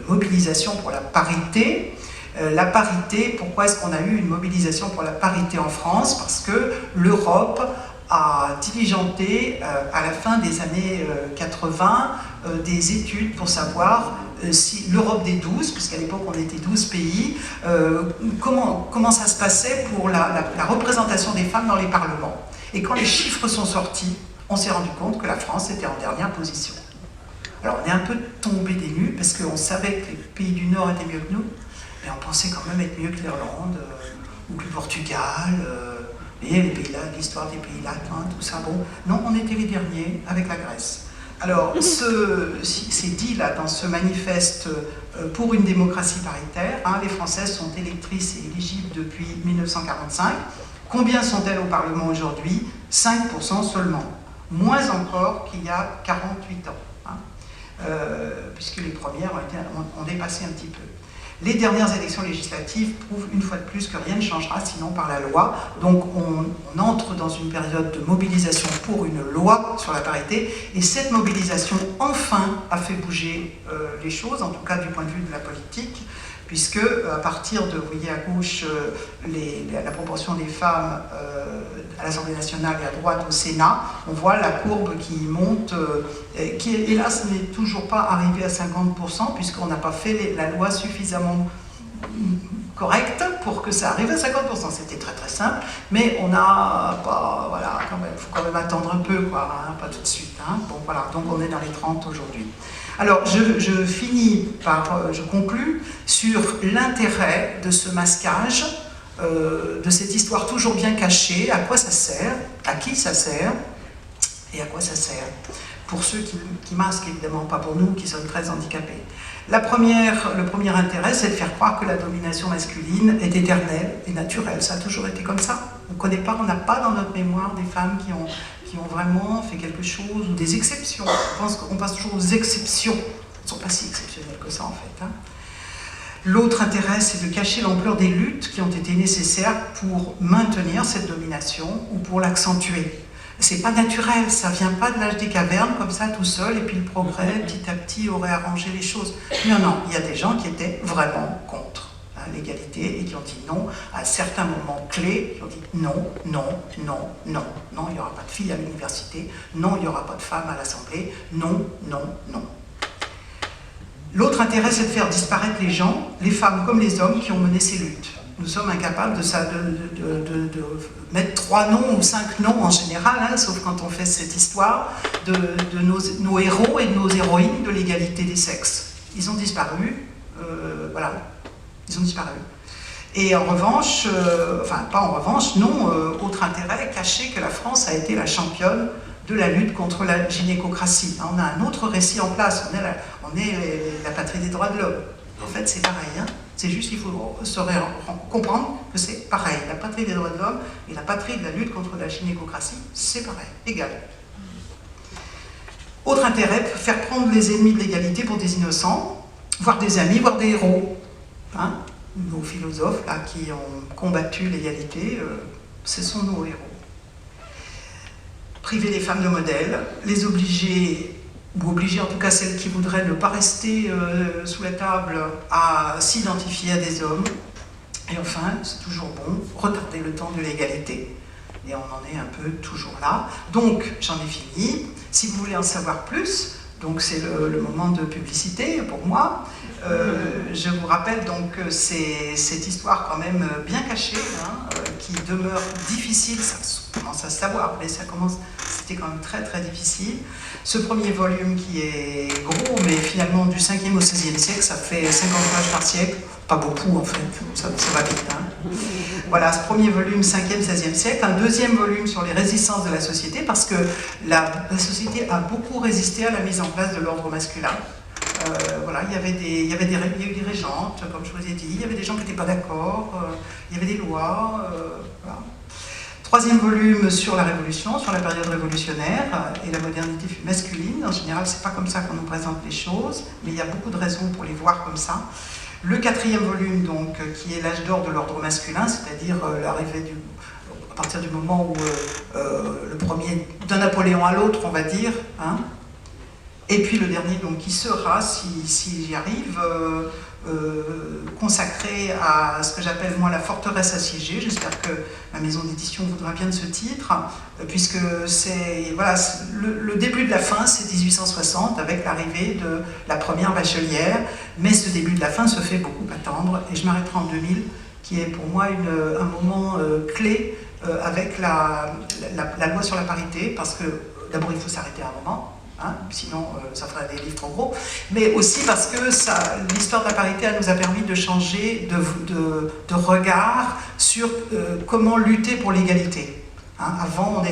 mobilisation pour la parité. La parité, pourquoi est-ce qu'on a eu une mobilisation pour la parité en France? Parce que l'Europe a diligenté à la fin des années 80 des études pour savoir si l'Europe des 12, puisqu'à l'époque on était 12 pays, comment ça se passait pour la représentation des femmes dans les parlements. Et quand les chiffres sont sortis, on s'est rendu compte que la France était en dernière position. Alors on est un peu tombé des nues parce qu'on savait que les pays du Nord étaient mieux que nous, mais on pensait quand même être mieux que l'Irlande ou que le Portugal, et l'histoire des pays latins, tout ça. Bon, non, on était les derniers avec la Grèce. Alors c'est dit là dans ce manifeste pour une démocratie paritaire, hein, les Françaises sont électrices et éligibles depuis 1945. Combien sont-elles au Parlement aujourd'hui? 5% seulement. Moins encore qu'il y a 48 ans. Puisque les premières ont dépassé un petit peu. Les dernières élections législatives prouvent une fois de plus que rien ne changera sinon par la loi. Donc on entre dans une période de mobilisation pour une loi sur la parité, et cette mobilisation enfin a fait bouger les choses, en tout cas du point de vue de la politique, puisque à partir de, vous voyez à gauche, la proportion des femmes à l'Assemblée nationale et à droite au Sénat, on voit la courbe qui monte, qui hélas n'est toujours pas arrivée à 50%, puisqu'on n'a pas fait la loi suffisamment correcte pour que ça arrive à 50%. C'était très très simple, mais on n'a pas, voilà, il faut quand même attendre un peu, quoi, hein, pas tout de suite. Hein. Bon, voilà, donc on est dans les 30 aujourd'hui. Alors, je finis par, je conclus sur l'intérêt de ce masquage, de cette histoire toujours bien cachée, à quoi ça sert, à qui ça sert, et à quoi ça sert. Pour ceux qui masquent, évidemment, pas pour nous, qui sommes très handicapés. Le premier intérêt, c'est de faire croire que la domination masculine est éternelle et naturelle. Ça a toujours été comme ça. On n'a pas dans notre mémoire des femmes qui ont vraiment fait quelque chose, ou des exceptions. On pense toujours aux exceptions. Elles ne sont pas si exceptionnelles que ça, en fait. Hein. L'autre intérêt, c'est de cacher l'ampleur des luttes qui ont été nécessaires pour maintenir cette domination ou pour l'accentuer. C'est pas naturel, ça vient pas de l'âge des cavernes comme ça tout seul, et puis le progrès petit à petit aurait arrangé les choses. Non, non, il y a des gens qui étaient vraiment contre l'égalité et qui ont dit non à certains moments clés, qui ont dit non, non, non, non, non, il n'y aura pas de filles à l'université, non, il n'y aura pas de femmes à l'Assemblée, non, non, non. L'autre intérêt, c'est de faire disparaître les gens, les femmes comme les hommes qui ont mené ces luttes. Nous sommes incapables de mettre 3 noms ou 5 noms en général, hein, sauf quand on fait cette histoire de nos héros et de nos héroïnes de l'égalité des sexes. Ils ont disparu, voilà, ils ont disparu. Et en revanche, enfin pas en revanche, non, autre intérêt, cacher que la France a été la championne de la lutte contre la gynécocratie. On a un autre récit en place, on est la patrie des droits de l'homme. En fait, c'est pareil, hein. C'est juste qu'il faut comprendre que c'est pareil. La patrie des droits de l'homme et la patrie de la lutte contre la gynécocratie, c'est pareil, égal. Autre intérêt, faire prendre les ennemis de l'égalité pour des innocents, voire des amis, voire des héros. Hein, nos philosophes là, qui ont combattu l'égalité, ce sont nos héros. priver les femmes de modèles, les obliger, ou obliger en tout cas celles qui voudraient ne pas rester sous la table, à s'identifier à des hommes. Et enfin, c'est toujours bon, retarder le temps de l'égalité. Et on en est un peu toujours là. Donc, j'en ai fini. Si vous voulez en savoir plus, donc c'est le moment de publicité pour moi. Je vous rappelle donc que c'est cette histoire quand même bien cachée, hein, qui demeure difficile, ça commence à se savoir, mais c'était quand même très très difficile. Ce premier volume qui est gros, mais finalement du 5e au 16e siècle, ça fait 50 pages par siècle, pas beaucoup en fait, ça va vite. Hein. Voilà, ce premier volume, 5e, 16e siècle, un deuxième volume sur les résistances de la société, parce que la société a beaucoup résisté à la mise en place de l'ordre masculin. Voilà, il y a eu des régentes, comme je vous ai dit, il y avait des gens qui n'étaient pas d'accord, il y avait des lois. Voilà. Troisième volume sur la Révolution, sur la période révolutionnaire et la modernité masculine. En général, c'est pas comme ça qu'on nous présente les choses, mais il y a beaucoup de raisons pour les voir comme ça. Le quatrième volume, donc, qui est l'âge d'or de l'ordre masculin, c'est-à-dire l'arrivée à partir du moment où le premier, d'un Napoléon à l'autre, on va dire, hein. Et puis le dernier, donc, qui sera, si j'y arrive, consacré à ce que j'appelle moi la forteresse assiégée. J'espère que ma maison d'édition voudra bien de ce titre, puisque c'est voilà, le début de la fin, c'est 1860, avec l'arrivée de la première bachelière, mais ce début de la fin se fait beaucoup attendre, et je m'arrêterai en 2000, qui est pour moi un moment clé avec la loi sur la parité, parce que d'abord il faut s'arrêter à un moment. Hein, sinon ça ferait des livres trop gros, mais aussi parce que l'histoire de la parité elle nous a permis de changer de regard sur comment lutter pour l'égalité. Hein, avant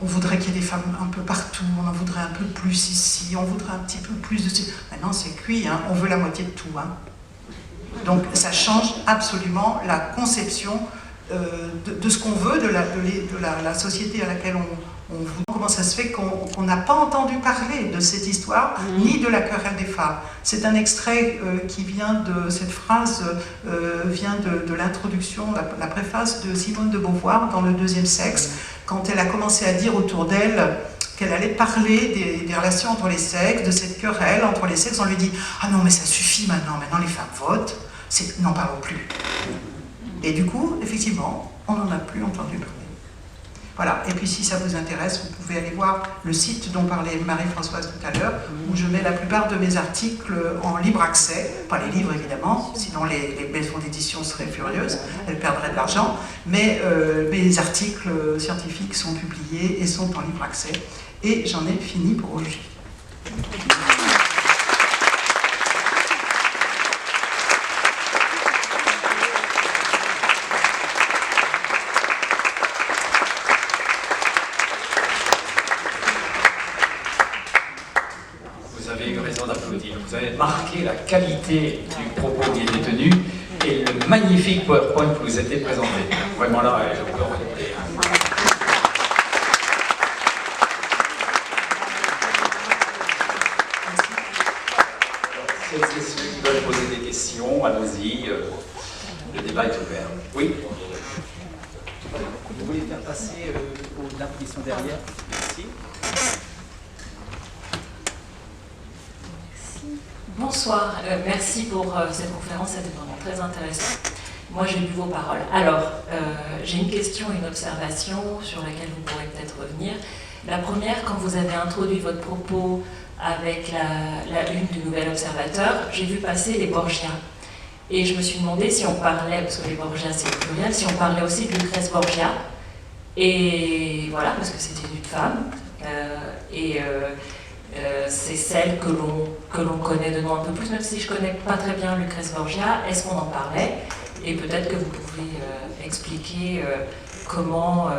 on voudrait qu'il y ait des femmes un peu partout, on en voudrait un peu plus ici, on voudrait un petit peu plus de ci. Maintenant c'est cuit, hein, on veut la moitié de tout. Hein. Donc ça change absolument la conception de ce qu'on veut, de la société à laquelle on comment ça se fait qu'on n'a pas entendu parler de cette histoire, ni de la querelle des femmes. C'est un extrait qui vient de cette phrase, vient de l'introduction, la préface de Simone de Beauvoir dans Le Deuxième Sexe, quand elle a commencé à dire autour d'elle qu'elle allait parler des relations entre les sexes, de cette querelle entre les sexes. On lui dit « Ah non, mais ça suffit maintenant les femmes votent, n'en parlons plus ». Et du coup, effectivement, on n'en a plus entendu parler. Voilà, et puis si ça vous intéresse, vous pouvez aller voir le site dont parlait Marie-Françoise tout à l'heure, où je mets la plupart de mes articles en libre accès, pas les livres évidemment, sinon les maisons d'édition seraient furieuses, elles perdraient de l'argent, mais mes articles scientifiques sont publiés et sont en libre accès. Et j'en ai fini pour aujourd'hui. Vous avez marqué la qualité du propos qui était tenu et le magnifique PowerPoint que vous été présenté. Vraiment là, je peux recommander. Celles et ceux qui veulent poser des questions, allons-y, le débat est ouvert. Oui. Vous voulez faire passer la position derrière ici. Bonsoir, merci pour cette conférence, c'était vraiment très intéressant. Moi j'ai lu vos paroles. Alors, j'ai une question et une observation sur laquelle vous pourrez peut-être revenir. La première, quand vous avez introduit votre propos avec la une du Nouvel Observateur, j'ai vu passer les Borgia. Et je me suis demandé si on parlait, parce que les Borgia c'est le pluriel, si on parlait aussi de Lucrèce Borgia. Et voilà, parce que c'était une femme. C'est celle que l'on connaît de nom un peu plus, même si je ne connais pas très bien Lucrèce Borgia. Est-ce qu'on en parlait? Et peut-être que vous pouvez expliquer comment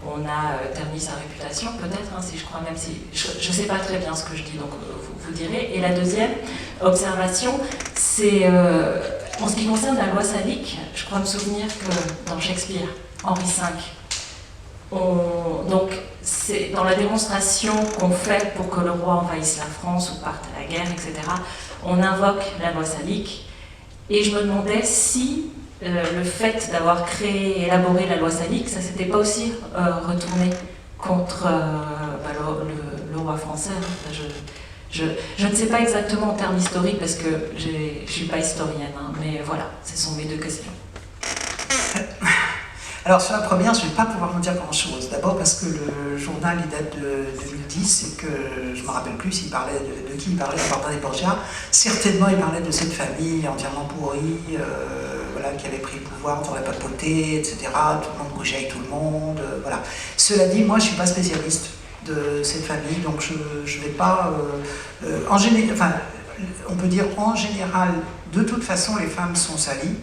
on a terni sa réputation, peut-être, hein, si je crois, même si je ne sais pas très bien ce que je dis, donc vous direz. Et la deuxième observation, c'est en ce qui concerne la loi salique, je crois me souvenir que dans Shakespeare, Henri V, donc c'est dans la démonstration qu'on fait pour que le roi envahisse la France ou parte à la guerre, etc., on invoque la loi salique. Et je me demandais si le fait d'avoir élaboré la loi salique, ça s'était pas aussi retourné contre le roi français. Je ne sais pas exactement en termes historiques parce que je ne suis pas historienne, hein, mais voilà, ce sont mes deux questions. Alors sur la première, je ne vais pas pouvoir vous dire grand-chose. D'abord parce que le journal il date de 2010 et que je ne me rappelle plus s'il parlait de qui il parlait à part des Borgia. Certainement il parlait de cette famille entièrement pourrie, voilà, qui avait pris le pouvoir dans la papauté, etc. Tout le monde couchait avec tout le monde, voilà. Cela dit, moi je ne suis pas spécialiste de cette famille, donc je ne vais pas... en général, enfin, on peut dire en général, de toute façon les femmes sont salies.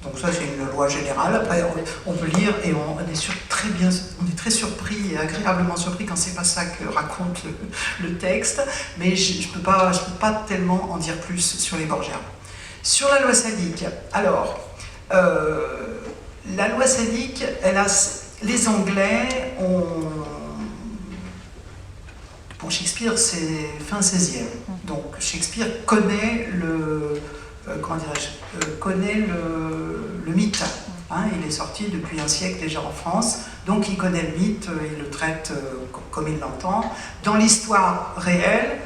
Donc ça c'est une loi générale. Après on peut lire et on est très surpris et agréablement surpris quand c'est pas ça que raconte le texte, mais je peux pas tellement en dire plus sur les Borgia. Sur la loi salique, alors la loi salique, les Anglais ont... Bon, Shakespeare c'est fin 16e, donc Shakespeare connaît connaît le mythe. Hein, il est sorti depuis un siècle déjà en France, donc il connaît le mythe, il le traite comme il l'entend. Dans l'histoire réelle,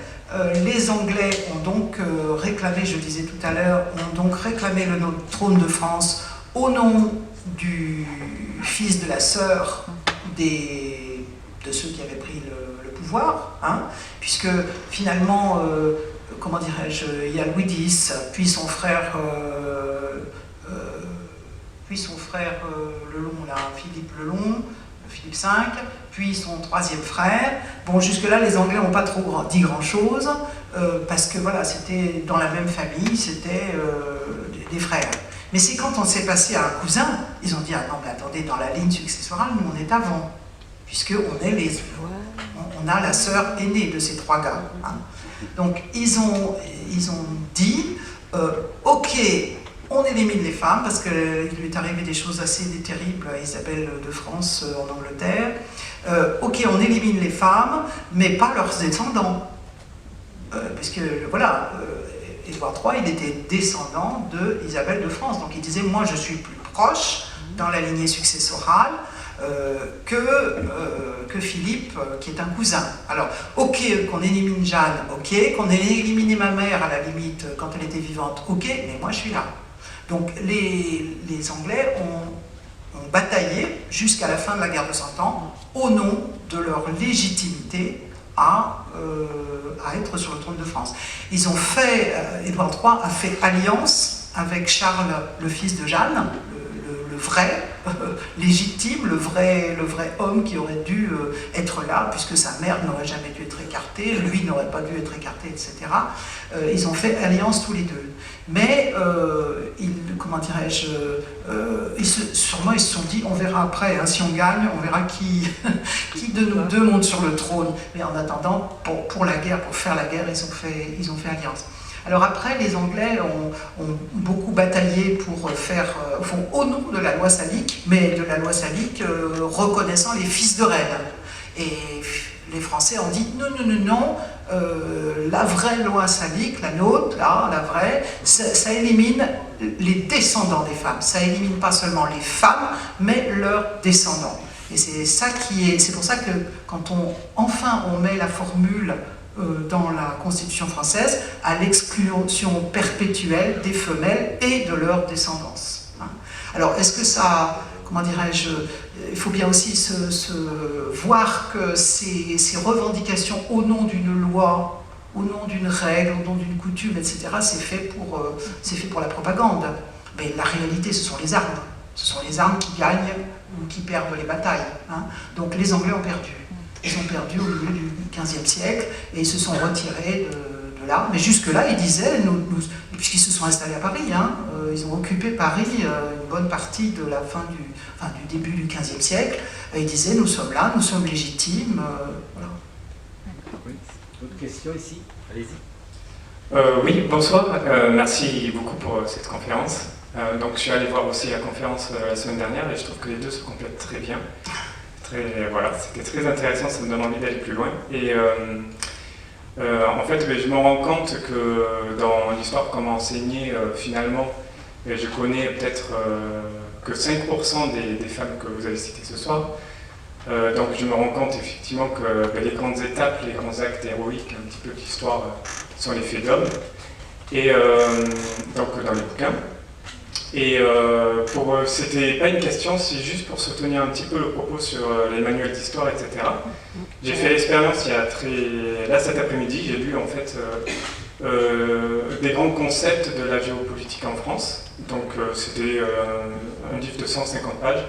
les Anglais ont donc réclamé, je disais tout à l'heure, ont donc réclamé le trône de France au nom du fils de la sœur de ceux qui avaient pris le pouvoir, hein, puisque finalement... comment dirais-je, il y a Louis X, puis son frère le long, là, Philippe le Long, Philippe V, puis son troisième frère. Bon, jusque-là, les Anglais n'ont pas trop dit grand-chose, parce que voilà, c'était dans la même famille, c'était des frères. Mais c'est quand on s'est passé à un cousin, ils ont dit, ah non, mais attendez, dans la ligne successorale, nous on est avant, on a la sœur aînée de ces trois gars. Hein. Donc ils ont dit, ok, on élimine les femmes, parce qu'il lui est arrivé des choses assez terribles à Isabelle de France en Angleterre. Ok, on élimine les femmes, mais pas leurs descendants. Parce que, voilà, Édouard III, il était descendant d'Isabelle de France. Donc il disait, moi je suis plus proche dans la lignée successorale que Philippe, qui est un cousin. Alors, ok, qu'on élimine Jeanne, ok, qu'on ait éliminé ma mère à la limite quand elle était vivante, ok, mais moi je suis là. Donc les Anglais ont bataillé jusqu'à la fin de la guerre de 100 ans au nom de leur légitimité à être sur le trône de France. Ils ont fait, Édouard III a fait alliance avec Charles, le fils de Jeanne, le vrai, légitime, le vrai homme qui aurait dû être là, puisque sa mère n'aurait jamais dû être écartée, lui n'aurait pas dû être écarté, etc. Ils ont fait alliance tous les deux. Mais, comment dirais-je, sûrement ils se sont dit, on verra après, hein, si on gagne, on verra qui de nous deux monte sur le trône. Mais en attendant, pour la guerre, pour faire la guerre, ils ont fait alliance. Alors après, les Anglais ont beaucoup bataillé pour faire, au nom de la loi salique, mais de la loi salique reconnaissant les fils de reine. Et les Français ont dit non, non, non, non, la vraie loi salique, la nôtre, là, la vraie, ça élimine les descendants des femmes. Ça élimine pas seulement les femmes, mais leurs descendants. Et c'est ça c'est pour ça que quand on met la formule dans la Constitution française à l'exclusion perpétuelle des femelles et de leur descendance. Alors, est-ce que ça, comment dirais-je, il faut bien aussi voir que ces revendications au nom d'une loi, au nom d'une règle, au nom d'une coutume, etc., c'est fait pour la propagande. Mais la réalité, ce sont les armes. Ce sont les armes qui gagnent ou qui perdent les batailles. Hein. Donc les Anglais ont perdu. Ils ont perdu au milieu du XVe siècle et ils se sont retirés de là. Mais jusque-là, ils disaient, puisqu'ils se sont installés à Paris, hein, ils ont occupé Paris une bonne partie de la du début du XVe siècle. Et ils disaient, nous sommes là, nous sommes légitimes. Voilà. Oui. D'autres questions ici? Allez-y. Oui, bonsoir. Merci beaucoup pour cette conférence. Donc, je suis allé voir aussi la conférence la semaine dernière et je trouve que les deux se complètent très bien. Voilà, c'était très intéressant, ça me donne envie d'aller plus loin. Et en fait, je me rends compte que dans l'histoire qu'on m'a enseignée, finalement, je connais peut-être que 5% des femmes que vous avez citées ce soir. Donc je me rends compte effectivement que les grandes étapes, les grands actes héroïques un petit peu de l'histoire sont les faits d'hommes, et donc dans les bouquins. Et c'était pas une question, c'est juste pour soutenir un petit peu le propos sur les manuels d'histoire, etc. J'ai fait l'expérience là cet après-midi, j'ai lu en fait des grands concepts de la géopolitique en France. Donc c'était un livre de 150 pages,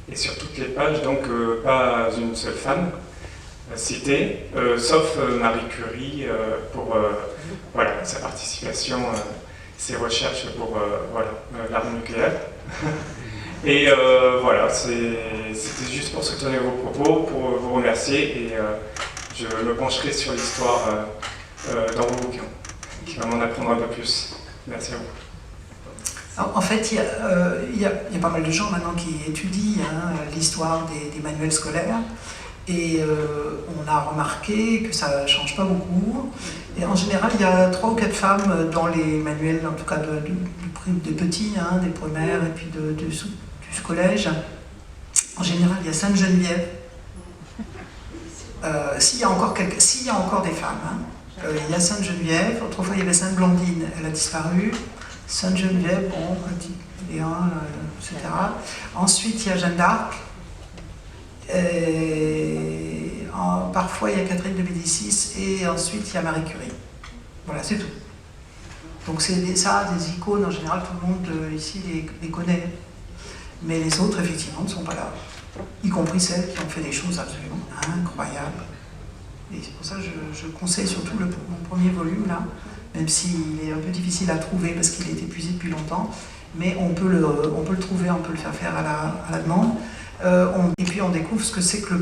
et sur toutes les pages, donc pas une seule femme citée, sauf Marie Curie pour voilà, sa participation, ses recherches pour l'arme nucléaire. Et voilà, c'était juste pour soutenir vos propos, pour vous remercier, et je me pencherai sur l'histoire dans vos bouquins, qui va m'en apprendre un peu plus. Merci à vous. En fait, il y a pas mal de gens maintenant qui étudient l'histoire des manuels scolaires, et on a remarqué que ça ne change pas beaucoup. Et en général, il y a 3 ou 4 femmes dans les manuels, en tout cas des petits, des primaires et puis du collège. En général, il y a Sainte Geneviève. S'il y a encore des femmes, il y a Sainte Geneviève. Autrefois, il y avait Sainte Blandine, elle a disparu. Sainte Geneviève, bon, petit Léon, etc. Ensuite, il y a Jeanne d'Arc. Parfois, il y a Catherine de Médicis, et ensuite, il y a Marie Curie. Voilà, c'est tout. Donc, c'est des icônes, en général, tout le monde ici les connaît. Mais les autres, effectivement, ne sont pas là. Y compris celles qui ont fait des choses absolument incroyables. Et c'est pour ça que je conseille surtout mon premier volume, là, même s'il est un peu difficile à trouver parce qu'il est épuisé depuis longtemps, mais on peut le trouver, on peut le faire à la demande. Et puis on découvre ce que c'est que le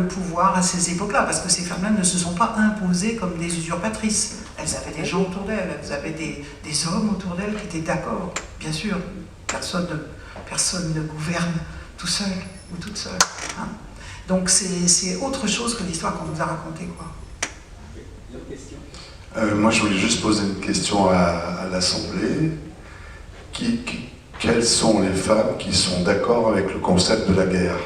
pouvoir à ces époques-là, parce que ces femmes-là ne se sont pas imposées comme des usurpatrices. Elles avaient des gens autour d'elles, elles avaient des hommes autour d'elles qui étaient d'accord. Bien sûr, personne ne gouverne tout seul ou toute seule. Donc c'est autre chose que l'histoire qu'on nous a racontée, quoi. Moi, je voulais juste poser une question à l'Assemblée. Quelles sont les femmes qui sont d'accord avec le concept de la guerre?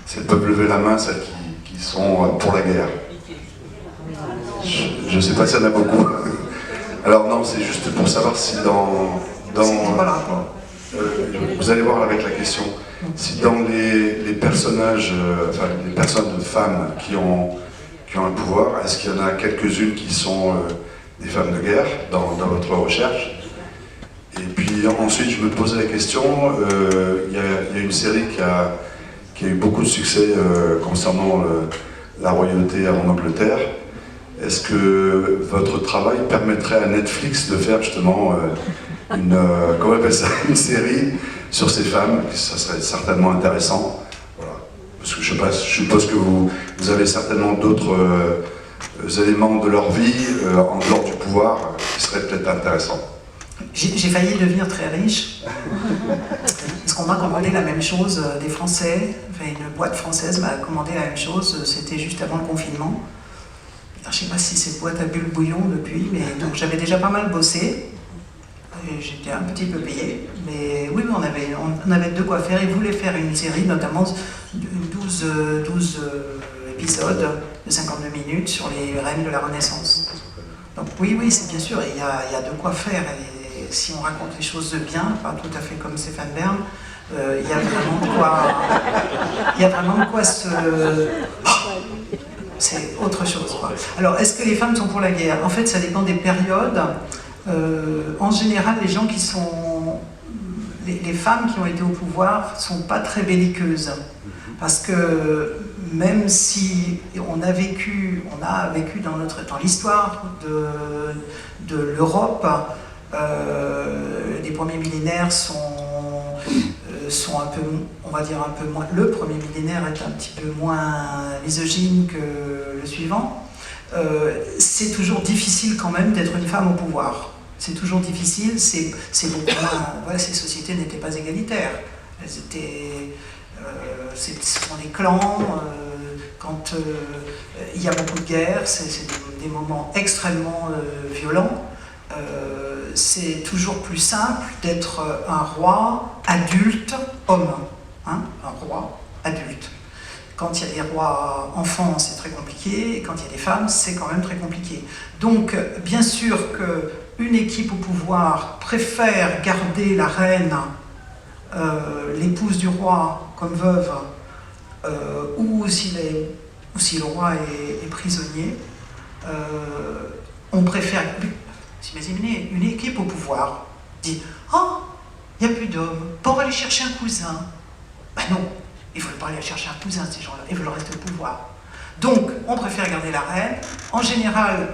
Si elles peuvent lever la main, celles qui sont pour la guerre. Je ne sais pas s'il y en a beaucoup. Alors non, c'est juste pour savoir si vous allez voir avec la question, si dans les personnages, les personnes de femmes qui ont un pouvoir, est-ce qu'il y en a quelques-unes qui sont des femmes de guerre dans votre recherche? Et puis ensuite, je me posais la question, il y a une série qui a eu beaucoup de succès concernant la royauté en Angleterre. Est-ce que votre travail permettrait à Netflix de faire justement une série sur ces femmes? Ça serait certainement intéressant. Voilà. Parce que je suppose que vous avez certainement d'autres éléments de leur vie en dehors du pouvoir qui seraient peut-être intéressants. J'ai failli devenir très riche, parce qu'on m'a commandé la même chose des Français. Enfin, une boîte française m'a commandé la même chose, c'était juste avant le confinement. Alors, je ne sais pas si cette boîte a bu le bouillon depuis, mais donc j'avais déjà pas mal bossé. J'étais un petit peu payée, mais oui, on avait de quoi faire. Ils voulaient faire une série, notamment 12 épisodes de 52 minutes sur les reines de la Renaissance. Donc oui, c'est bien sûr, il y a de quoi faire. Et si on raconte les choses de bien, pas tout à fait comme Stéphane Bern, il y a vraiment de quoi se... C'est autre chose, quoi. Alors, est-ce que les femmes sont pour la guerre? En fait, ça dépend des périodes. En général, les gens qui sont... Les femmes qui ont été au pouvoir ne sont pas très belliqueuses. Parce que même si on a vécu dans l'histoire de l'Europe, les premiers millénaires sont un peu, on va dire un peu moins... Le premier millénaire est un petit peu moins misogyne que le suivant. C'est toujours difficile quand même d'être une femme au pouvoir. C'est toujours difficile, c'est beaucoup moins... Voilà, ces sociétés n'étaient pas égalitaires. Elles étaient... ce sont des clans, quand il y a beaucoup de guerres, c'est des moments extrêmement violents. C'est toujours plus simple d'être un roi adulte, homme, un roi adulte. Quand il y a des rois enfants, c'est très compliqué, et quand il y a des femmes, c'est quand même très compliqué. Donc, bien sûr qu'une équipe au pouvoir préfère garder la reine, l'épouse du roi, comme veuve, ou si le roi est prisonnier. On préfère... Vous imaginez, une équipe au pouvoir dit « Oh, il n'y a plus d'hommes, bon, on va aller chercher un cousin. » Ben non, ils ne veulent pas aller chercher un cousin, ces gens-là, ils veulent rester au pouvoir. Donc, on préfère garder la reine. En général,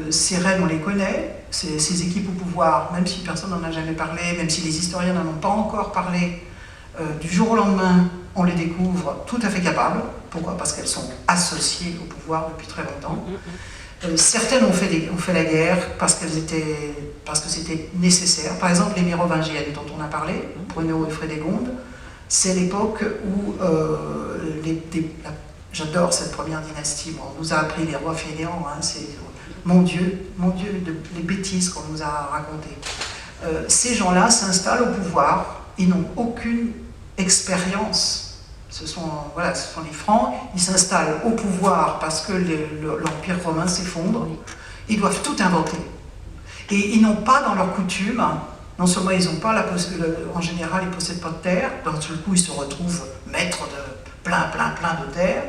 ces reines, on les connaît, ces équipes au pouvoir, même si personne n'en a jamais parlé, même si les historiens n'en ont pas encore parlé, du jour au lendemain, on les découvre tout à fait capables. Pourquoi? Parce qu'elles sont associées au pouvoir depuis très longtemps. Certaines ont fait la guerre parce que c'était nécessaire. Par exemple, les mérovingiennes dont on a parlé, Bruno et Frédégonde, c'est l'époque où j'adore cette première dynastie. Bon, on nous a appris les rois fainéants, hein, c'est mon Dieu, les bêtises qu'on nous a racontées. Ces gens-là s'installent au pouvoir, ils n'ont aucune expérience. Ce sont les Francs, ils s'installent au pouvoir parce que l'Empire romain s'effondre, ils doivent tout inventer. Et ils n'ont pas dans leur coutume, non seulement ils n'ont pas, en général ils ne possèdent pas de terre, d'un seul coup ils se retrouvent maîtres de plein de terre,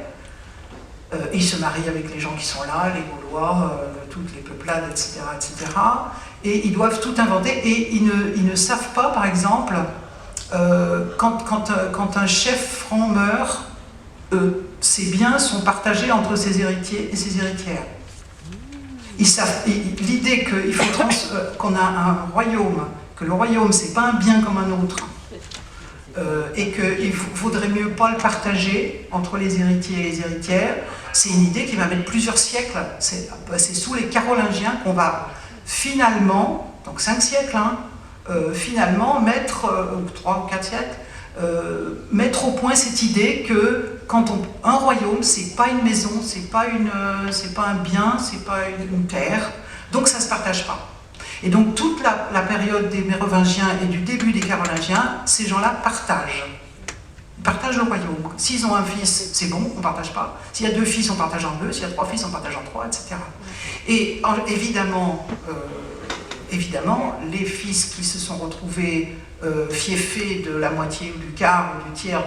ils se marient avec les gens qui sont là, les Gaulois, toutes les peuplades, etc., etc. Et ils doivent tout inventer, et ils ne savent pas, par exemple, quand un chef franc meurt, ses biens sont partagés entre ses héritiers et ses héritières. L'idée qu'on a un royaume, que le royaume c'est pas un bien comme un autre, et qu'il vaudrait mieux pas le partager entre les héritiers et les héritières, c'est une idée qui va mettre plusieurs siècles. C'est sous les Carolingiens qu'on va finalement, donc 5 siècles, hein, finalement mettre, 3 ou 4 siècles, mettre au point cette idée que un royaume, c'est pas une maison, c'est pas un bien, c'est pas une terre, donc ça se partage pas. Et donc toute la période des Mérovingiens et du début des Carolingiens, ces gens-là partagent. Ils partagent le royaume. S'ils ont un fils, c'est bon, on ne partage pas. S'il y a 2 fils, on partage en 2. S'il y a 3 fils, on partage en 3, etc. Et évidemment, les fils qui se sont retrouvés fiefés de la moitié ou du quart ou du tiers,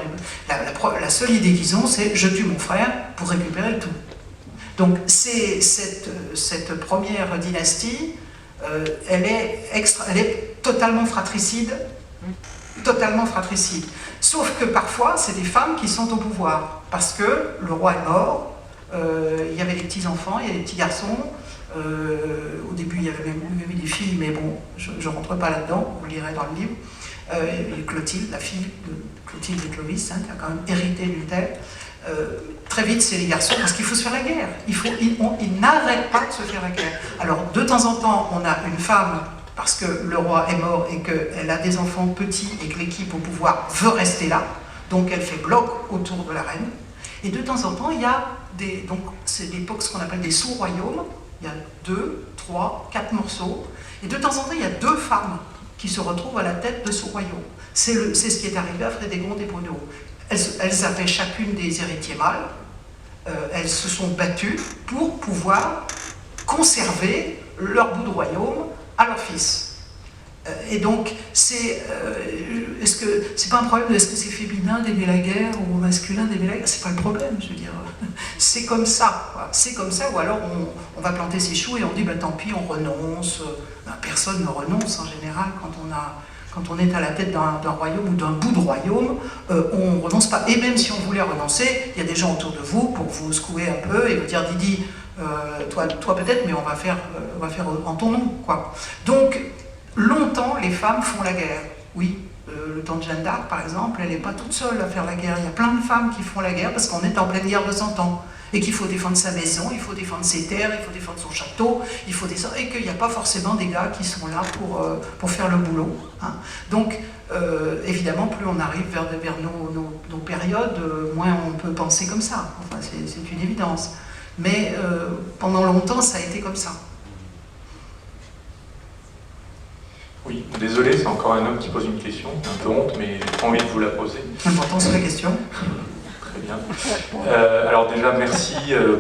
la seule idée qu'ils ont, c'est « je tue mon frère pour récupérer le tout ». Donc cette première dynastie, elle est totalement fratricide, Sauf que parfois, c'est des femmes qui sont au pouvoir, parce que le roi est mort, il y avait des petits-enfants, il y a des petits garçons, au début il y avait même eu des filles, mais bon, je ne rentre pas là-dedans, vous lirez dans le livre. Et Clotilde, la fille de Clotilde et Clovis, hein, qui a quand même hérité d'une terre. Très vite, c'est les garçons, parce qu'il faut se faire la guerre. Ils n'arrêtent pas de se faire la guerre. Alors, de temps en temps, on a une femme, parce que le roi est mort et qu'elle a des enfants petits et que l'équipe au pouvoir veut rester là, donc elle fait bloc autour de la reine. Et de temps en temps, il y a donc c'est l'époque ce qu'on appelle des sous-royaumes. Il y a 2, 3, 4 morceaux. Et de temps en temps, il y a 2 femmes qui se retrouvent à la tête de sous-royaume. C'est ce qui est arrivé à Frédégonde et Bruno. Elles avaient chacune des héritiers mâles. Elles se sont battues pour pouvoir conserver leur bout de royaume à leur fils. Et donc, est-ce que c'est pas un problème, est-ce que c'est féminin d'aimer la guerre ou masculin d'aimer la guerre? C'est pas le problème, je veux dire. C'est comme ça, quoi. C'est comme ça, ou alors on va planter ses choux et on dit, bah, tant pis, on renonce. Ben, personne ne renonce en général quand on est à la tête d'un royaume ou d'un bout de royaume, on ne renonce pas. Et même si on voulait renoncer, il y a des gens autour de vous pour vous secouer un peu et vous dire, Didi, toi peut-être, mais on va faire en ton nom, quoi. Donc, longtemps, les femmes font la guerre. Oui, le temps de Jeanne d'Arc, par exemple, elle n'est pas toute seule à faire la guerre. Il y a plein de femmes qui font la guerre parce qu'on est en pleine guerre de 100 ans. Et qu'il faut défendre sa maison, il faut défendre ses terres, il faut défendre son château, et qu'il n'y a pas forcément des gars qui sont là pour faire le boulot. Hein. Donc, évidemment, plus on arrive vers nos périodes, moins on peut penser comme ça. Enfin, c'est une évidence. Mais pendant longtemps, ça a été comme ça. Oui, désolé, c'est encore un homme qui pose une question, un peu honte, mais j'ai pas envie de vous la poser. L'important, c'est la question. Très bien. bien. Alors déjà, merci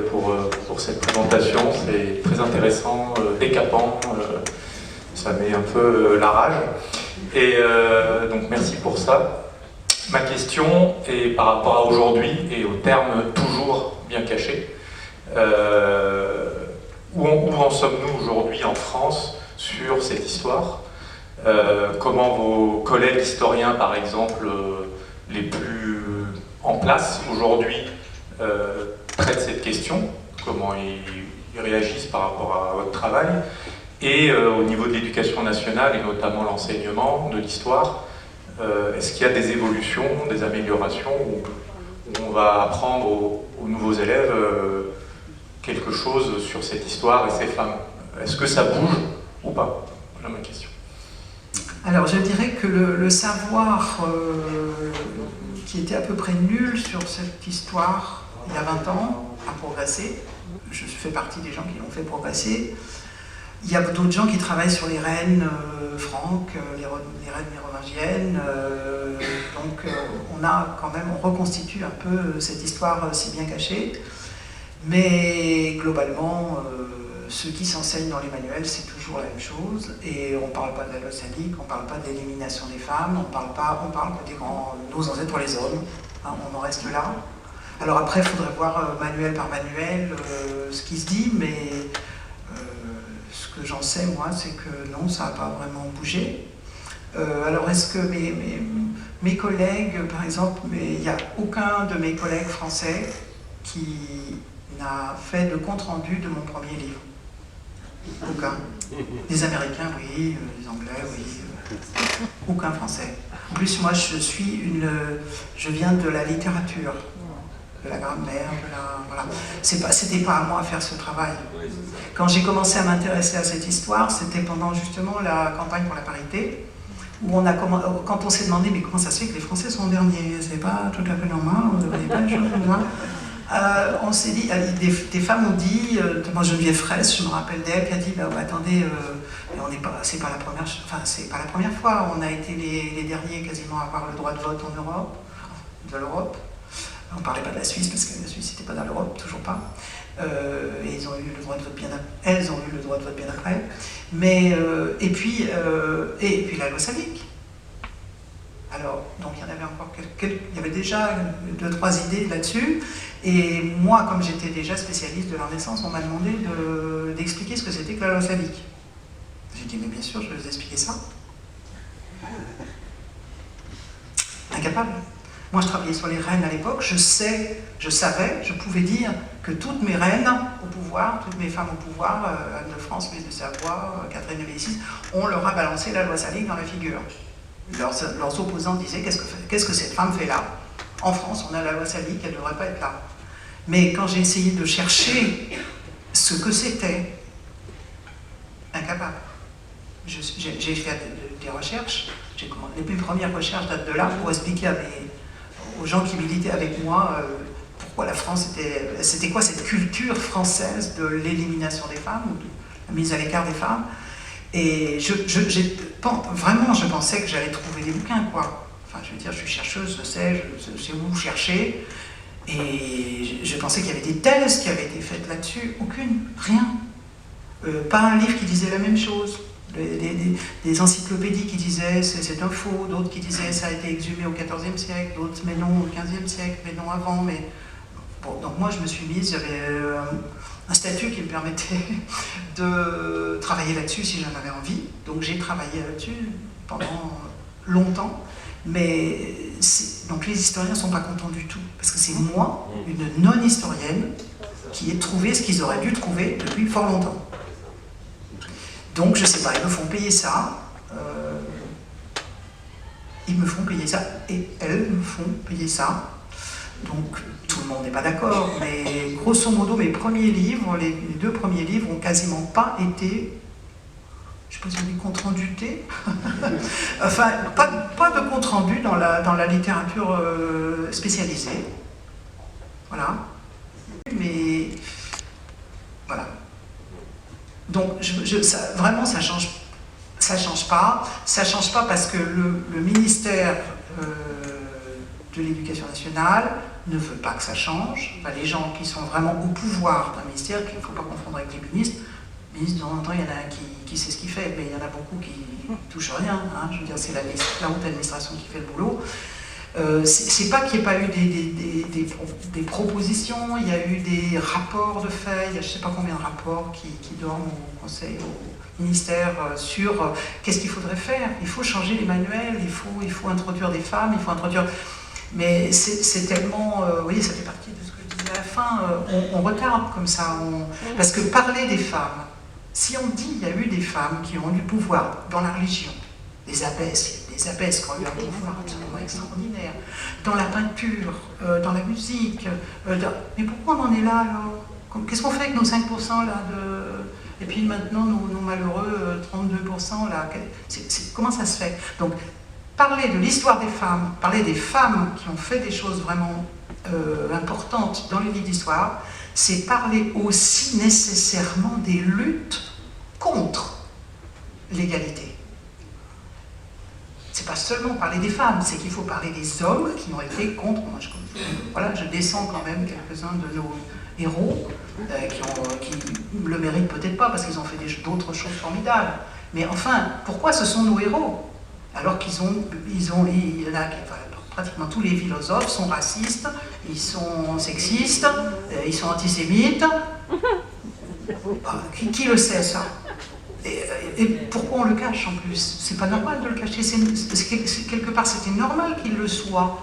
pour cette présentation, c'est très intéressant, décapant, ça met un peu la rage. Et donc merci pour ça. Ma question est par rapport à aujourd'hui et au terme toujours bien caché. Où en sommes-nous aujourd'hui en France sur cette histoire? Comment vos collègues historiens, par exemple, les plus en place aujourd'hui, traitent cette question? Comment ils réagissent par rapport à votre travail? Et au niveau de l'éducation nationale, et notamment l'enseignement de l'histoire, est-ce qu'il y a des évolutions, des améliorations, où on va apprendre aux nouveaux élèves quelque chose sur cette histoire et ces femmes? Est-ce que ça bouge ou pas? Voilà ma question. Alors je dirais que le savoir qui était à peu près nul sur cette histoire il y a 20 ans a progressé. Je fais partie des gens qui l'ont fait progresser. Il y a d'autres gens qui travaillent sur les reines franques, les reines mérovingiennes. Donc on reconstitue un peu cette histoire si bien cachée. Mais globalement, ce qui s'enseigne dans les manuels, c'est toujours la même chose. Et on ne parle pas de la loi salique, on ne parle pas de l'élimination des femmes, on parle que des nos ancêtres les hommes. Hein, on en reste là. Alors après, il faudrait voir manuel par manuel ce qui se dit, mais ce que j'en sais, moi, c'est que non, ça n'a pas vraiment bougé. Alors est-ce que mes collègues, par exemple, il n'y a aucun de mes collègues français qui n'a fait de compte-rendu de mon premier livre. Aucun. Les Américains, oui, les Anglais, oui. Aucun Français. En plus, moi, je viens de la littérature, de la grammaire, voilà. C'était pas à moi à faire ce travail. Quand j'ai commencé à m'intéresser à cette histoire, c'était pendant justement la campagne pour la parité, où quand on s'est demandé mais comment ça se fait que les Français sont derniers, c'est pas tout à fait normal, on devrait pas des choses comme ça. On s'est dit, des femmes ont dit, notamment Geneviève Fraisse, je me rappelle d'elle, qui a dit, attendez, c'est pas la première fois, on a été les derniers quasiment à avoir le droit de vote en Europe, de l'Europe. On ne parlait pas de la Suisse, parce que la Suisse n'était pas dans l'Europe, toujours pas. Et elles ont eu le droit de vote bien après. Mais, et puis la loi salique. Alors, donc il y en avait encore il y avait déjà 2-3 idées là-dessus. Et moi, comme j'étais déjà spécialiste de la Renaissance, on m'a demandé d'expliquer ce que c'était que la loi salique. J'ai dit, mais bien sûr, je vais vous expliquer ça. Incapable. Moi, je travaillais sur les reines à l'époque, je pouvais dire que toutes mes reines au pouvoir, toutes mes femmes au pouvoir, Anne de France, Louise de Savoie, Catherine de Médicis, on leur a balancé la loi salique dans la figure. Leurs opposants disaient, qu'est-ce que cette femme fait là? En France, on a la loi salique, elle ne devrait pas être là. Mais quand j'ai essayé de chercher ce que c'était, incapable. J'ai fait des recherches, les plus premières recherches datent de là pour expliquer aux gens qui militaient avec moi pourquoi la France c'était quoi cette culture française de l'élimination des femmes, ou de la mise à l'écart des femmes. Et vraiment, je pensais que j'allais trouver des bouquins, quoi. Enfin, je veux dire, je suis chercheuse, je sais où chercher. Et je pensais qu'il y avait des thèses qui avaient été faites là-dessus. Aucune, rien. Pas un livre qui disait la même chose. Des encyclopédies qui disaient c'est un faux, d'autres qui disaient ça a été exhumé au XIVe siècle, d'autres mais non au XVe siècle, mais non avant. Mais... Bon, donc moi je me suis mise, j'avais un statut qui me permettait de travailler là-dessus si j'en avais envie. Donc j'ai travaillé là-dessus pendant longtemps. Mais donc les historiens ne sont pas contents du tout, parce que c'est moi, une non-historienne, qui ai trouvé ce qu'ils auraient dû trouver depuis fort longtemps. Donc je sais pas, ils me font payer ça, et elles me font payer ça. Donc tout le monde n'est pas d'accord, mais grosso modo mes premiers livres, les 2 premiers livres ont quasiment pas été, je sais pas si on dit compte-rendu thé, enfin pas de compte-rendu dans la littérature spécialisée, voilà, mais voilà. Donc vraiment ça change pas parce que le ministère de l'Éducation nationale ne veut pas que ça change. Enfin, les gens qui sont vraiment au pouvoir d'un ministère, qu'il ne faut pas confondre avec les ministres, de temps en temps, il y en a un qui sait ce qu'il fait, mais il y en a beaucoup qui ne touchent rien. Hein. Je veux dire, c'est la haute administration qui fait le boulot. C'est pas qu'il n'y ait pas eu des propositions, il y a eu des rapports de fait, il y a je ne sais pas combien de rapports qui dorment au Conseil, au ministère sur qu'est-ce qu'il faudrait faire. Il faut changer les manuels, il faut introduire des femmes, il faut introduire... Mais c'est tellement... vous voyez, ça fait partie de ce que je disais à la fin, on retarde comme ça. Parce que parler des femmes, si on dit qu'il y a eu des femmes qui ont eu du pouvoir dans la religion, des abbesses qui ont eu un pouvoir absolument extraordinaire, dans la peinture, dans la musique, mais pourquoi on en est là alors? Qu'est-ce qu'on fait avec nos 5% là et puis maintenant nos malheureux 32% là, comment ça se fait? Donc parler de l'histoire des femmes, parler des femmes qui ont fait des choses vraiment importantes dans les livres d'histoire, c'est parler aussi nécessairement des luttes contre l'égalité. C'est pas seulement parler des femmes, c'est qu'il faut parler des hommes qui ont été contre. Moi, je descends quand même quelques-uns de nos héros qui le méritent peut-être pas parce qu'ils ont fait d'autres choses formidables. Mais enfin, pourquoi ce sont nos héros? Alors pratiquement tous les philosophes sont racistes, ils sont sexistes, ils sont antisémites. Qui le sait ça? Et pourquoi on le cache en plus? C'est pas normal de le cacher, quelque part c'était normal qu'il le soit.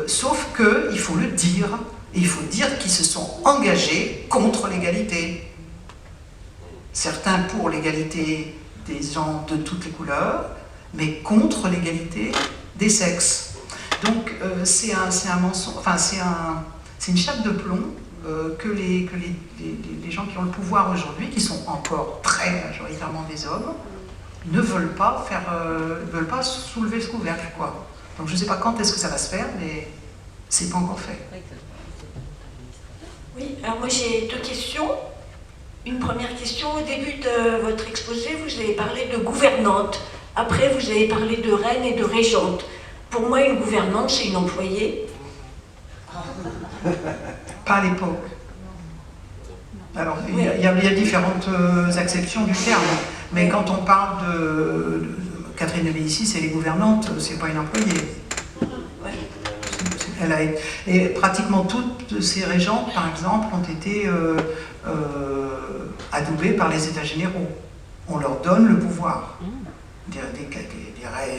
Sauf qu'il faut le dire, et il faut dire qu'ils se sont engagés contre l'égalité. Certains pour l'égalité des gens de toutes les couleurs, mais contre l'égalité des sexes. Donc c'est un mensonge, enfin c'est une chape de plomb que les gens qui ont le pouvoir aujourd'hui, qui sont encore très majoritairement des hommes, ne veulent pas soulever ce couvercle, quoi. Donc je ne sais pas quand est-ce que ça va se faire, mais c'est pas encore fait. Oui, alors moi j'ai deux questions. Une première question, au début de votre exposé, vous avez parlé de gouvernante. Après, vous avez parlé de reine et de régente. Pour moi, une gouvernante, c'est une employée. Pas à l'époque. Alors, il y a différentes acceptions du terme, mais quand on parle de Catherine de Médicis, c'est les gouvernantes, c'est pas une employée. Et pratiquement toutes ces régentes, par exemple, ont été adoubées par les États généraux. On leur donne le pouvoir. Des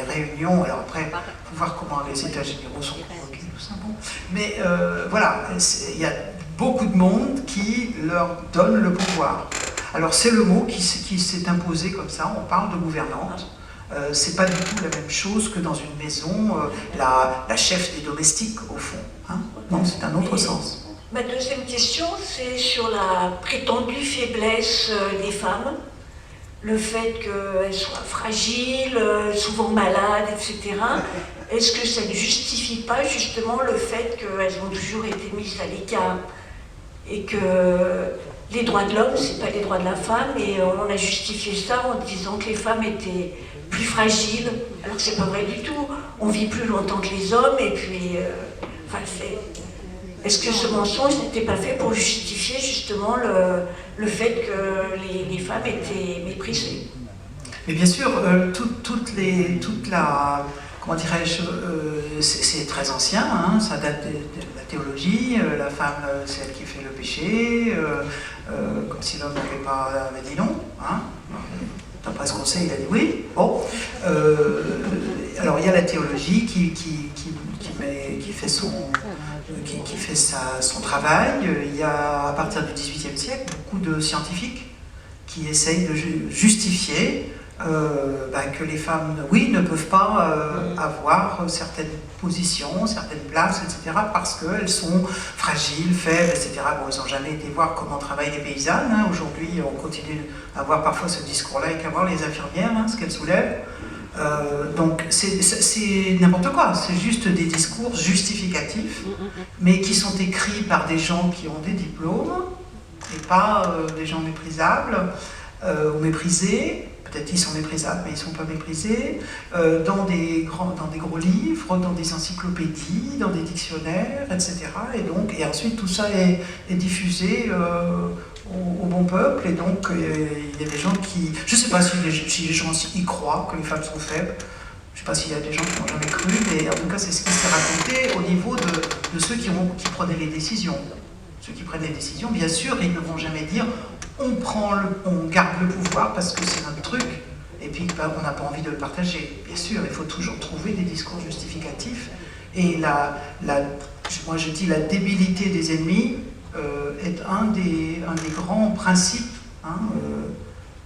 réunions, alors après, il faut voir comment les États généraux sont convoqués, tout ça, bon. Mais voilà, il y a beaucoup de monde qui leur donne le pouvoir. Alors c'est le mot qui s'est imposé comme ça, on parle de gouvernante. C'est pas du tout la même chose que dans une maison, la chef des domestiques, au fond. Hein. Non, c'est un autre sens. Ma deuxième question, c'est sur la prétendue faiblesse des femmes. Le fait qu'elles soient fragiles, souvent malades, etc. Est-ce que ça ne justifie pas justement le fait qu'elles ont toujours été mises à l'écart? Et que les droits de l'homme, c'est pas les droits de la femme, et on a justifié ça en disant que les femmes étaient plus fragiles, alors que c'est pas vrai du tout. On vit plus longtemps que les hommes, et puis... est-ce que ce mensonge n'était pas fait pour justifier justement le fait que les femmes étaient méprisées? Mais bien sûr, comment dirais-je, c'est très ancien, hein, ça date de la théologie, la femme c'est elle qui fait le péché, comme si l'homme avait dit non, hein. D'après ce qu'on sait, il a dit oui. Bon, alors il y a la théologie qui fait son travail. Il y a à partir du XVIIIe siècle beaucoup de scientifiques qui essayent de justifier que les femmes, oui, ne peuvent pas avoir certaines positions, certaines places, etc., parce qu'elles sont fragiles, faibles, etc. Bon, ils n'ont jamais été voir comment travaillent les paysannes. Hein. Aujourd'hui, on continue à avoir parfois ce discours-là, et qu'à voir les infirmières, hein, ce qu'elles soulèvent. Donc c'est n'importe quoi, c'est juste des discours justificatifs, mais qui sont écrits par des gens qui ont des diplômes, et pas des gens méprisables ou méprisés, peut-être ils sont méprisables, mais ils ne sont pas méprisés, dans des gros livres, dans des encyclopédies, dans des dictionnaires, etc. Et ensuite tout ça est diffusé au bon peuple, et donc il y a des gens qui... Je ne sais pas si les gens y croient, que les femmes sont faibles. Je ne sais pas s'il y a des gens qui n'ont jamais cru, mais en tout cas c'est ce qui s'est raconté au niveau de ceux qui prenaient les décisions. Ceux qui prennent les décisions, bien sûr, ils ne vont jamais dire on garde le pouvoir parce que c'est notre truc, et puis on n'a pas envie de le partager. Bien sûr, il faut toujours trouver des discours justificatifs, et moi je dis la débilité des ennemis est un des grands principes. Hein,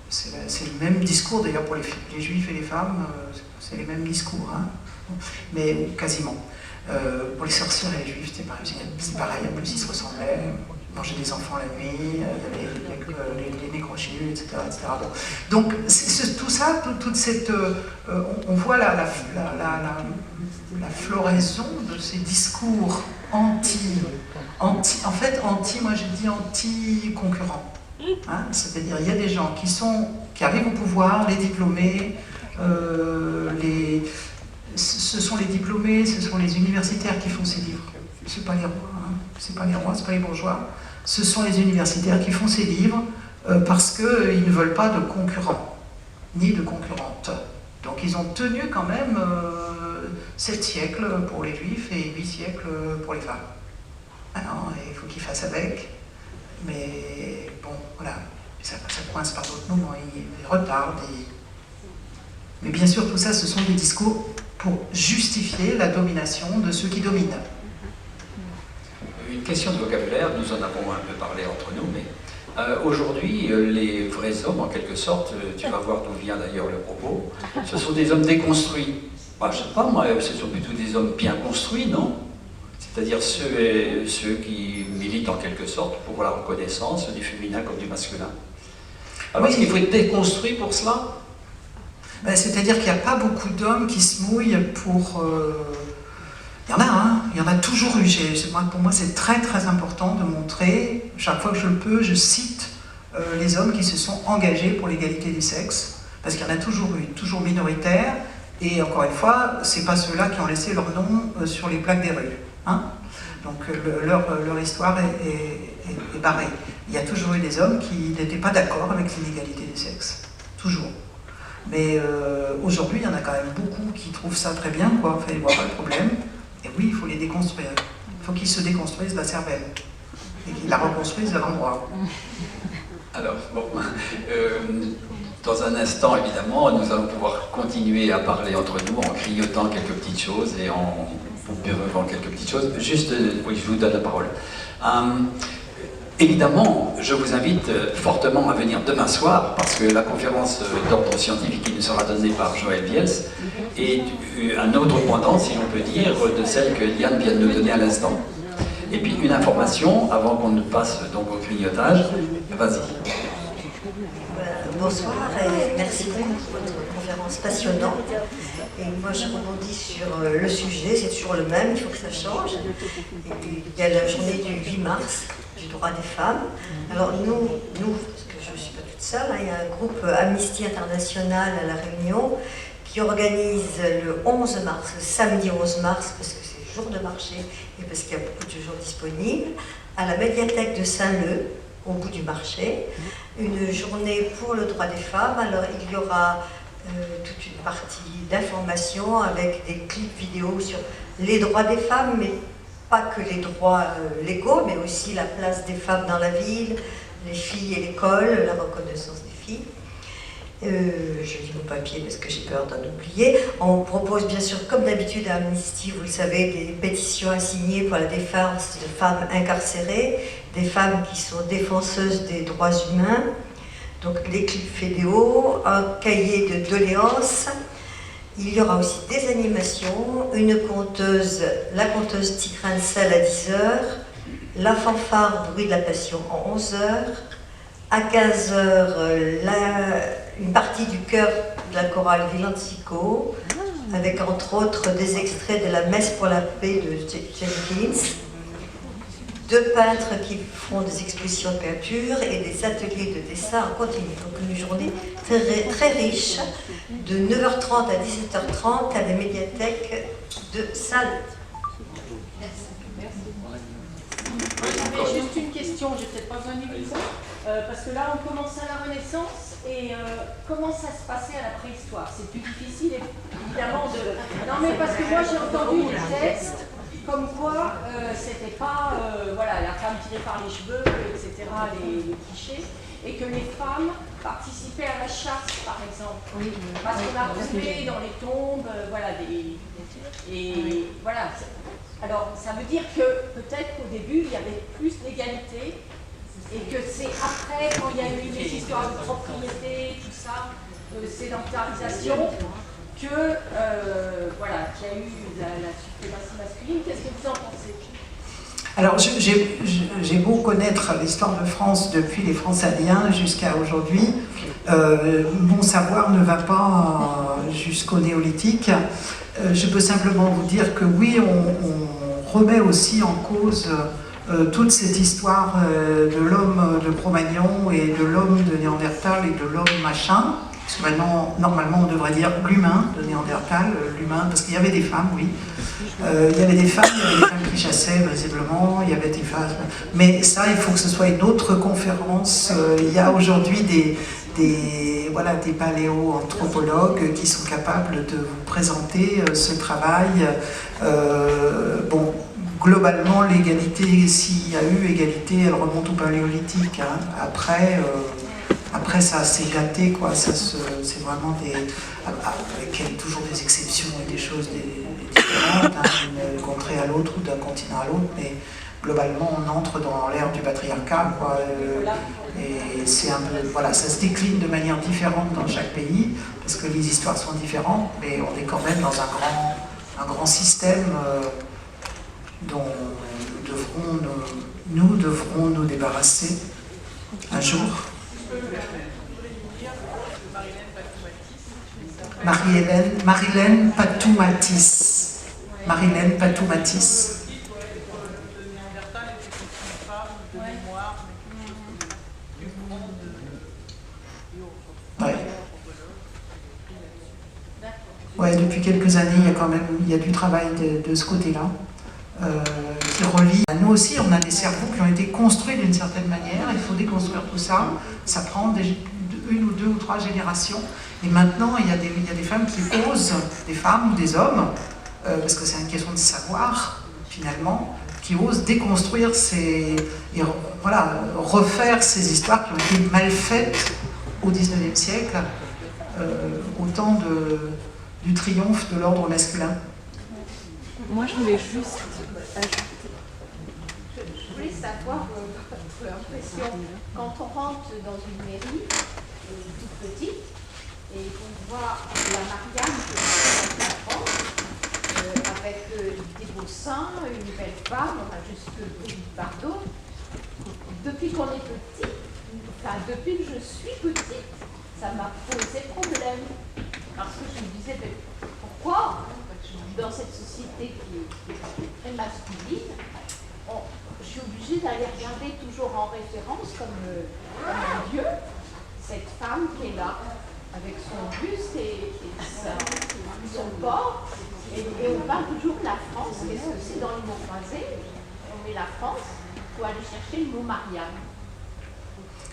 c'est le même discours d'ailleurs pour les juifs et les femmes, c'est les mêmes discours, hein, mais quasiment. Pour les sorcières et les juifs, c'est pareil, en plus ils se ressemblaient, manger des enfants la nuit, il y avait les nécrochus, etc. Bon. Donc tout ça, toute cette... on voit la floraison de ces discours en fait, moi je dis anti-concurrents. Hein, c'est-à-dire il y a des gens qui arrivent au pouvoir, les diplômés, ce sont les diplômés, ce sont les universitaires qui font ces livres. C'est pas les rois, hein. C'est pas les rois, c'est pas les bourgeois. Ce sont les universitaires qui font ces livres parce qu'ils ne veulent pas de concurrents, ni de concurrentes. Donc ils ont tenu quand même 7 siècles pour les juifs et 8 siècles pour les femmes. Alors il faut qu'ils fassent avec, mais bon, voilà, ça coince par d'autres moments, ils retardent. Mais bien sûr, tout ça, ce sont des discours pour justifier la domination de ceux qui dominent. Une question de vocabulaire, nous en avons un peu parlé entre nous, mais aujourd'hui, les vrais hommes, en quelque sorte, tu vas voir d'où vient d'ailleurs le propos, ce sont des hommes déconstruits. Bah, je ne sais pas, moi, ce sont plutôt des hommes bien construits, non? C'est-à-dire ceux qui militent en quelque sorte pour la reconnaissance du féminin comme du masculin. Alors, est-ce qu'il faut être déconstruit pour cela? C'est-à-dire qu'il n'y a pas beaucoup d'hommes qui se mouillent pour... Il y en a, hein, il y en a toujours eu. Pour moi, c'est très très important de montrer, chaque fois que je le peux, je cite les hommes qui se sont engagés pour l'égalité des sexes, parce qu'il y en a toujours eu, toujours minoritaires, et encore une fois, c'est pas ceux-là qui ont laissé leur nom sur les plaques des rues. Hein. Donc leur histoire est barrée. Il y a toujours eu des hommes qui n'étaient pas d'accord avec l'inégalité des sexes, toujours. Mais aujourd'hui, il y en a quand même beaucoup qui trouvent ça très bien, quoi. Enfin, ils ne voient pas le problème. Et oui, il faut les déconstruire. Il faut qu'ils se déconstruisent la cervelle et qu'ils la reconstruisent à l'endroit. Alors, bon, dans un instant, évidemment, nous allons pouvoir continuer à parler entre nous en grignotant quelques petites choses et en buvant quelques petites choses. Juste, oui, je vous donne la parole. Évidemment, je vous invite fortement à venir demain soir, parce que la conférence d'ordre scientifique qui nous sera donnée par Joël Viels est un autre pendant, si l'on peut dire, de celle que Liane vient de nous donner à l'instant. Et puis une information, avant qu'on ne passe donc au grignotage. Vas-y. Bonsoir et merci beaucoup pour votre conférence passionnante. Et moi je rebondis sur le sujet, c'est toujours le même, il faut que ça change. Et puis, il y a la journée du 8 mars, du droit des femmes. Alors nous, parce que je ne suis pas toute seule, hein, il y a un groupe Amnesty International à La Réunion qui organise le 11 mars, le samedi 11 mars, parce que c'est le jour de marché et parce qu'il y a beaucoup de jours disponibles, à la médiathèque de Saint-Leu, au bout du marché, une journée pour le droit des femmes. Alors il y aura toute une partie d'information avec des clips vidéo sur les droits des femmes, mais pas que les droits légaux, mais aussi la place des femmes dans la ville, les filles et l'école, la reconnaissance des filles. Je lis mon papier parce que j'ai peur d'en oublier. On propose bien sûr, comme d'habitude à Amnesty, vous le savez, des pétitions à signer pour la défense de femmes incarcérées, des femmes qui sont défenseuses des droits humains. Donc les clips vidéo, un cahier de doléances. Il y aura aussi des animations, une conteuse, la conteuse Tigrancel à 10h, la fanfare Bruit de la Passion en 11h, à 15h, une partie du chœur de la chorale Villancico, avec entre autres des extraits de la messe pour la paix de Jenkins. 2 peintres qui font des expositions de peinture et des ateliers de dessin en continu. Donc une journée très, très riche, de 9h30 à 17h30 à la médiathèque de Salles. J'avais juste une question, j'ai peut-être pas besoin du micro, parce que là on commence à la Renaissance et comment ça se passait à la préhistoire? C'est plus difficile évidemment de... Non mais parce que moi j'ai entendu des textes comme quoi c'était pas voilà, la femme tirée par les cheveux, etc., les clichés, et que les femmes participaient à la chasse par exemple. Oui. Parce qu'on a retrouvé dans les tombes, voilà, et voilà. Alors, ça veut dire que peut-être qu'au début, il y avait plus d'égalité et que c'est après, quand il y a eu les histoires de propriété, tout ça, sédentarisation, que, voilà, qu'il y a eu la suprématie masculine. Qu'est-ce que vous en pensez? Alors, j'ai beau connaître l'histoire de France depuis les Françaliens jusqu'à aujourd'hui, mon savoir ne va pas jusqu'au néolithique. Je peux simplement vous dire que oui, on remet aussi en cause toute cette histoire de l'homme de Cro-Magnon et de l'homme de Néandertal et de l'homme machin. Parce que maintenant, normalement, on devrait dire l'humain de Néandertal, l'humain, parce qu'il y avait des femmes, oui. Il y avait des femmes qui chassaient, visiblement, il y avait des femmes. Mais ça, il faut que ce soit une autre conférence. Il y a aujourd'hui des paléo-anthropologues qui sont capables de vous présenter ce travail. Bon, globalement, l'égalité, s'il y a eu égalité, elle remonte au paléolithique. Hein. Après, ça s'est gâté, quoi. C'est vraiment des... avec toujours des exceptions et des choses différentes, hein, d'une contrée à l'autre ou d'un continent à l'autre, mais globalement, on entre dans l'ère du patriarcat, quoi. Et c'est un peu... Voilà, ça se décline de manière différente dans chaque pays, parce que les histoires sont différentes, mais on est quand même dans un grand système dont nous devrons nous débarrasser un jour. Marilène Patou-Matisse. Marilène Patou-Matisse. Ouais, depuis quelques années, il y a du travail de ce côté-là. Qui relie. Nous aussi, on a des cerveaux qui ont été construits d'une certaine manière, il faut déconstruire tout ça, ça prend une ou deux ou trois générations, et maintenant il y a des femmes qui osent, des femmes ou des hommes, parce que c'est une question de savoir, finalement, qui osent déconstruire refaire ces histoires qui ont été mal faites au XIXe siècle, au temps du triomphe de l'ordre masculin. Moi, je voulais juste ajouter. Je voulais savoir votre impression quand on rentre dans une mairie toute petite et qu'on voit la Marianne qui est en France avec des beaux seins, une belle femme, enfin jusque Brigitte Bardot. Depuis qu'on est petit, enfin depuis que je suis petite, ça m'a posé problème parce que je me disais mais pourquoi dans cette société qui est très masculine, je suis obligée d'aller regarder toujours en référence comme un dieu, cette femme qui est là, avec son buste et son corps, et on parle toujours de la France, qu'est-ce que c'est dans les mots croisés, on met la France, il faut aller chercher le mot Marianne.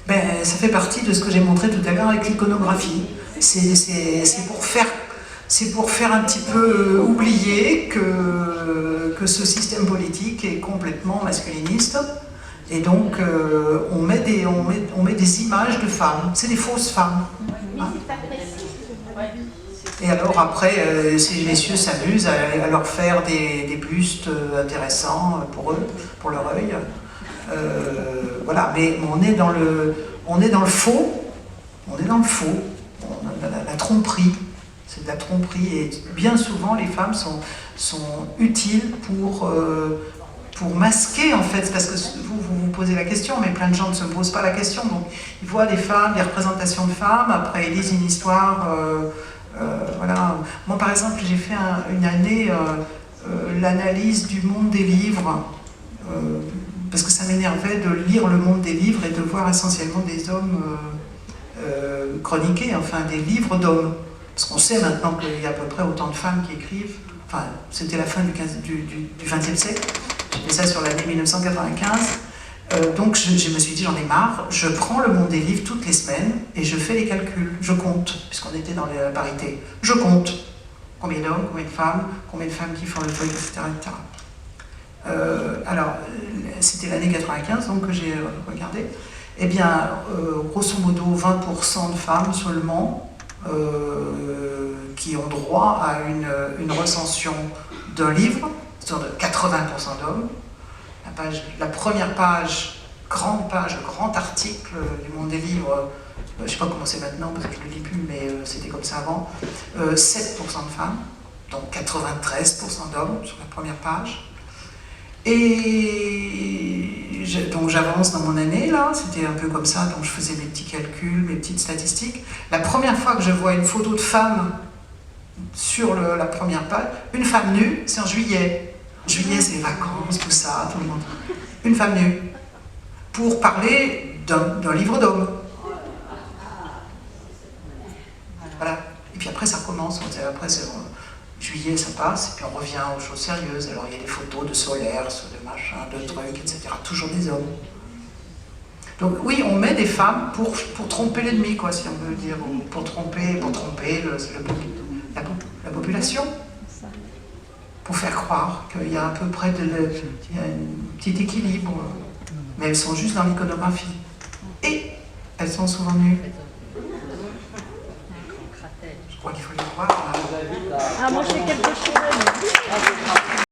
Ben, ça fait partie de ce que j'ai montré tout à l'heure avec l'iconographie. C'est pour faire un petit peu oublier que ce système politique est complètement masculiniste. Et donc, on met des images de femmes. C'est des fausses femmes. Hein. Et alors après, ces messieurs s'amusent à leur faire des bustes intéressants pour eux, pour leur œil. Voilà, mais on est dans le faux. On est dans le faux. La tromperie. C'est de la tromperie et bien souvent les femmes sont utiles pour masquer en fait, parce que vous posez la question, mais plein de gens ne se posent pas la question, donc ils voient des femmes, des représentations de femmes, après ils lisent une histoire, voilà. Moi par exemple j'ai fait une année l'analyse du monde des livres, parce que ça m'énervait de lire le monde des livres et de voir essentiellement des hommes chroniqués, enfin des livres d'hommes. Parce qu'on sait maintenant qu'il y a à peu près autant de femmes qui écrivent, enfin c'était la fin du XXe siècle, j'ai fait ça sur l'année 1995, donc je me suis dit j'en ai marre, je prends le monde des livres toutes les semaines et je fais les calculs, je compte, puisqu'on était dans la parité, je compte combien d'hommes, combien de femmes qui font le truc, etc. etc. Alors, c'était l'année 95 donc que j'ai regardé. Eh bien, grosso modo, 20% de femmes seulement qui ont droit à une recension d'un livre, c'est-à-dire de 80% d'hommes. La première page, grand article du monde des livres, je ne sais pas comment c'est maintenant parce que je ne le lis plus, mais c'était comme ça avant, 7% de femmes, donc 93% d'hommes sur la première page. Et donc j'avance dans mon année là, c'était un peu comme ça, donc je faisais mes petits calculs, mes petites statistiques. La première fois que je vois une photo de femme sur la première page, une femme nue, c'est en juillet. Juillet, c'est les vacances, tout ça, tout le monde. Une femme nue, pour parler d'un livre d'hommes. Voilà. Et puis après ça recommence, après juillet ça passe, et puis on revient aux choses sérieuses. Alors il y a des photos de solaires, de machins, de trucs, etc. Toujours des hommes. Donc oui, on met des femmes pour tromper l'ennemi, quoi, si on veut dire, ou pour tromper la population. Pour faire croire qu'il y a à peu près il y a un petit équilibre. Mais elles sont juste dans l'iconographie. Et elles sont souvent nues.